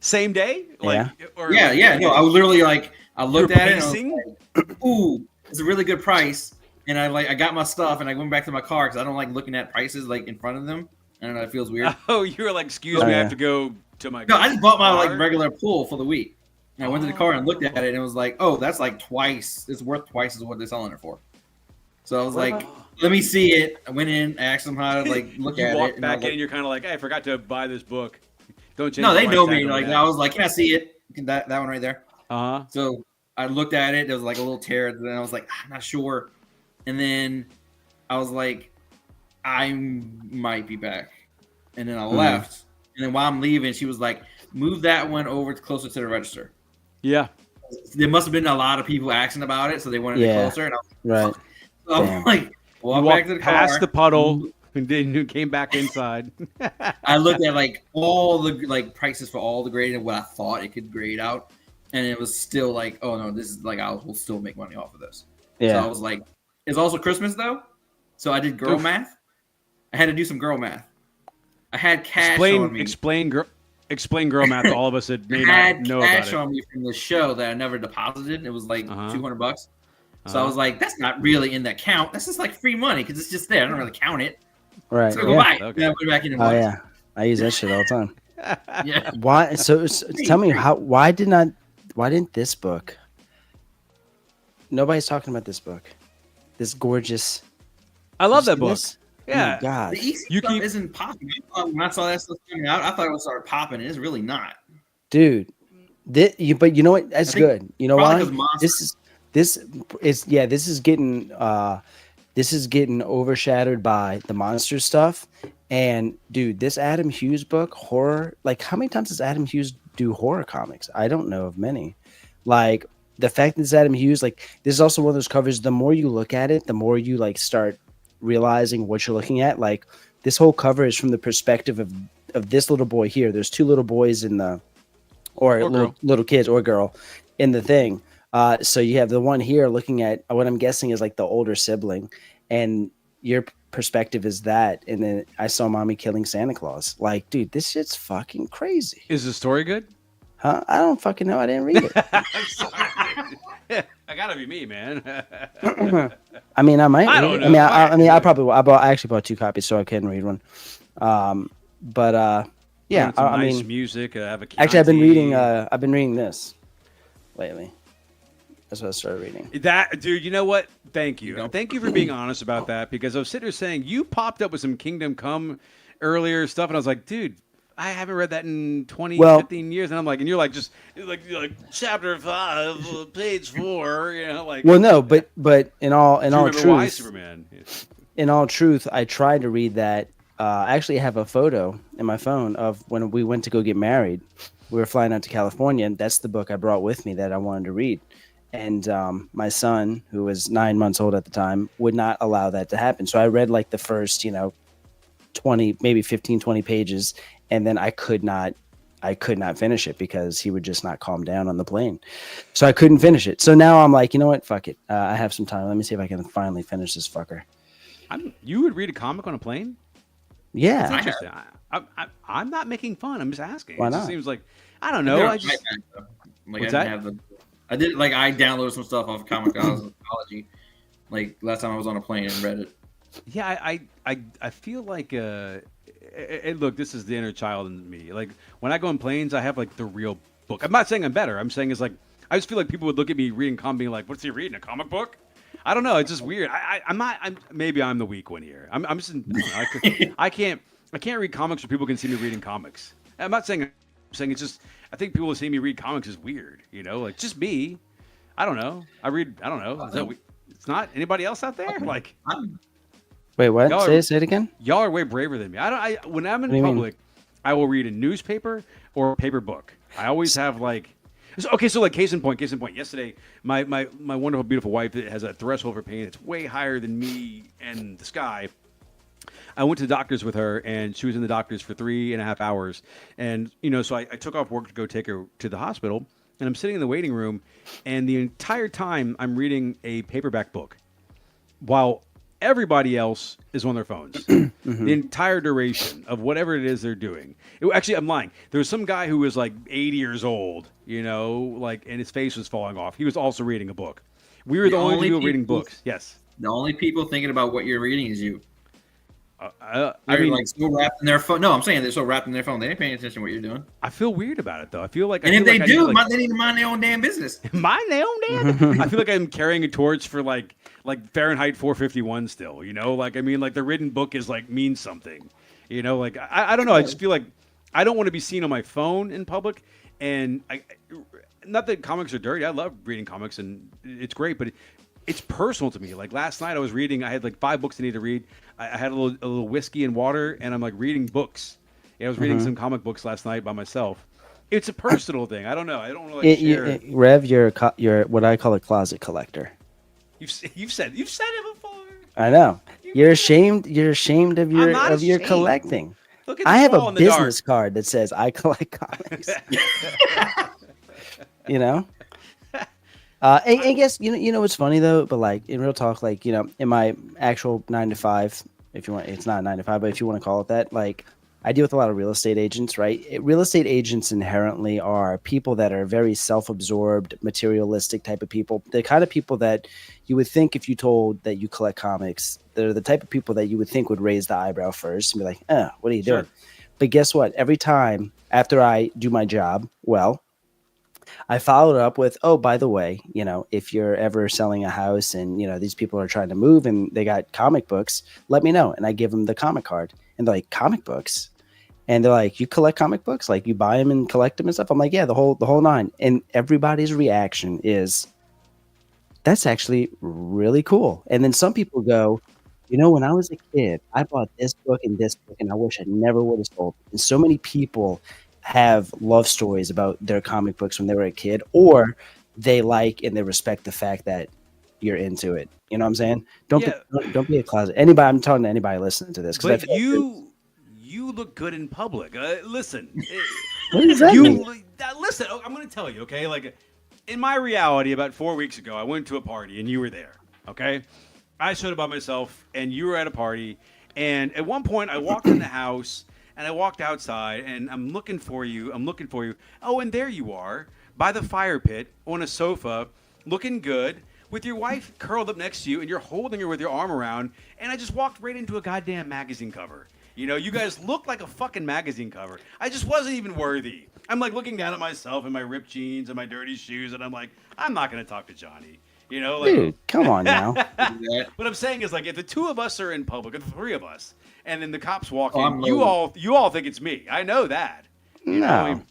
Same day? Like, No, I was literally like, I looked You're at it pacing? and I was like, ooh, it's a really good price. And I got my stuff and I went back to my car because I don't like looking at prices like in front of them. I don't know, it feels weird. Oh, you were like, excuse me, I have to go to my. No, I just bought my like car? regular pool for the week. And I went to the car and looked at it and it was like, oh, that's like twice. It's worth twice as what they're selling it for. So I was like, let me see it. I went in, asked them how to like look You at walk it. back And in, and you're kind of like, hey, I forgot to buy this book. Don't change. no, the they price know tag me. on Like that. I was like, can I see it? That one right there. Uh huh. So I looked at it. There was like a little tear. And then I was like, I'm not sure. And then I was like, I might be back. And then I left. And then while I'm leaving, she was like, move that one over to closer to the register. Yeah. There must have been a lot of people asking about it, so they wanted it closer. And I was Right. so I'm like, walk You back walked to the past car. the puddle, and then you came back inside. I looked at like all the like prices for all the grade and what I thought it could grade out, and it was still like, oh no, this is like I will still make money off of this. Yeah. So I was like, it's also Christmas though, so I did girl Oof. math. I had to do some girl math. I had cash on me. Explain girl math to all of us that may I had not know about cash it. on me from the show that I never deposited. It was like $200. So I Uh-huh. was like, that's not really in that count. That's just like free money because it's just there. I don't really count it. Right. So go Yeah. buy it. Okay. Then I put it back in the Oh box. yeah. I use that shit all the time. Yeah. Why? So tell me why didn't this book? Nobody's talking about this book. This gorgeous. I love You that see book. this? Oh my Yeah. God. The easy You stuff keep- isn't popping. When I saw that stuff coming out, I thought it would start popping. It's really not. Dude. But you know what? That's I think good. You know probably why? 'cause Monster- This is getting overshadowed by the monster stuff. And dude, this Adam Hughes book, horror, like how many times does Adam Hughes do horror comics? I don't know of many. Like the fact that it's Adam Hughes, like this is also one of those covers, the more you look at it, the more you like start realizing what you're looking at. Like this whole cover is from the perspective of this little boy here. There's 2 little boys in the or little kids or girl in the thing. So you have the one here looking at what I'm guessing is like the older sibling, and your perspective is that. And then I saw mommy killing Santa Claus. Like, dude, this shit's fucking crazy. Is the story good? Huh? I don't fucking know. I didn't read it. I'm sorry. I gotta be me, man. I mean, I might. I read don't it. I know. I probably will. I actually bought 2 copies so I can read one. Yeah. Some I nice mean, music. I have a actually, Chianti. I've been reading this lately. That's what I started reading. That dude, you know what? Thank you. go. Thank you for being honest about that, because I was sitting there saying you popped up with some Kingdom Come earlier stuff, and I was like, dude, I haven't read that in 20, Well- 15 years, and I'm like, and you're like like chapter 5, page 4, you know, like. Well, no, but in all do you remember why truth, Superman? Yeah. in all truth, I tried to read that. I actually have a photo in my phone of when we went to go get married. We were flying out to California, and that's the book I brought with me that I wanted to read. And my son, who was 9 months old at the time, would not allow that to happen. So I read like the first, 20, maybe 15, 20 pages, and then I could not finish it because he would just not calm down on the plane. So I couldn't finish it. So now I'm like, you know what? Fuck it. I have some time. Let me see if I can finally finish this fucker. You would read a comic on a plane? Yeah. That's interesting. I'm not making fun. I'm just asking. Why It just not? seems like I don't know. They're I on just iPad, though. Like, What's I that? didn't have the. I did like I downloaded some stuff off Comixology. Like last time I was on a plane and read it. Yeah, I feel like look, this is the inner child in me. Like when I go on planes, I have like the real book. I'm not saying I'm better. I'm saying it's like I just feel like people would look at me reading comic, being like, "What's he reading? A comic book?" I don't know. It's just weird. I'm not. Maybe I'm the weak one here. I'm just. I can't read comics where people can see me reading comics. I'm not saying saying it's just I think people seeing me read comics is weird. You know, like just me. I don't know. I don't know. Is that it's not anybody else out there? Like, wait, what? Say it again. Y'all are way braver than me. When I'm in public, I will read a newspaper or a paper book. I always have like. Okay, so like case in point. Yesterday, my wonderful, beautiful wife that has a threshold for pain that's way higher than me and the sky. I went to the doctor's with her, and she was in the doctor's for 3.5 hours. And so I took off work to go take her to the hospital, and I'm sitting in the waiting room, and the entire time I'm reading a paperback book, while everybody else is on their phones. The entire duration of whatever it is they're doing. Actually, I'm lying. There was some guy who was like 80 years old, and his face was falling off. He was also reading a book. We were the only people reading books. Yes. The only people thinking about what you're reading is you. I mean, like so wrapped in their phone. No, I'm saying they're so wrapped in their phone. They ain't paying attention to what you're doing. I feel weird about it, though. I feel like, and if they do, they need to mind their own damn business. Mind their own damn. I feel like I'm carrying a torch for like Fahrenheit 451 still. The written book is means something. I don't know. I just feel like I don't want to be seen on my phone in public, and not that comics are dirty. I love reading comics, and it's great, but it's personal to me. Like last night, I was reading. I had 5 books I need to read. I had a little whiskey and water, and I'm reading books. I was reading some comic books last night by myself. It's a personal thing. I don't know. I don't really share. Rev, you're what I call a closet collector. You've said it before. I know. You're ashamed of your collecting. Look at I have a business card that says I collect comics. I guess what's funny though, but in real talk, in my actual 9 to 5, if you want, it's not 9 to 5, but if you want to call it that, I deal with a lot of real estate agents, right? Real estate agents inherently are people that are very self-absorbed, materialistic type of people. The kind of people that you would think if you told that you collect comics, they're the type of people that you would think would raise the eyebrow first and be like, what are you doing? But guess what? Every time after I do my job, I followed up with, oh, by the way, if you're ever selling a house and, these people are trying to move and they got comic books, let me know. And I give them the comic card. And they're like, comic books? And they're like, you collect comic books? Like you buy them and collect them and stuff? I'm like, yeah, the whole 9. And everybody's reaction is, that's actually really cool. And then some people go, when I was a kid, I bought this book and I wish I never would have sold it. And so many people have love stories about their comic books when they were a kid, or they like and they respect the fact that you're into it. You know what I'm saying? Don't be a closet. Anybody, I'm talking to anybody listening to this. But you look good in public. Listen. What does that mean? Listen, I'm going to tell you, okay? In my reality, about 4 weeks ago, I went to a party and you were there, okay? I showed up by myself and you were at a party. And at one point, I walked in the house and I walked outside and I'm looking for you. Oh, and there you are by the fire pit on a sofa, looking good, with your wife curled up next to you, and you're holding her with your arm around. And I just walked right into a goddamn magazine cover. You guys look like a fucking magazine cover. I just wasn't even worthy. I'm looking down at myself in my ripped jeans and my dirty shoes, and I'm like, I'm not going to talk to Johnny. Dude, come on now. What I'm saying is, if the 2 of us are in public, or the 3 of us, and then the cops walk in, you all think it's me. I know that. No.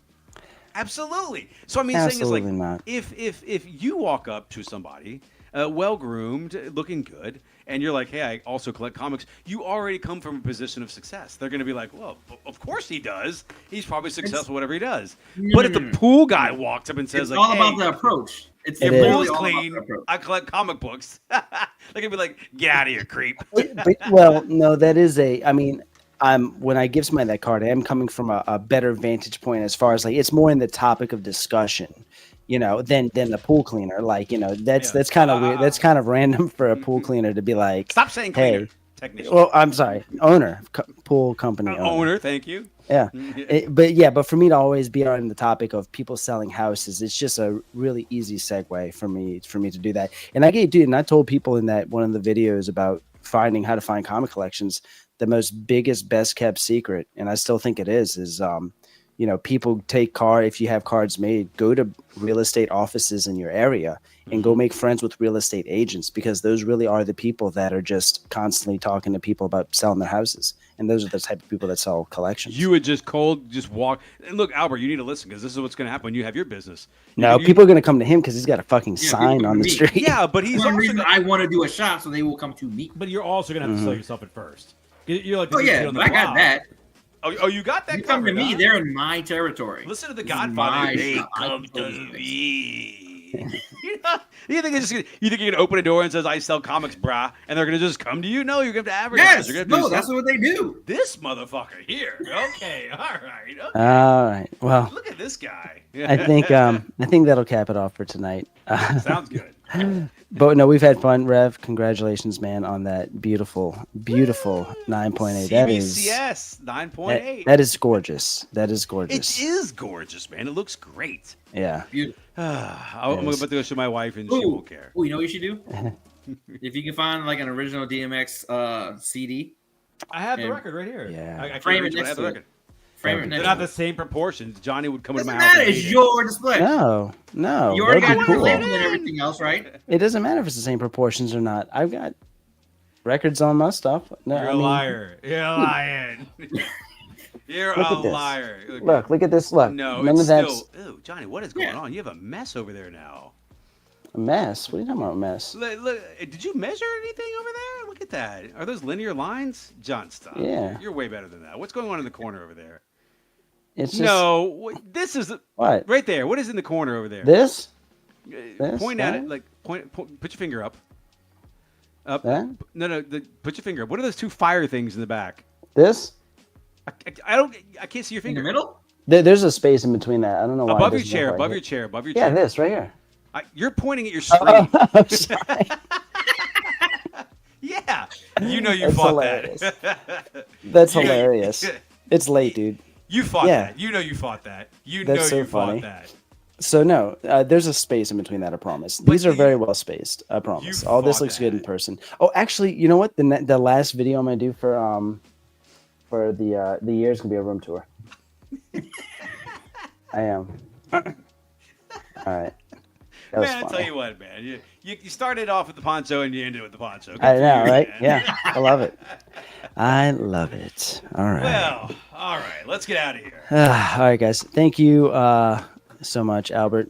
Absolutely. So saying is not. If you walk up to somebody, well groomed, looking good, and you're like, hey, I also collect comics, you already come from a position of success. They're going to be like, well, of course he does. He's probably successful, whatever he does. But if the pool guy walks up and says, it's all about the approach. Your pool is clean. I collect comic books. They're going to be like, get out of here, creep. Well, no, that is when I give somebody that card, I am coming from a better vantage point as far as it's more in the topic of discussion, than the pool cleaner. That's kind of weird. That's kind of random for a pool cleaner to be like, stop saying cleaner. Hey, technician. Well, I'm sorry, owner, pool company owner. Thank you. Yeah, but for me to always be on the topic of people selling houses, it's just a really easy segue for me to do that. And I told people in that one of the videos about finding how to find comic collections, the biggest, best kept secret, and I still think it is people take if you have cards made, go to real estate offices in your area and go make friends with real estate agents, because those really are the people that are just constantly talking to people about selling their houses. And those are the type of people that sell collections. You would just walk. And look, Albert, you need to listen, because this is what's going to happen when you have your business. People are going to come to him because he's got a fucking sign on the street. Yeah, but he's also I want to do a shop, so they will come to me. But you're also going to have to sell yourself at first. You're like, but I got that. Oh, you got that? You come to me, they're in my territory. Listen to the Godfather. They come to me. You think you're gonna open a door and says, "I sell comics, brah," and they're gonna just come to you? No, you're gonna have to advertise. Yes, that's what they do. This motherfucker here. Okay, all right. Okay. All right. Well, look at this guy. I think that'll cap it off for tonight. Sounds good. But no, we've had fun. Rev, congratulations, man, on that beautiful 9.8. That is CBCS 9.8. That is gorgeous. That is gorgeous. It is gorgeous, man. It looks great. Yeah. Beautiful. I'm about to go show my wife, and she won't care. Oh, you know what you should do? If you can find like an original DMX CD. I have the record right here. Yeah. I frame it next to it. Frame it next. They're not the same proportions. Johnny would come into my house. That is your display. No. You already got cool. the label and everything else, right? It doesn't matter if it's the same proportions or not. I've got records on my stuff. No, You're a liar. You're lying. You're a liar. Look at this. Look. No, none it's of that's still. Ew, Johnny, what is going on? You have a mess over there now. a mess. What are you talking about, a mess? Look, did you measure anything over there? Look at that. Are those linear lines? John, stop. Yeah. You're way better than that. What's going on in the corner over there? It's just, this is what right there. What is in the corner over there? This? Point at it. Like point. Put your finger up. Up. That? No. Put your finger up. What are those two fire things in the back? This? I can't see your finger. In the middle? There's a space in between that. I don't know why. Above your chair. Above your chair. Above your chair. Yeah, this right here. You're pointing at your screen. I'm sorry. Yeah. You know you That's fought hilarious. that. That's hilarious. It's late, dude. You fought that. You know you fought that. That's so funny. Fought that. So no, there's a space in between that. I promise. These are very well spaced. I promise. All this looks good in person. Oh, actually, you know what? The last video I'm gonna do for the year is gonna be a room tour. I am. All right. Man, I tell you what, man. You started off with the poncho and you ended with the poncho. Good I know, you, right? Man. Yeah, I love it. I love it. All right. Well, all right. Let's get out of here. All right, guys. Thank you so much, Albert.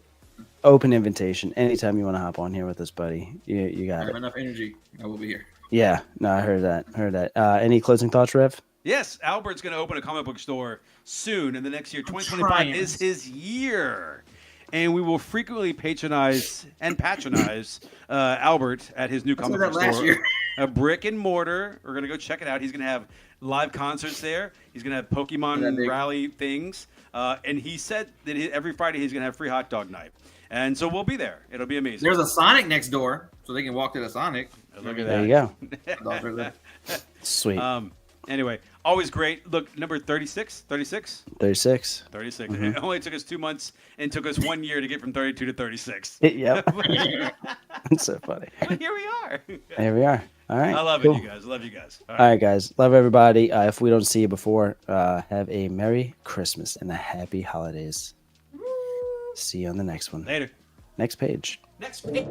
Open invitation. Anytime you want to hop on here with us, buddy. You got I it. have enough energy. I will be here. Yeah. No, I heard that. Any closing thoughts, Rev? Yes, Albert's going to open a comic book store soon, and the next year, 2025, is his year. And we will frequently patronize Albert at his new comic book store. A brick and mortar. We're going to go check it out. He's going to have live concerts there. He's going to have Pokemon rally things. And he said that every Friday he's going to have free hot dog night. And so we'll be there. It'll be amazing. There's a Sonic next door, so they can walk to the Sonic. Look at that. There you go. Sweet. Anyway, always great. Look, number 36? 36? 36. 36. Mm-hmm. It only took us 2 months and took us 1 year to get from 32 to 36. Yep. That's so funny. But here we are. Here we are. All right. I love it, you guys. Love you guys. All right, guys. Love everybody. If we don't see you before, have a Merry Christmas and a Happy Holidays. See you on the next one. Later. Next page. Next page.